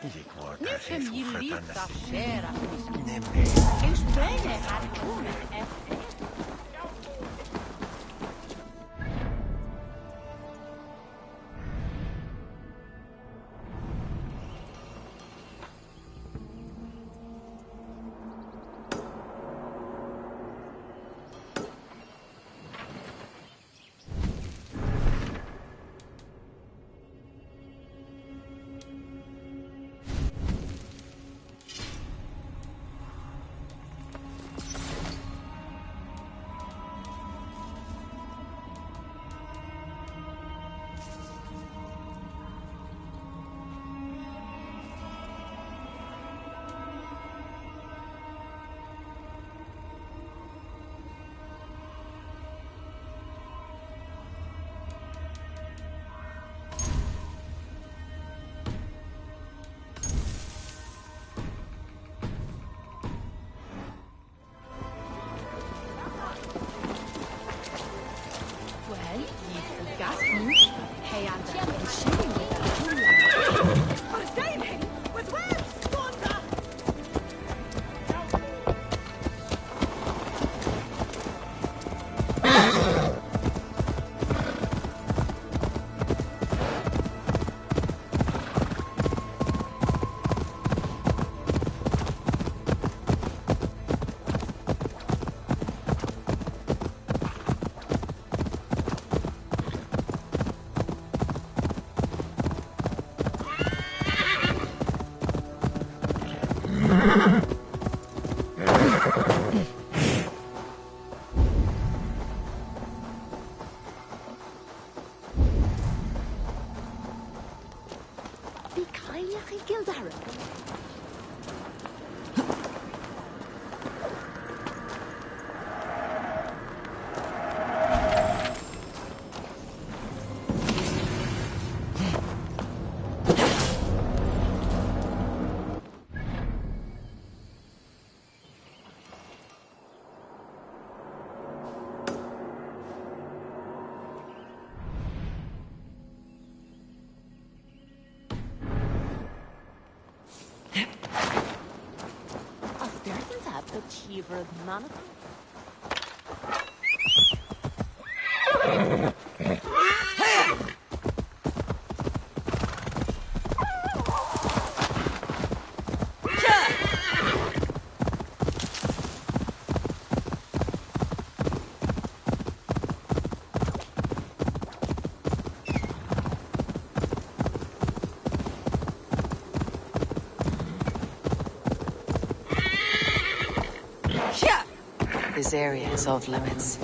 Ik word Niet hem je lief dat schera. Nee. Is bijna haar koenen echt. Achiever none of This area is off limits.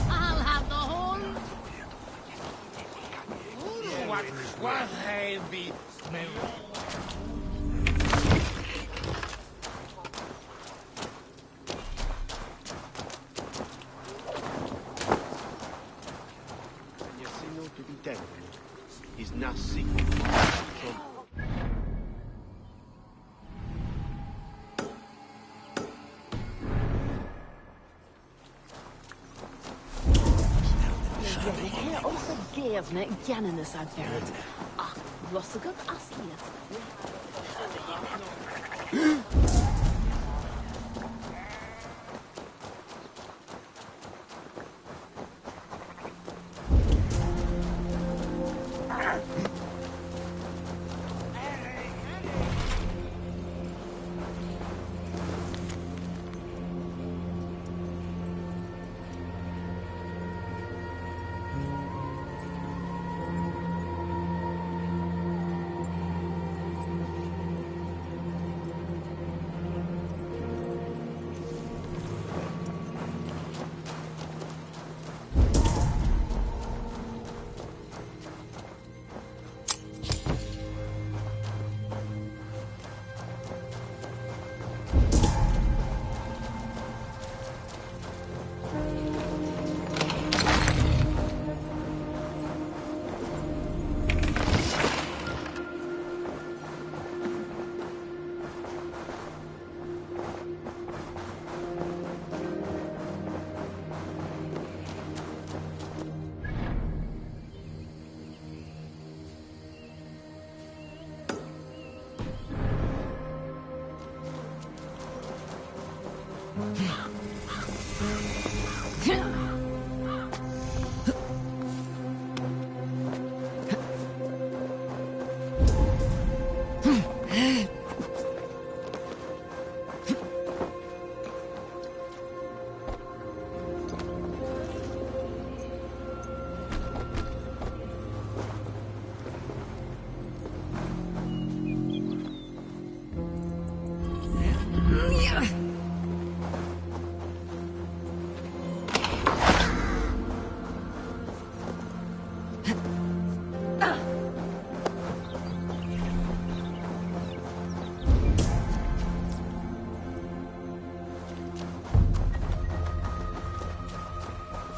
I'll have the whole... What heavy smell. Yasino to be dead is Nasi. Her også gevne gjerne serveret. Lossiger asliet.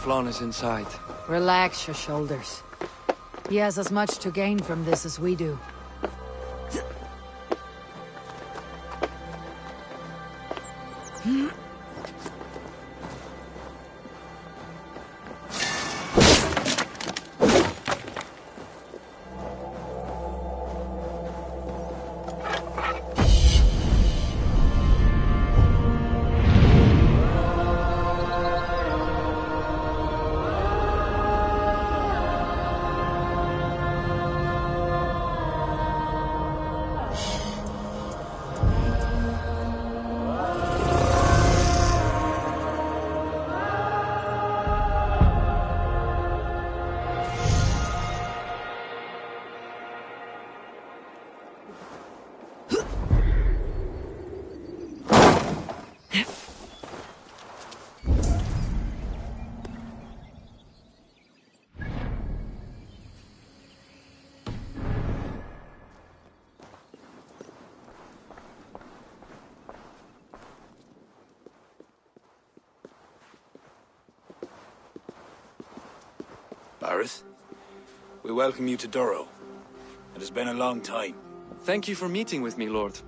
Flann is inside. Relax your shoulders. He has as much to gain from this as we do. Bareth, we welcome you to Durrow. It has been a long time. Thank you for meeting with me, Lord.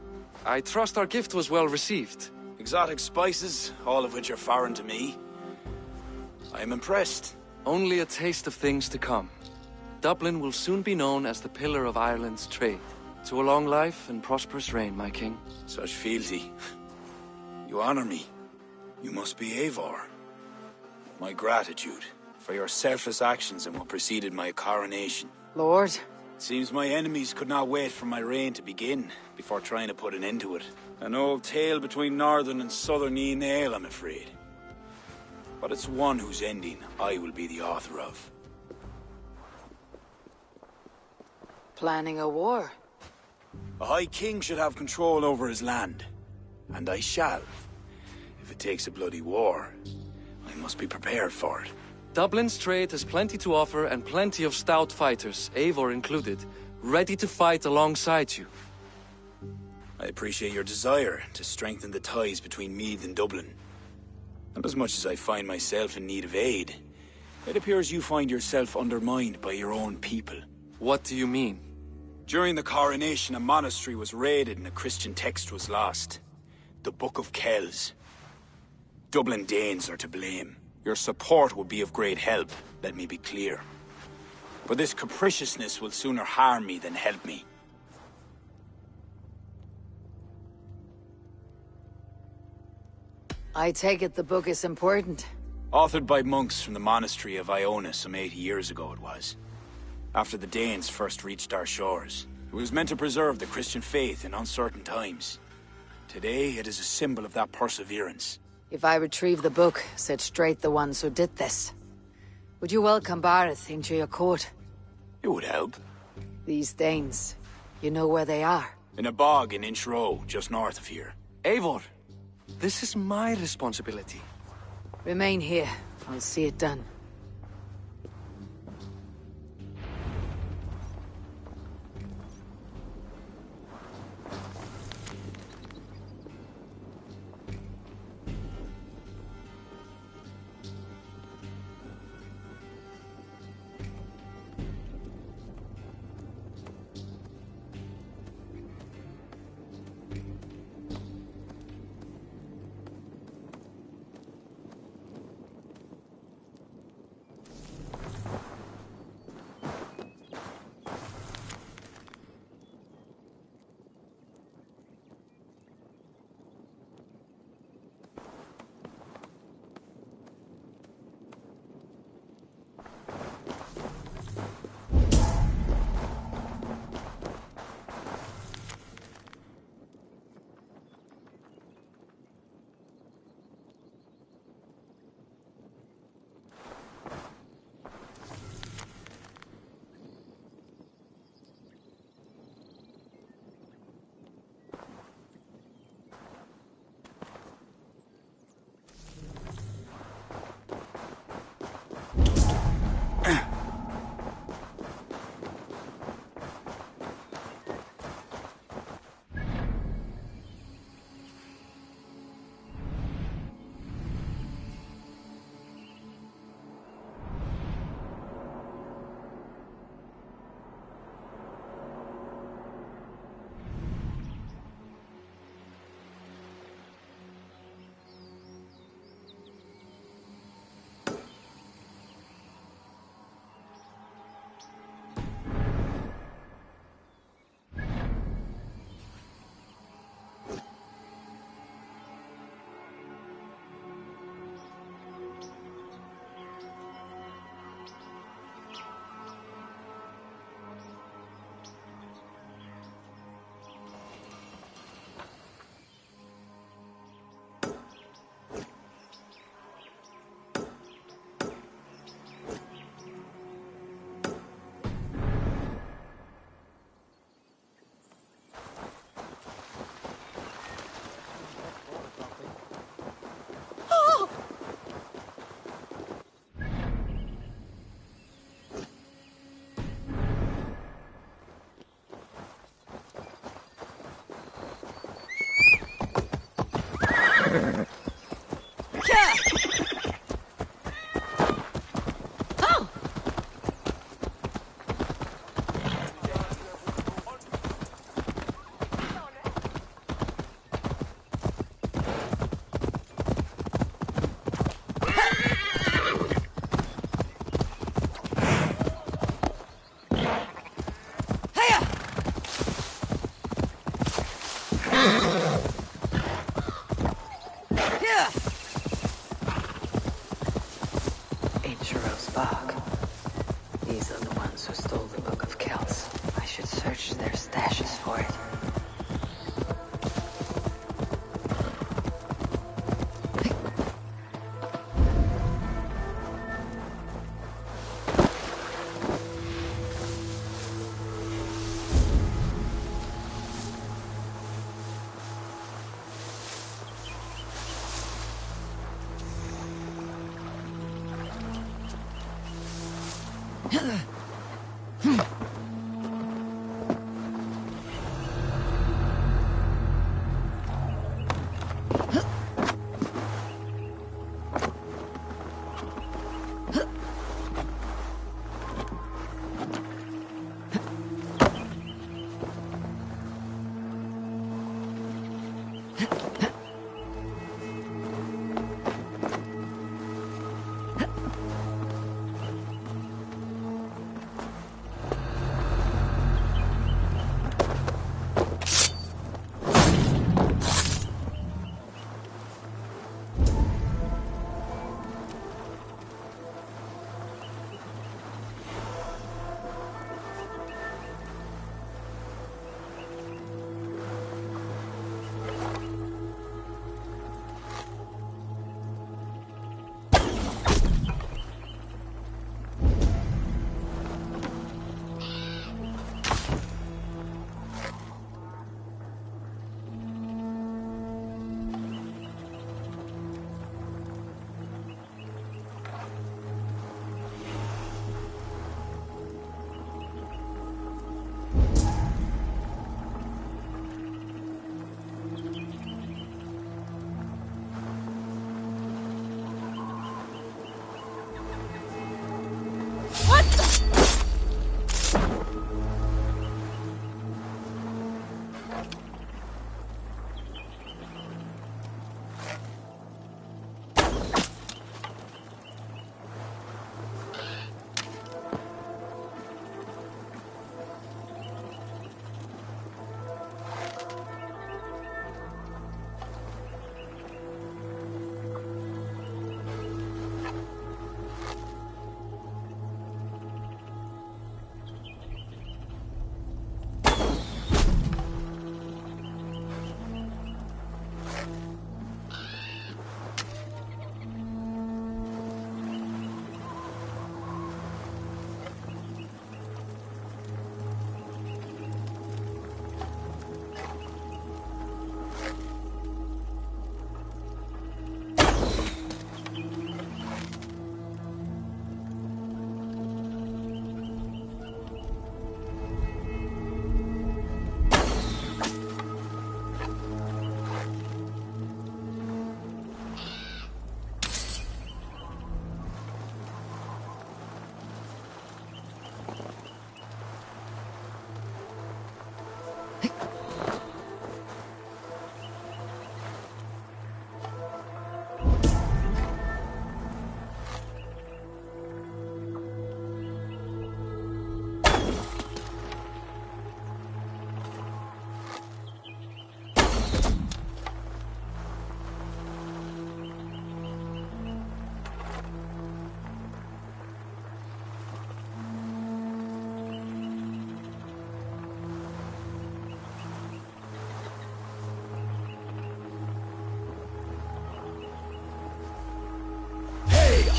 I trust our gift was well received. Exotic spices, all of which are foreign to me. I am impressed. Only a taste of things to come. Dublin will soon be known as the pillar of Ireland's trade. To a long life and prosperous reign, my king. Such fealty. You honor me. You must be Eivor. My gratitude for your selfless actions and what preceded my coronation. Lord? It seems my enemies could not wait for my reign to begin before trying to put an end to it. An old tale between northern and southern Nael, I'm afraid. But it's one whose ending I will be the author of. Planning a war? A High King should have control over his land. And I shall. If it takes a bloody war, I must be prepared for it. Dublin's trade has plenty to offer and plenty of stout fighters, Eivor included, ready to fight alongside you. I appreciate your desire to strengthen the ties between Meath and Dublin. And as much as I find myself in need of aid, it appears you find yourself undermined by your own people. What do you mean? During the coronation, a monastery was raided and a Christian text was lost. The Book of Kells. Dublin Danes are to blame. Your support would be of great help, let me be clear. But this capriciousness will sooner harm me than help me. I take it the book is important. Authored by monks from the monastery of Iona some 80 years ago it was. After the Danes first reached our shores. It was meant to preserve the Christian faith in uncertain times. Today, it is a symbol of that perseverance. If I retrieve the book, set straight the ones who did this, would you welcome Bareth into your court? It would help. These Danes, you know where they are? In a bog in Inch Row, just north of here. Eivor, this is my responsibility. Remain here. I'll see it done. fog. These are the ones who stole the Book of Kells. I should search their stashes for it.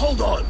Hold on!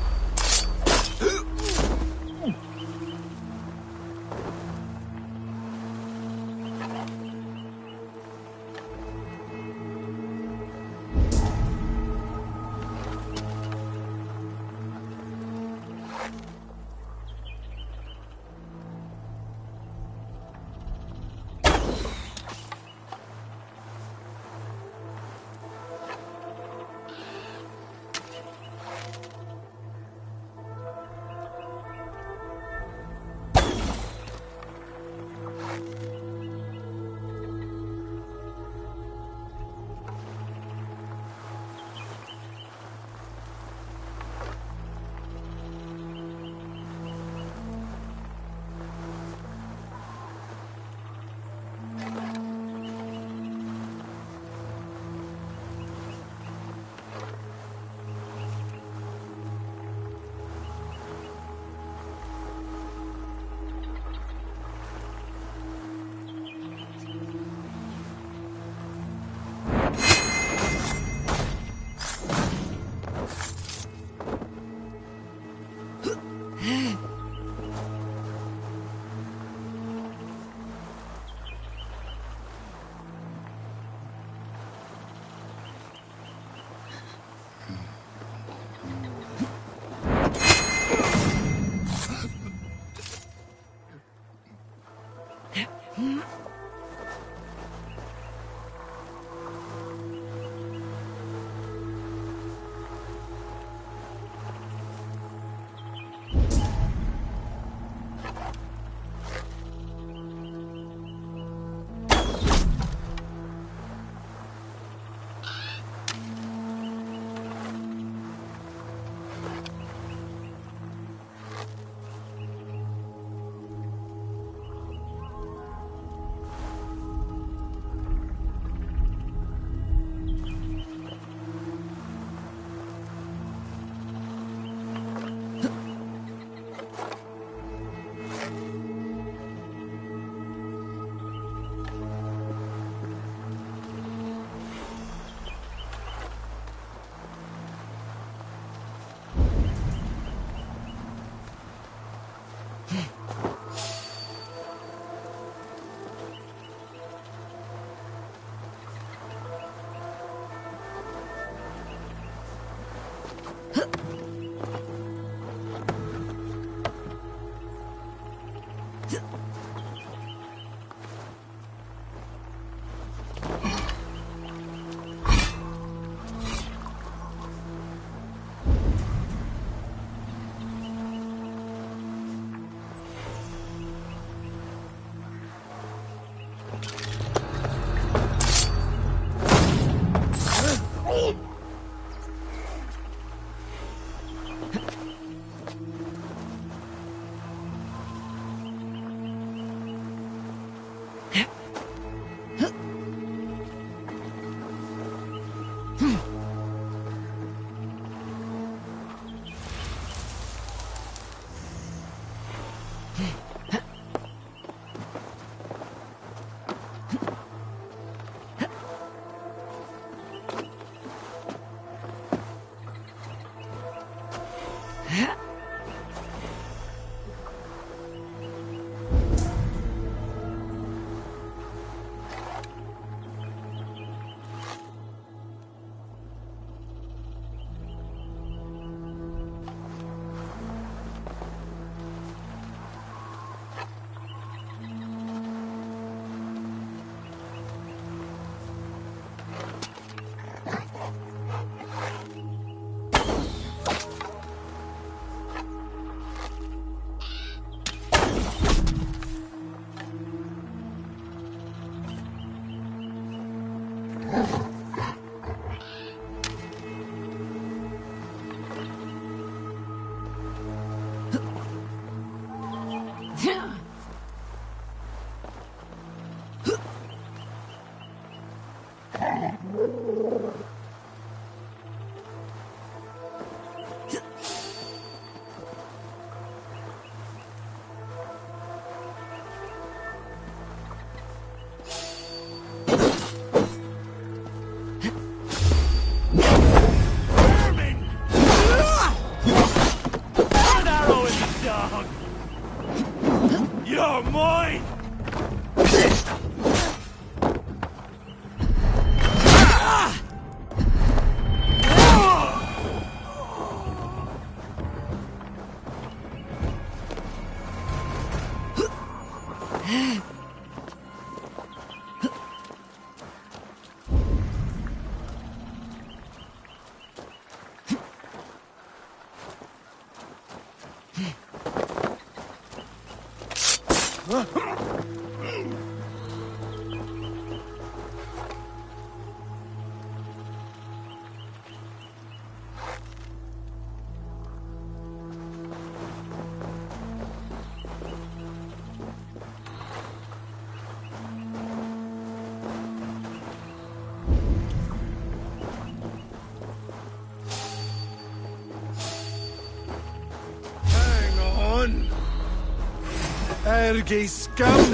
Ergi scum!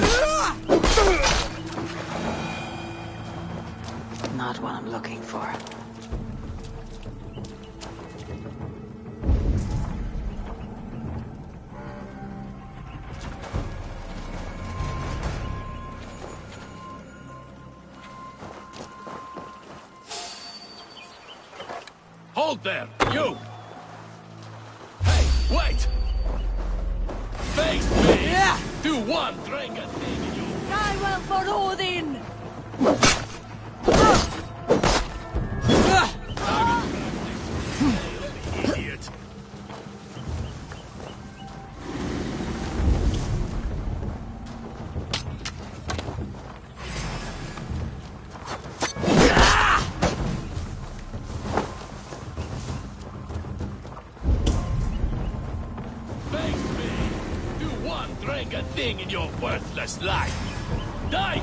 Not what I'm looking for. Hold there, you! Hey, wait! Face me! Yeah! Do one drink and thing you! I will for Odin! Idiot! Drink a thing in your worthless life. Die!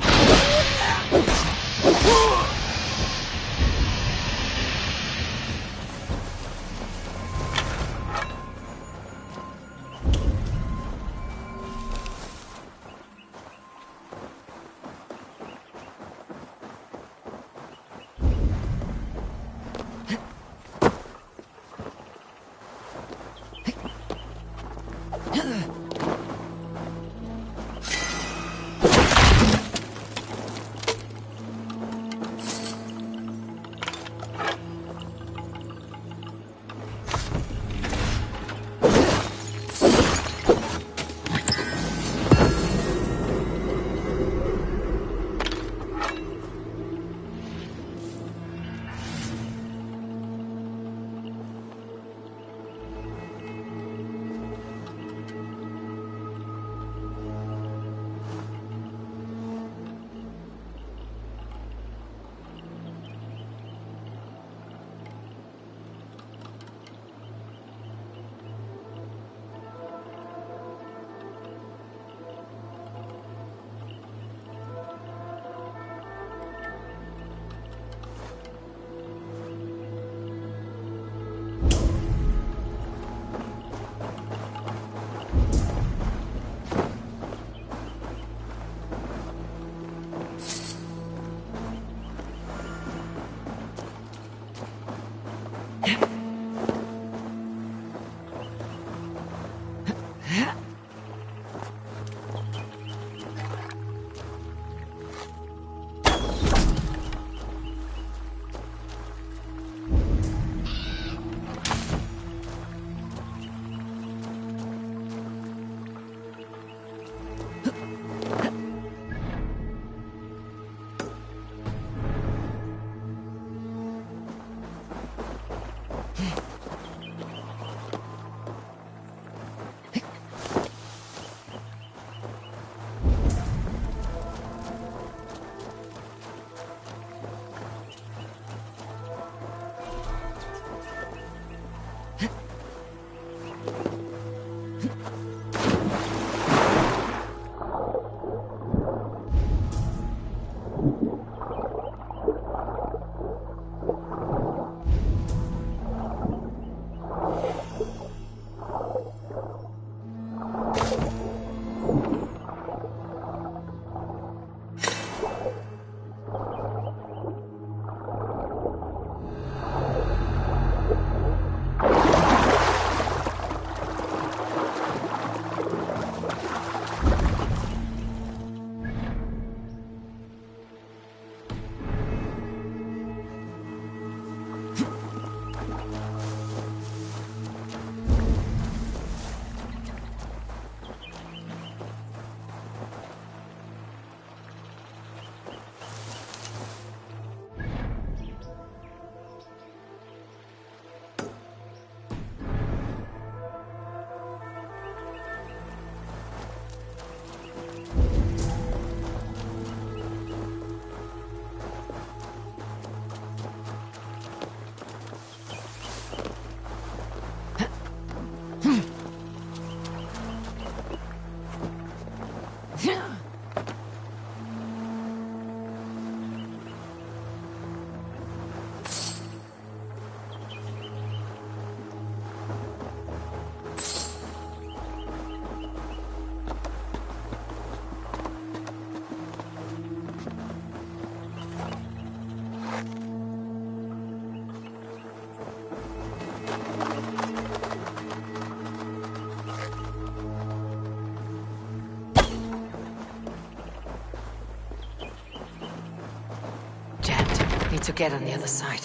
to get on the other side.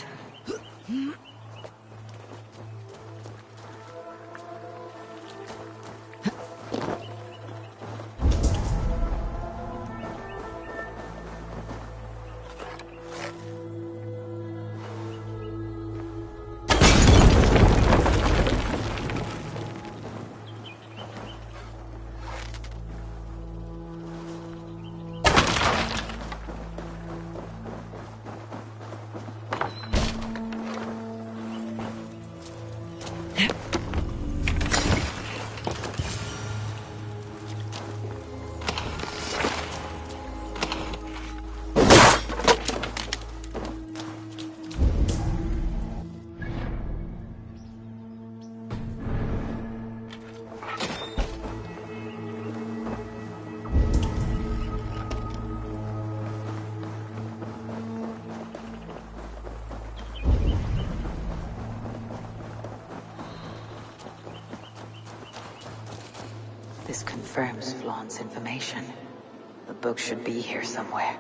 This confirms Flaun's information. The book should be here somewhere.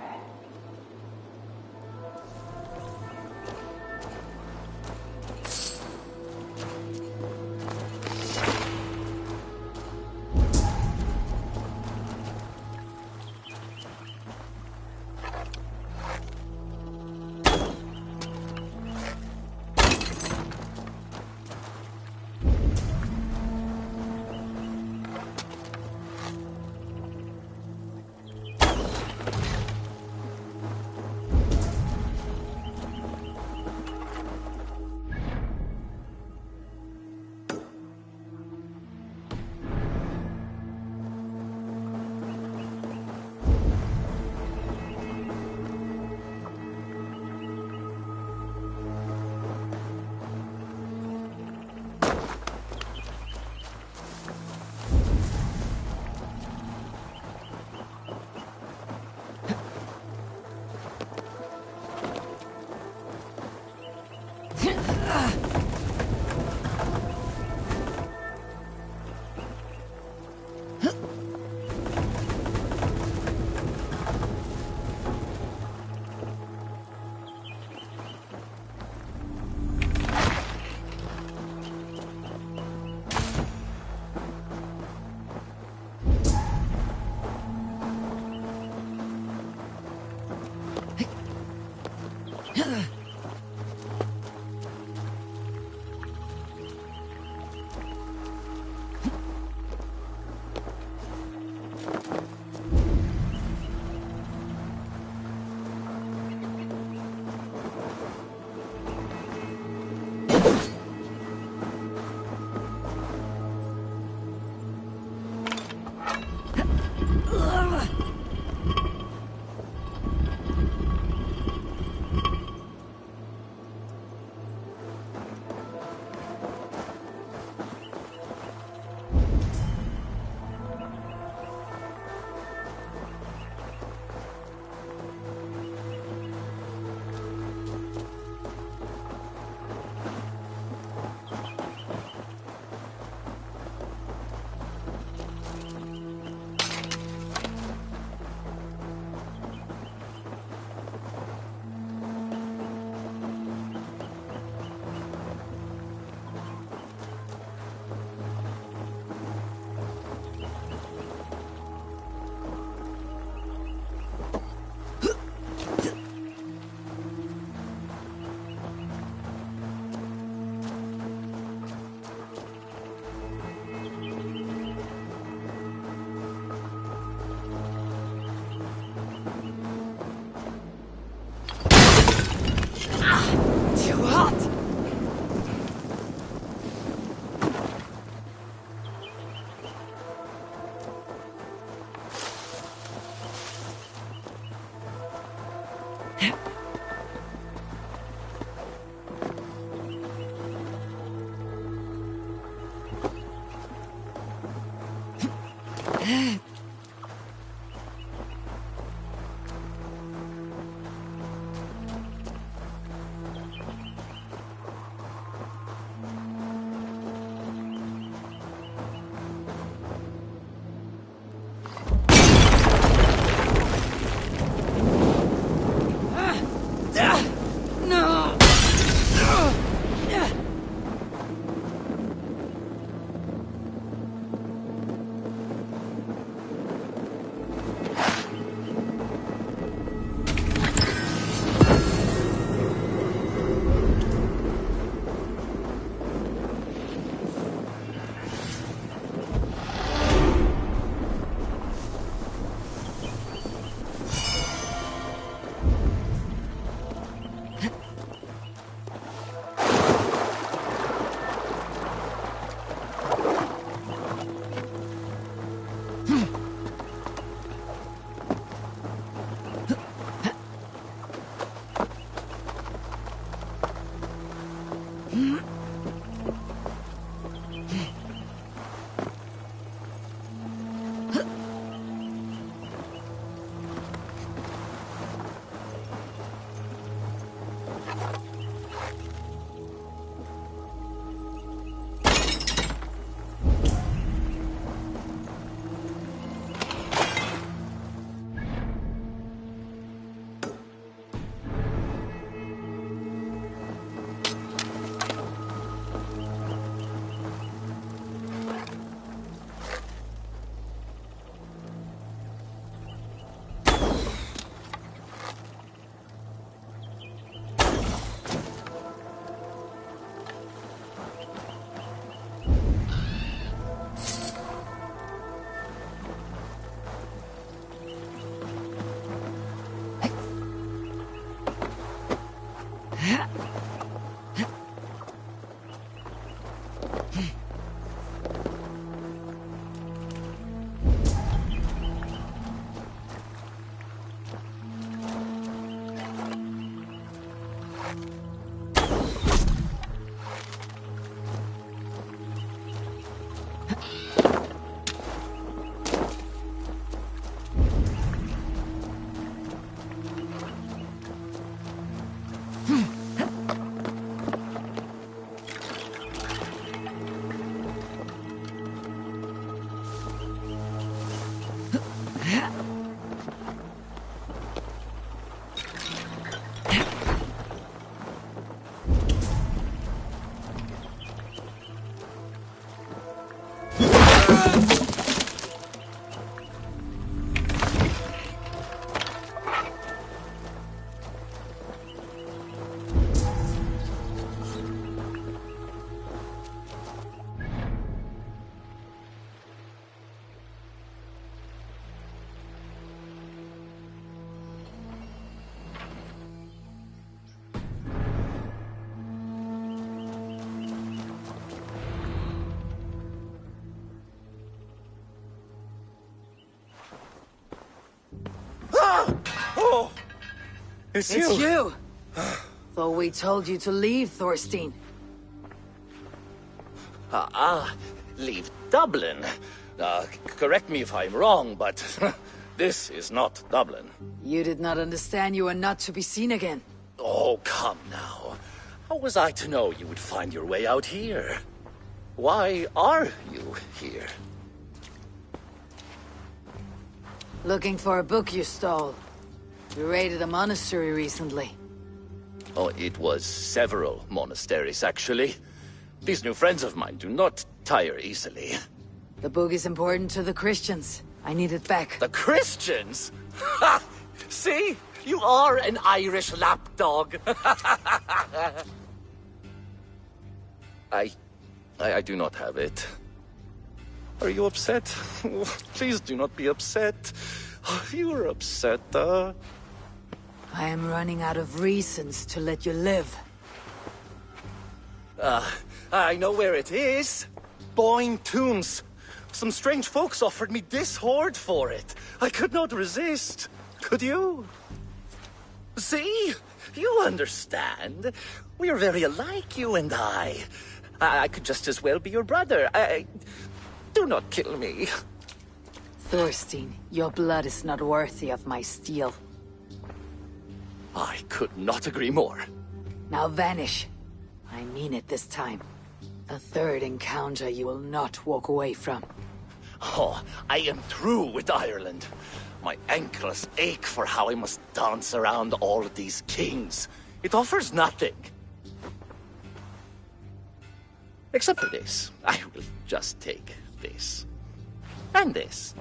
Oh! It's you! Thought we told you to leave, Thorstein. Leave Dublin. Correct me if I'm wrong, but this is not Dublin. You did not understand you are not to be seen again. Oh, come now. How was I to know you would find your way out here? Why are you here? Looking for a book you stole. We raided a monastery recently. Oh, it was several monasteries, actually. These new friends of mine do not tire easily. The book is important to the Christians. I need it back. The Christians? Ha! See? You are an Irish lapdog. I do not have it. Are you upset? Please do not be upset. You are upset, I am running out of reasons to let you live. I know where it is. Boyne Tombs. Some strange folks offered me this hoard for it. I could not resist. Could you? See? You understand. We are very alike, you and I. I could just as well be your brother. Do not kill me. Thorstein, your blood is not worthy of my steel. I could not agree more. Now vanish. I mean it this time. A third encounter you will not walk away from. Oh, I am through with Ireland. My ankles ache for how I must dance around all of these kings. It offers nothing. Except for this. I will just take this. And this.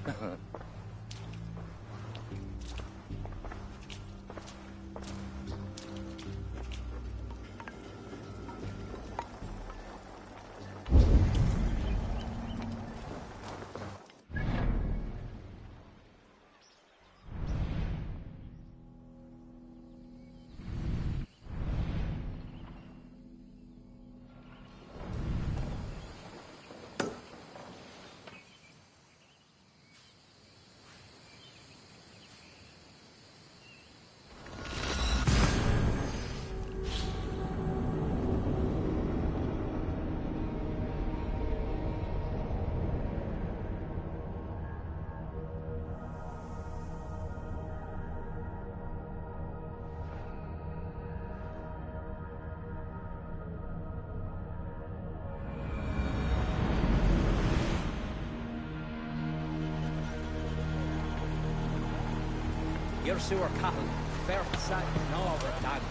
Your sewer cattle, fair sight, no overdone.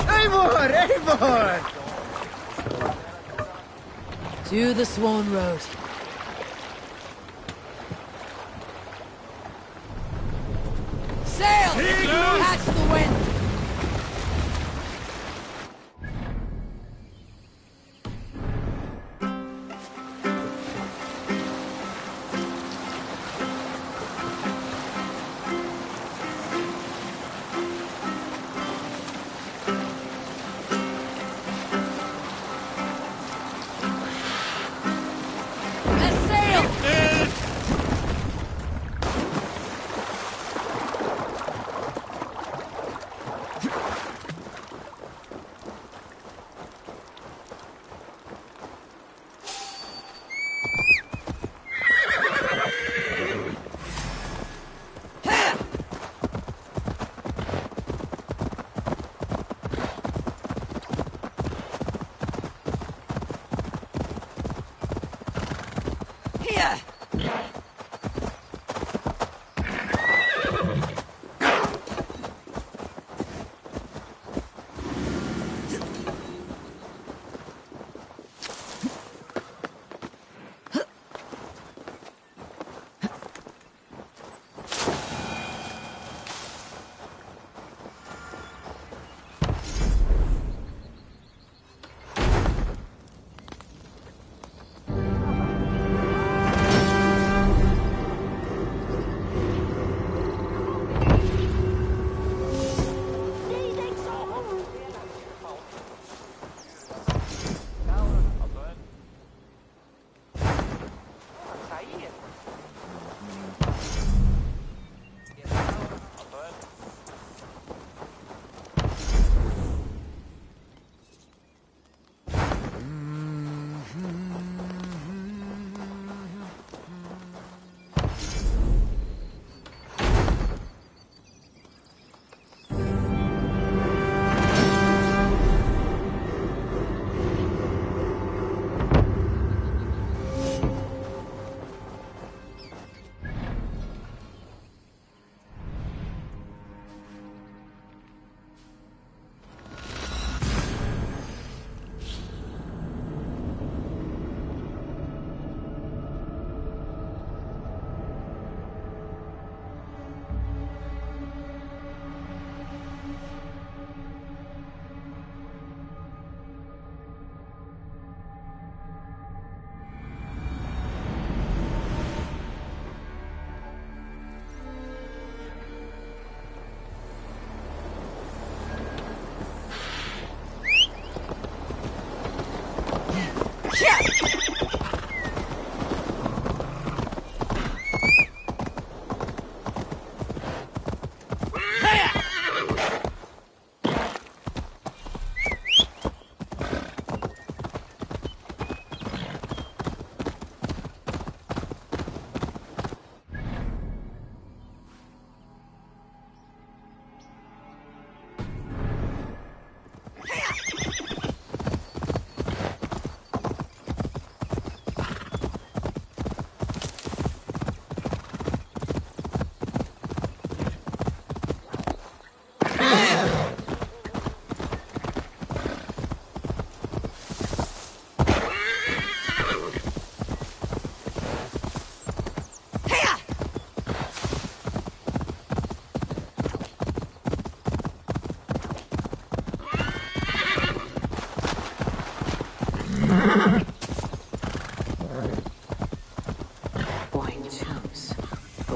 Eivor! Eivor! To the Swan Road. Sail! Catch the wind!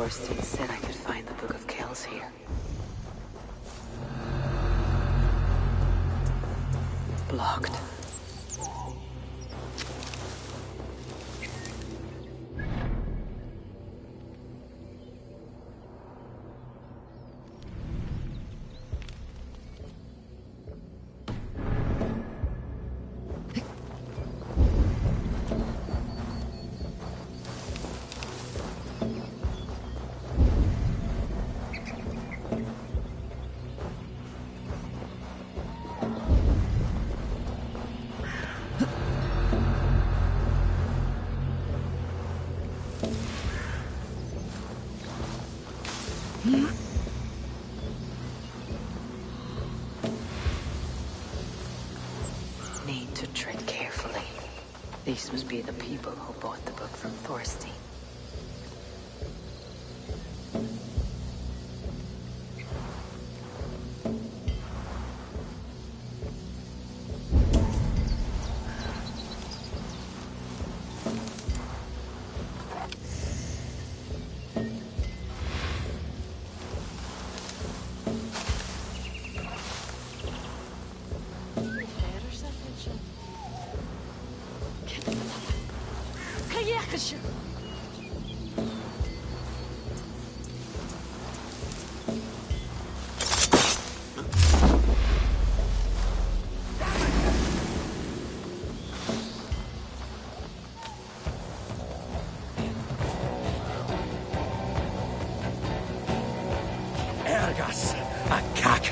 Thorstein said I could find the Book of Kells here. Blocked. Need to tread carefully. These must be the people who bought the book from Thorstein. Ergas, a cack.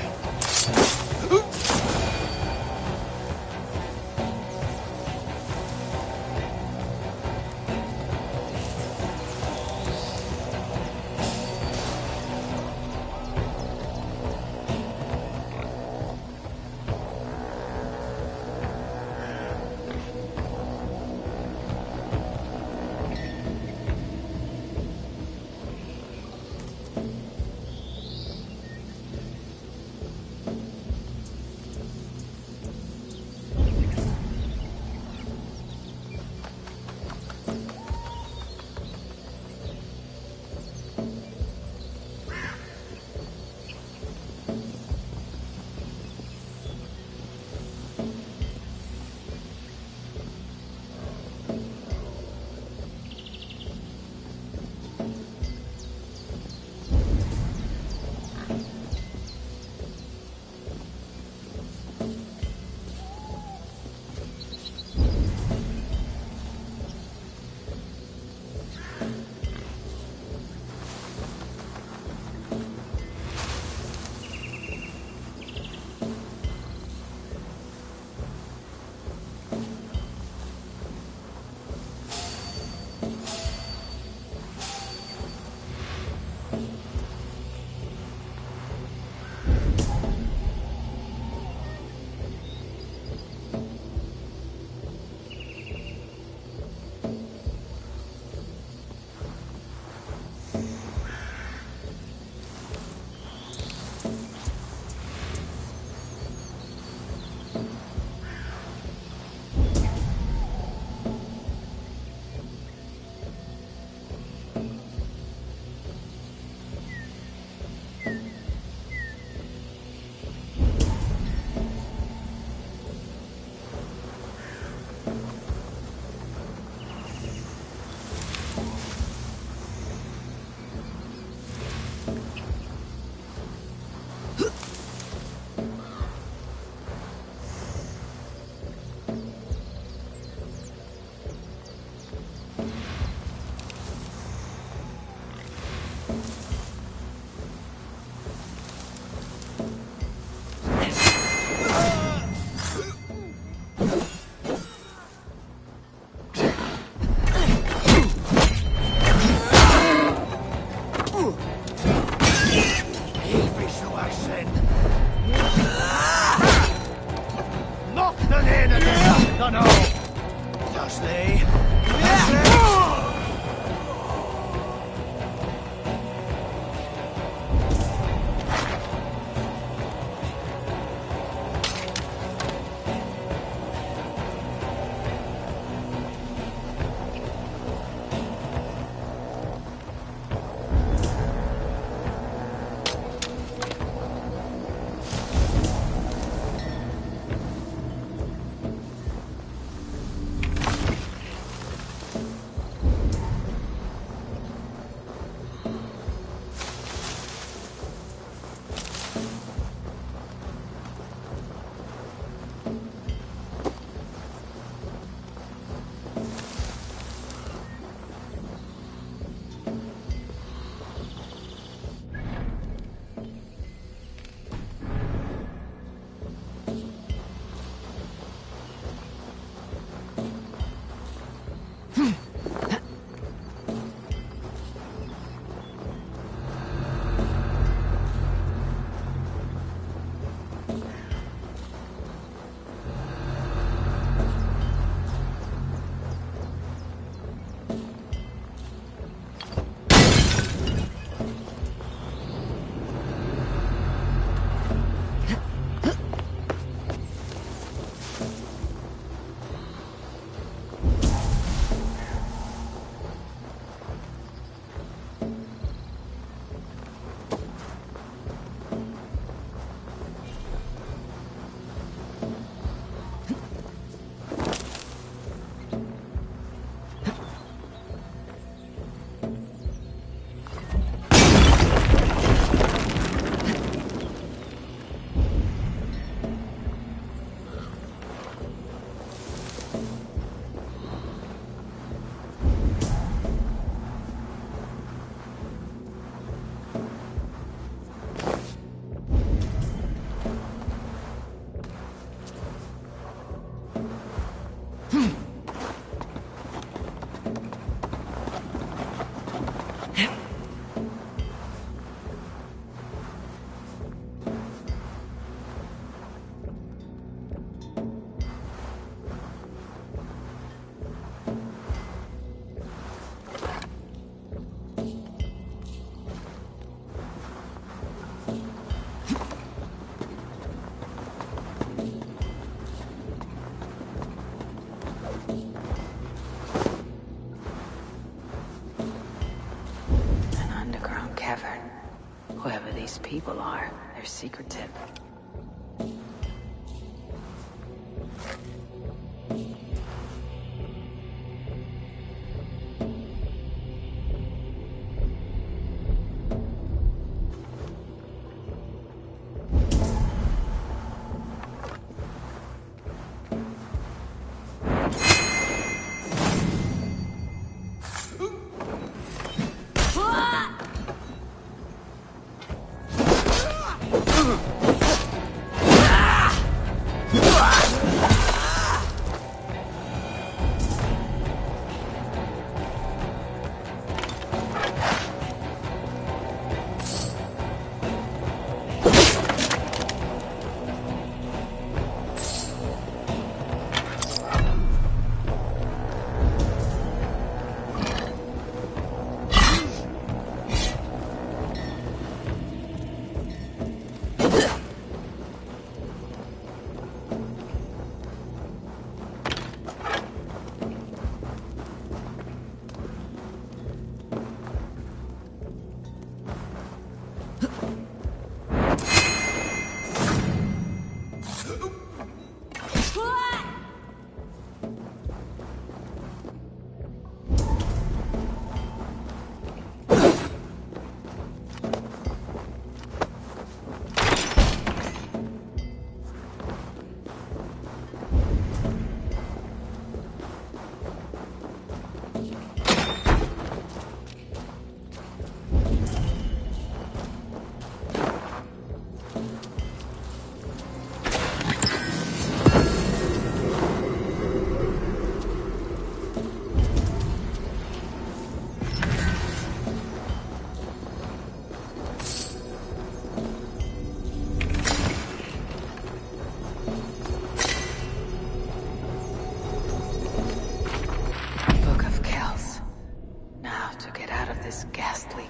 these people are, their secretive.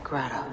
grotto.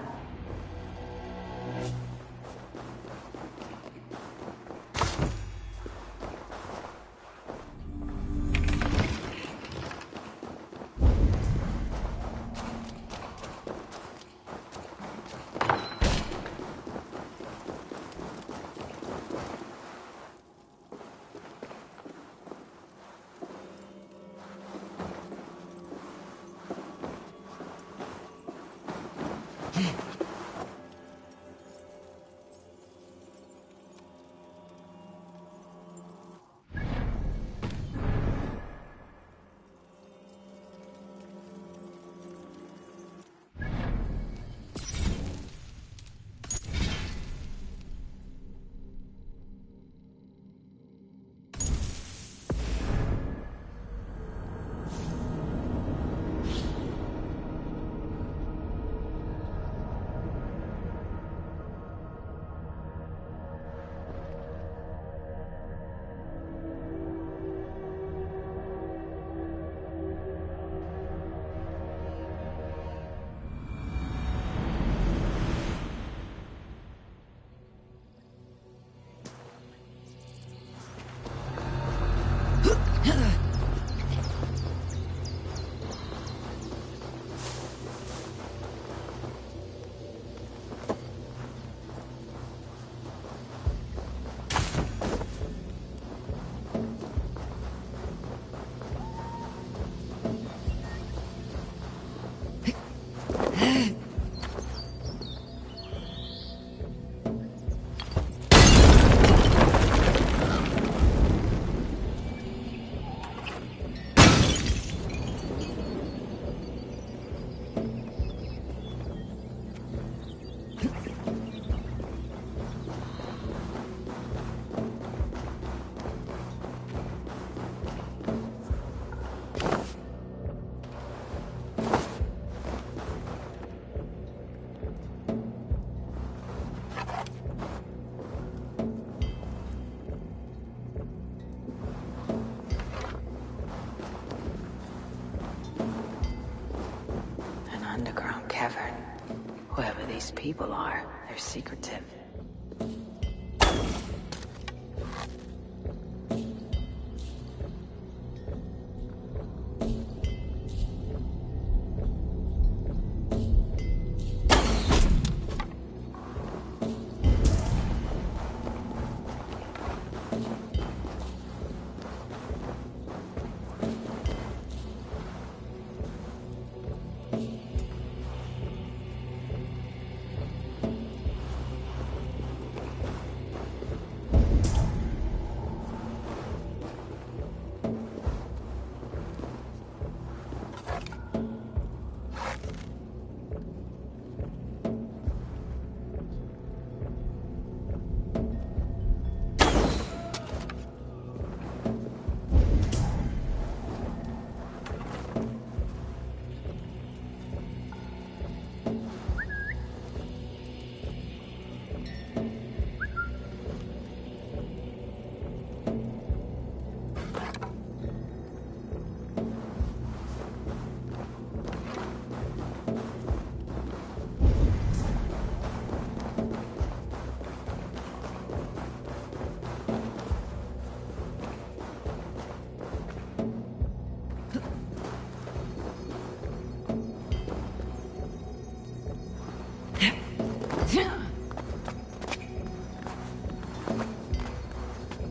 Underground cavern. Whoever these people are, they're secretive.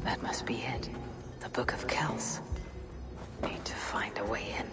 That must be it. The Book of Kells. Need to find a way in.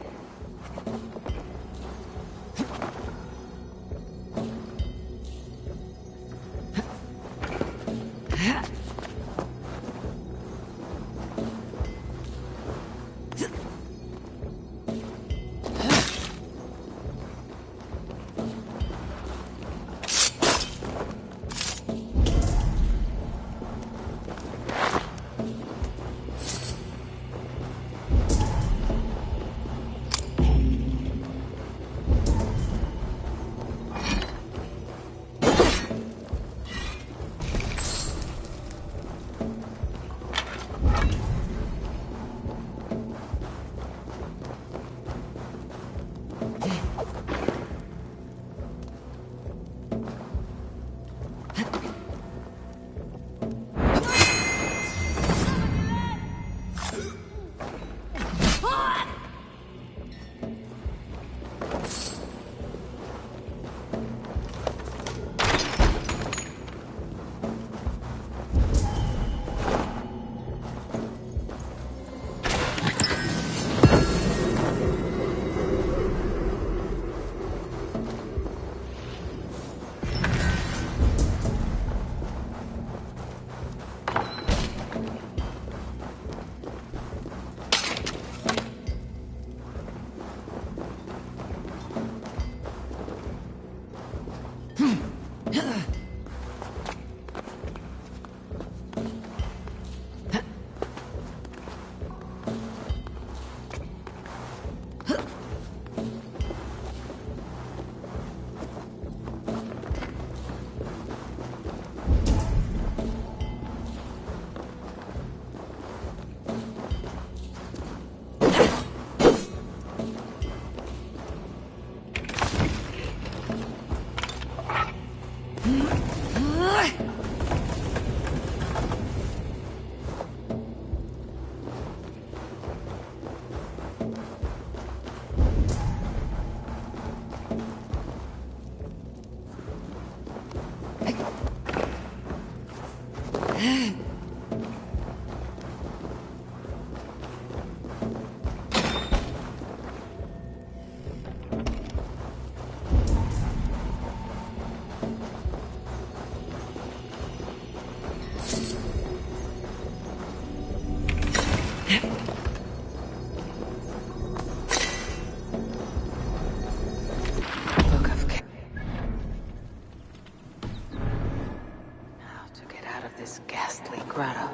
This ghastly grotto.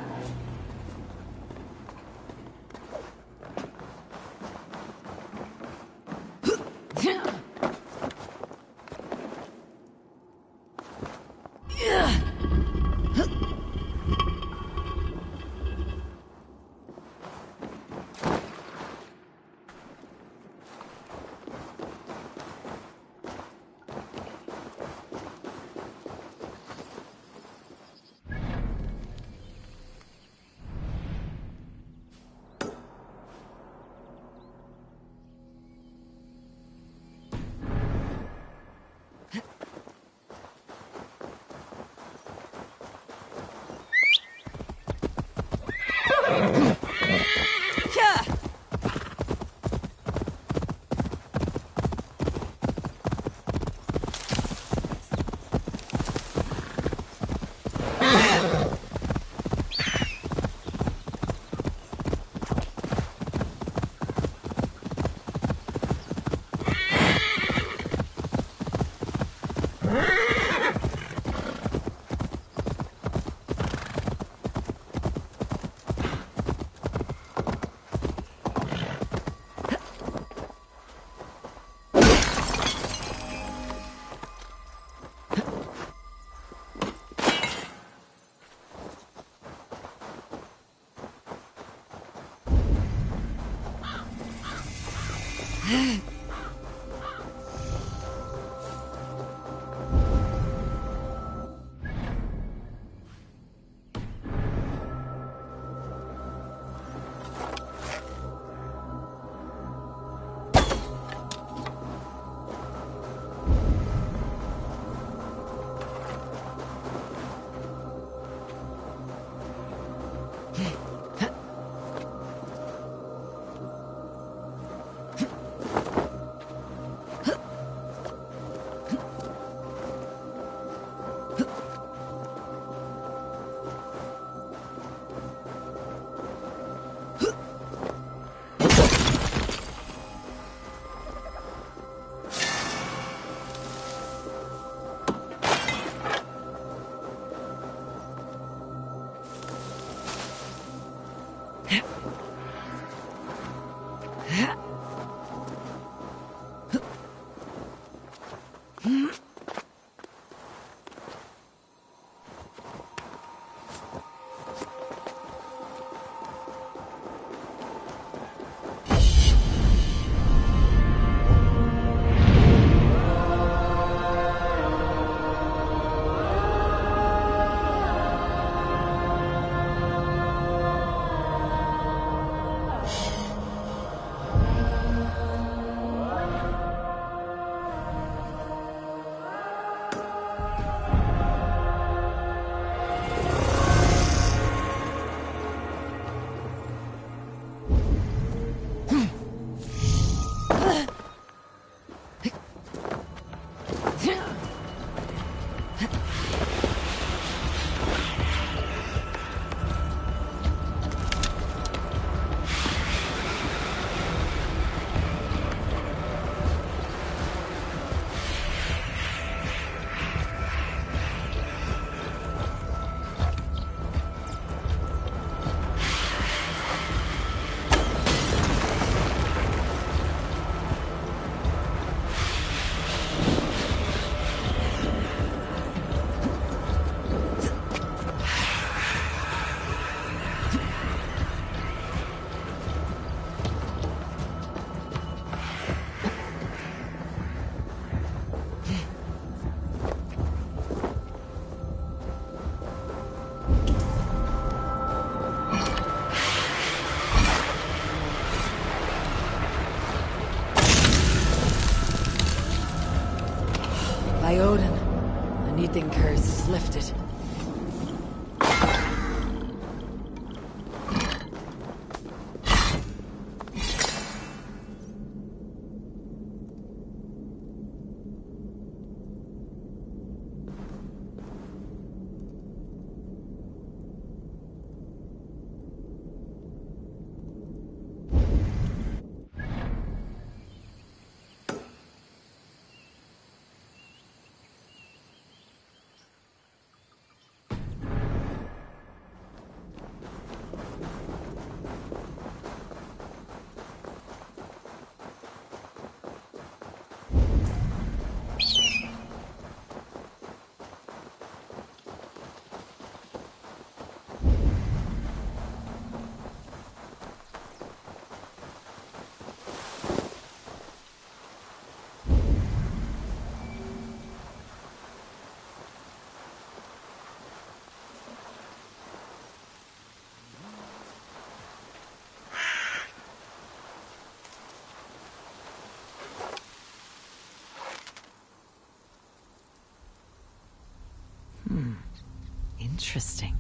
By Odin, the Nithing curse is lifted. Interesting.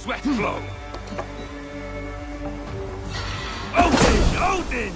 Sweat flow! Odin! Odin!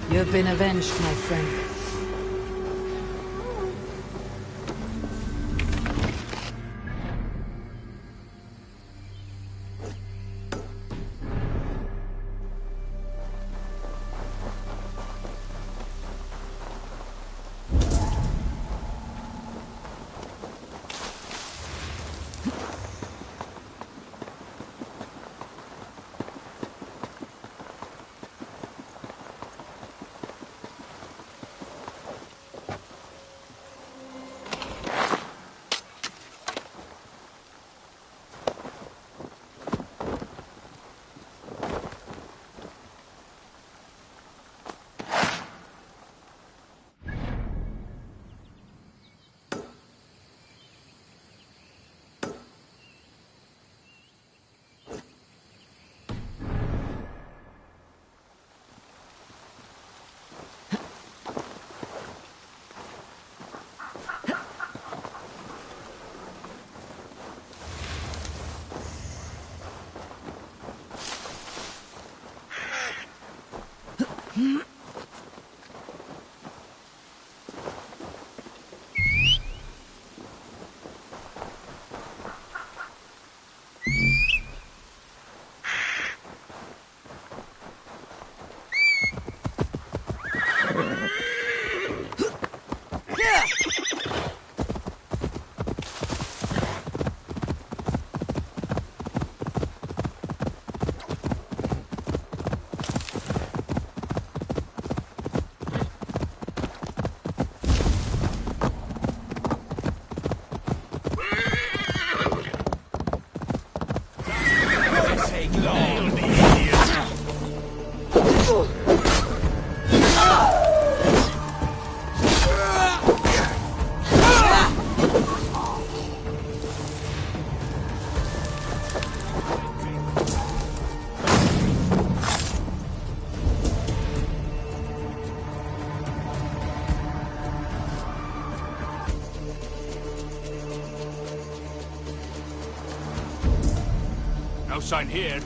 You've been avenged, my friend. No sign here.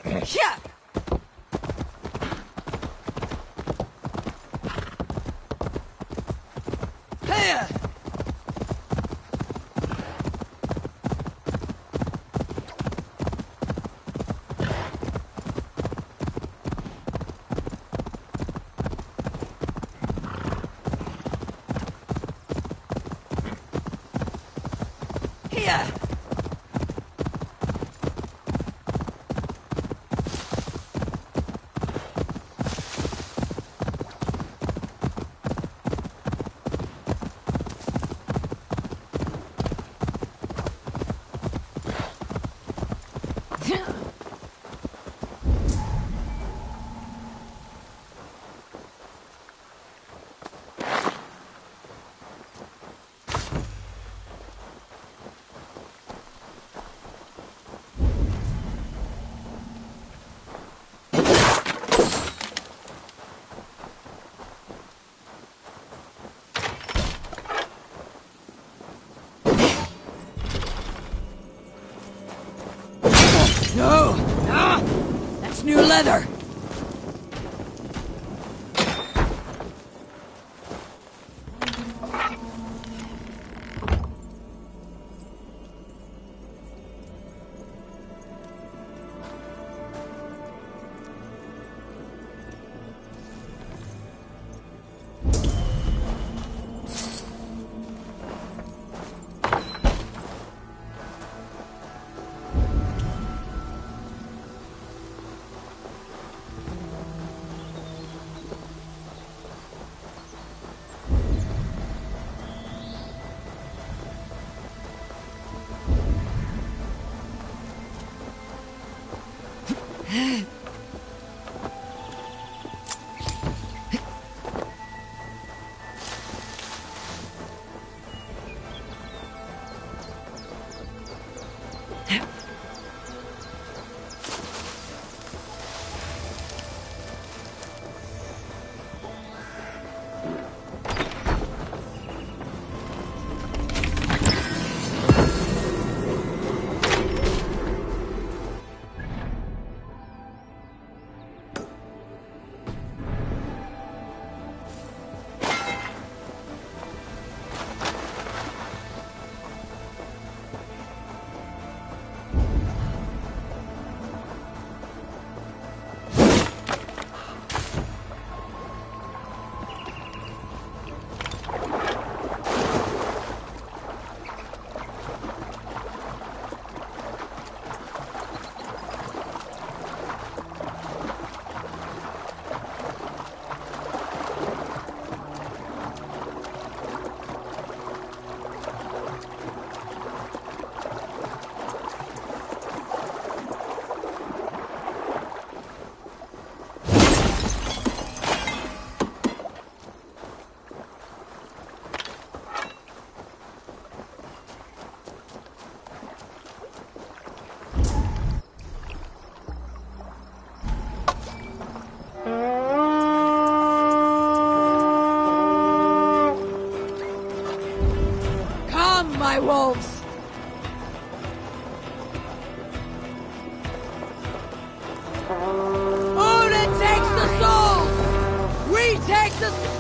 Yeah. Hey. Here. No! Ah! That's new leather! My wolves! Odin takes the souls! We take the...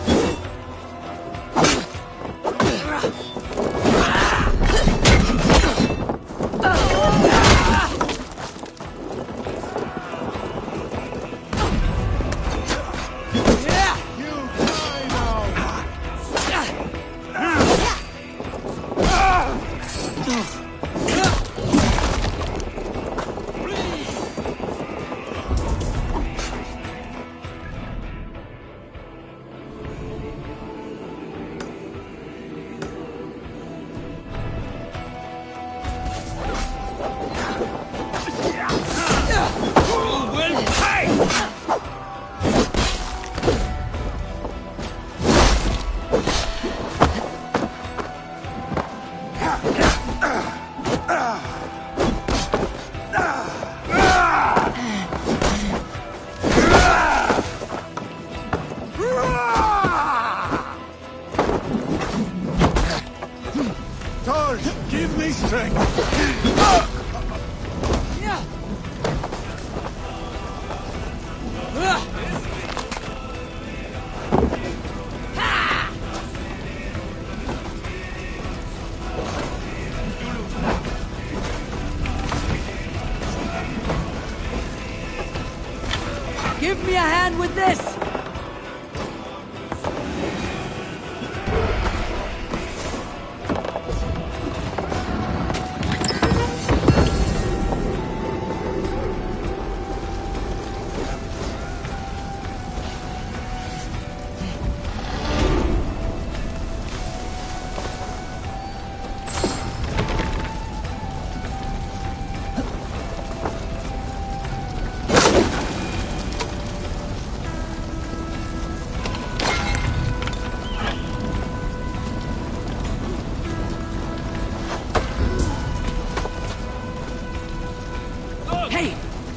Give me strength! Give me a hand with this!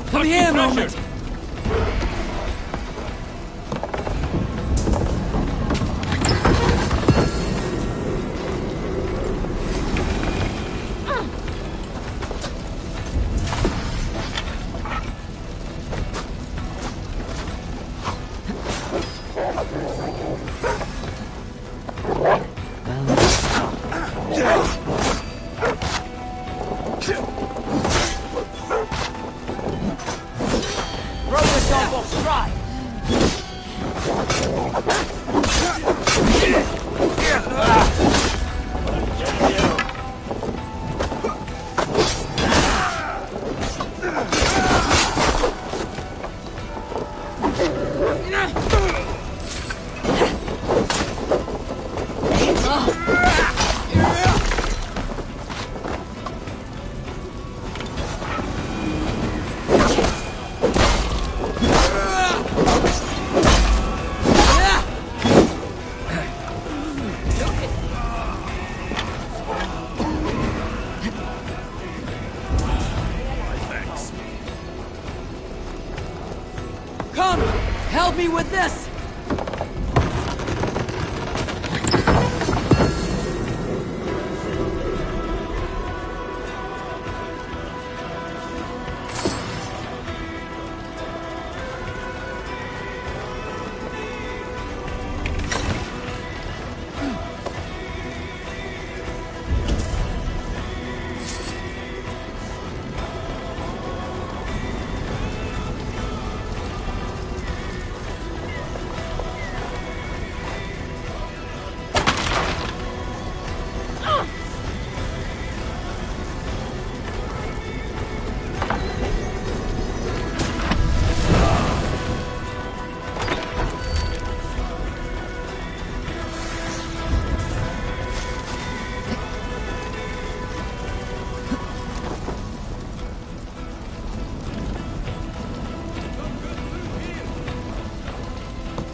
Come here a moment! Come! Help me with this!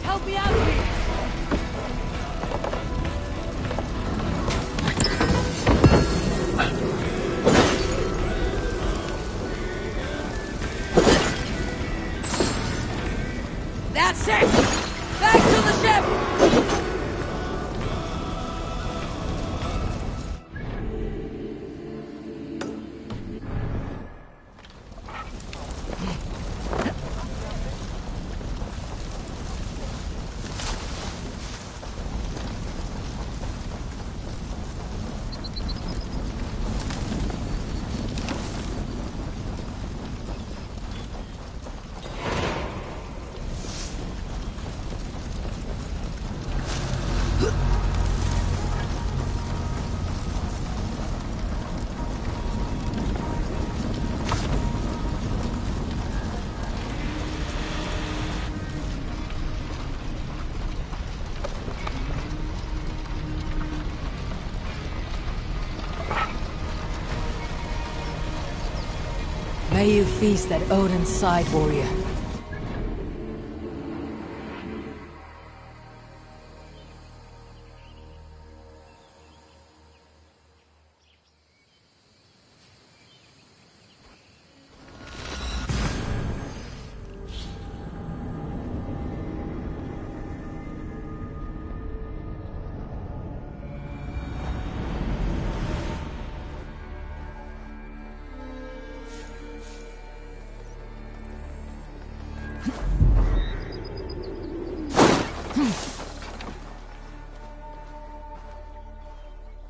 Help me out here! That's it! Back to the ship! May you feast at Odin's side, warrior.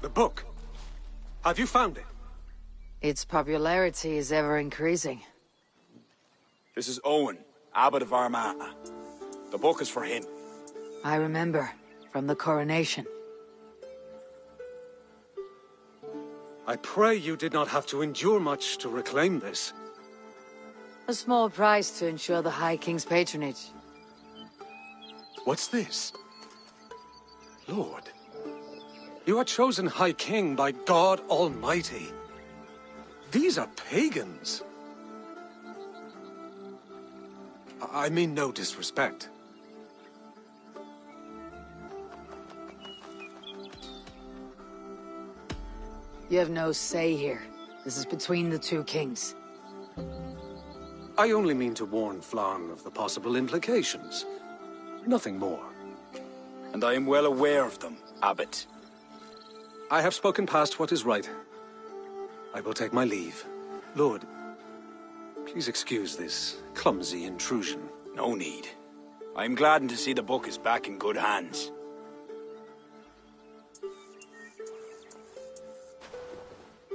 The book. Have you found it? Its popularity is ever increasing. This is Owen, Abbot of Armagh. The book is for him. I remember, from the coronation. I pray you did not have to endure much to reclaim this. A small price to ensure the High King's patronage. What's this? Lord, you are chosen High King by God Almighty. These are pagans. I mean no disrespect. You have no say here. This is between the two kings. I only mean to warn Flann of the possible implications. Nothing more. And I am well aware of them, Abbot. I have spoken past what is right. I will take my leave. Lord, please excuse this clumsy intrusion. No need. I am gladdened to see the book is back in good hands.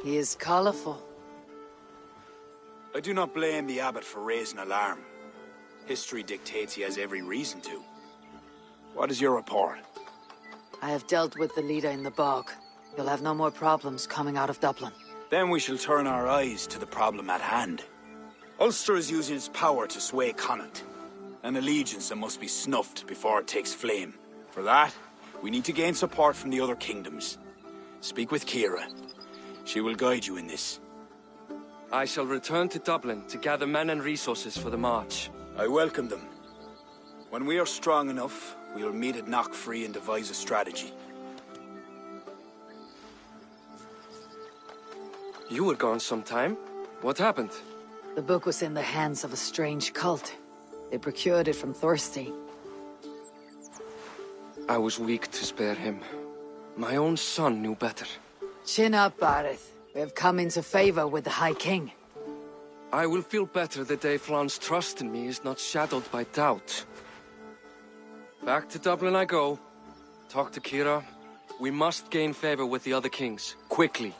He is colorful. I do not blame the Abbot for raising alarm. History dictates he has every reason to. What is your report? I have dealt with the leader in the bog. You'll have no more problems coming out of Dublin. Then we shall turn our eyes to the problem at hand. Ulster is using its power to sway Connacht. An allegiance that must be snuffed before it takes flame. For that, we need to gain support from the other kingdoms. Speak with Kira. She will guide you in this. I shall return to Dublin to gather men and resources for the march. I welcome them. When we are strong enough, we will meet at Knockfree and devise a strategy. You were gone some time. What happened? The book was in the hands of a strange cult. They procured it from Thorstein. I was weak to spare him. My own son knew better. Chin up, Barith. We have come into favor with the High King. I will feel better the day Flann's trust in me is not shadowed by doubt. Back to Dublin I go. Talk to Kira. We must gain favor with the other kings, quickly.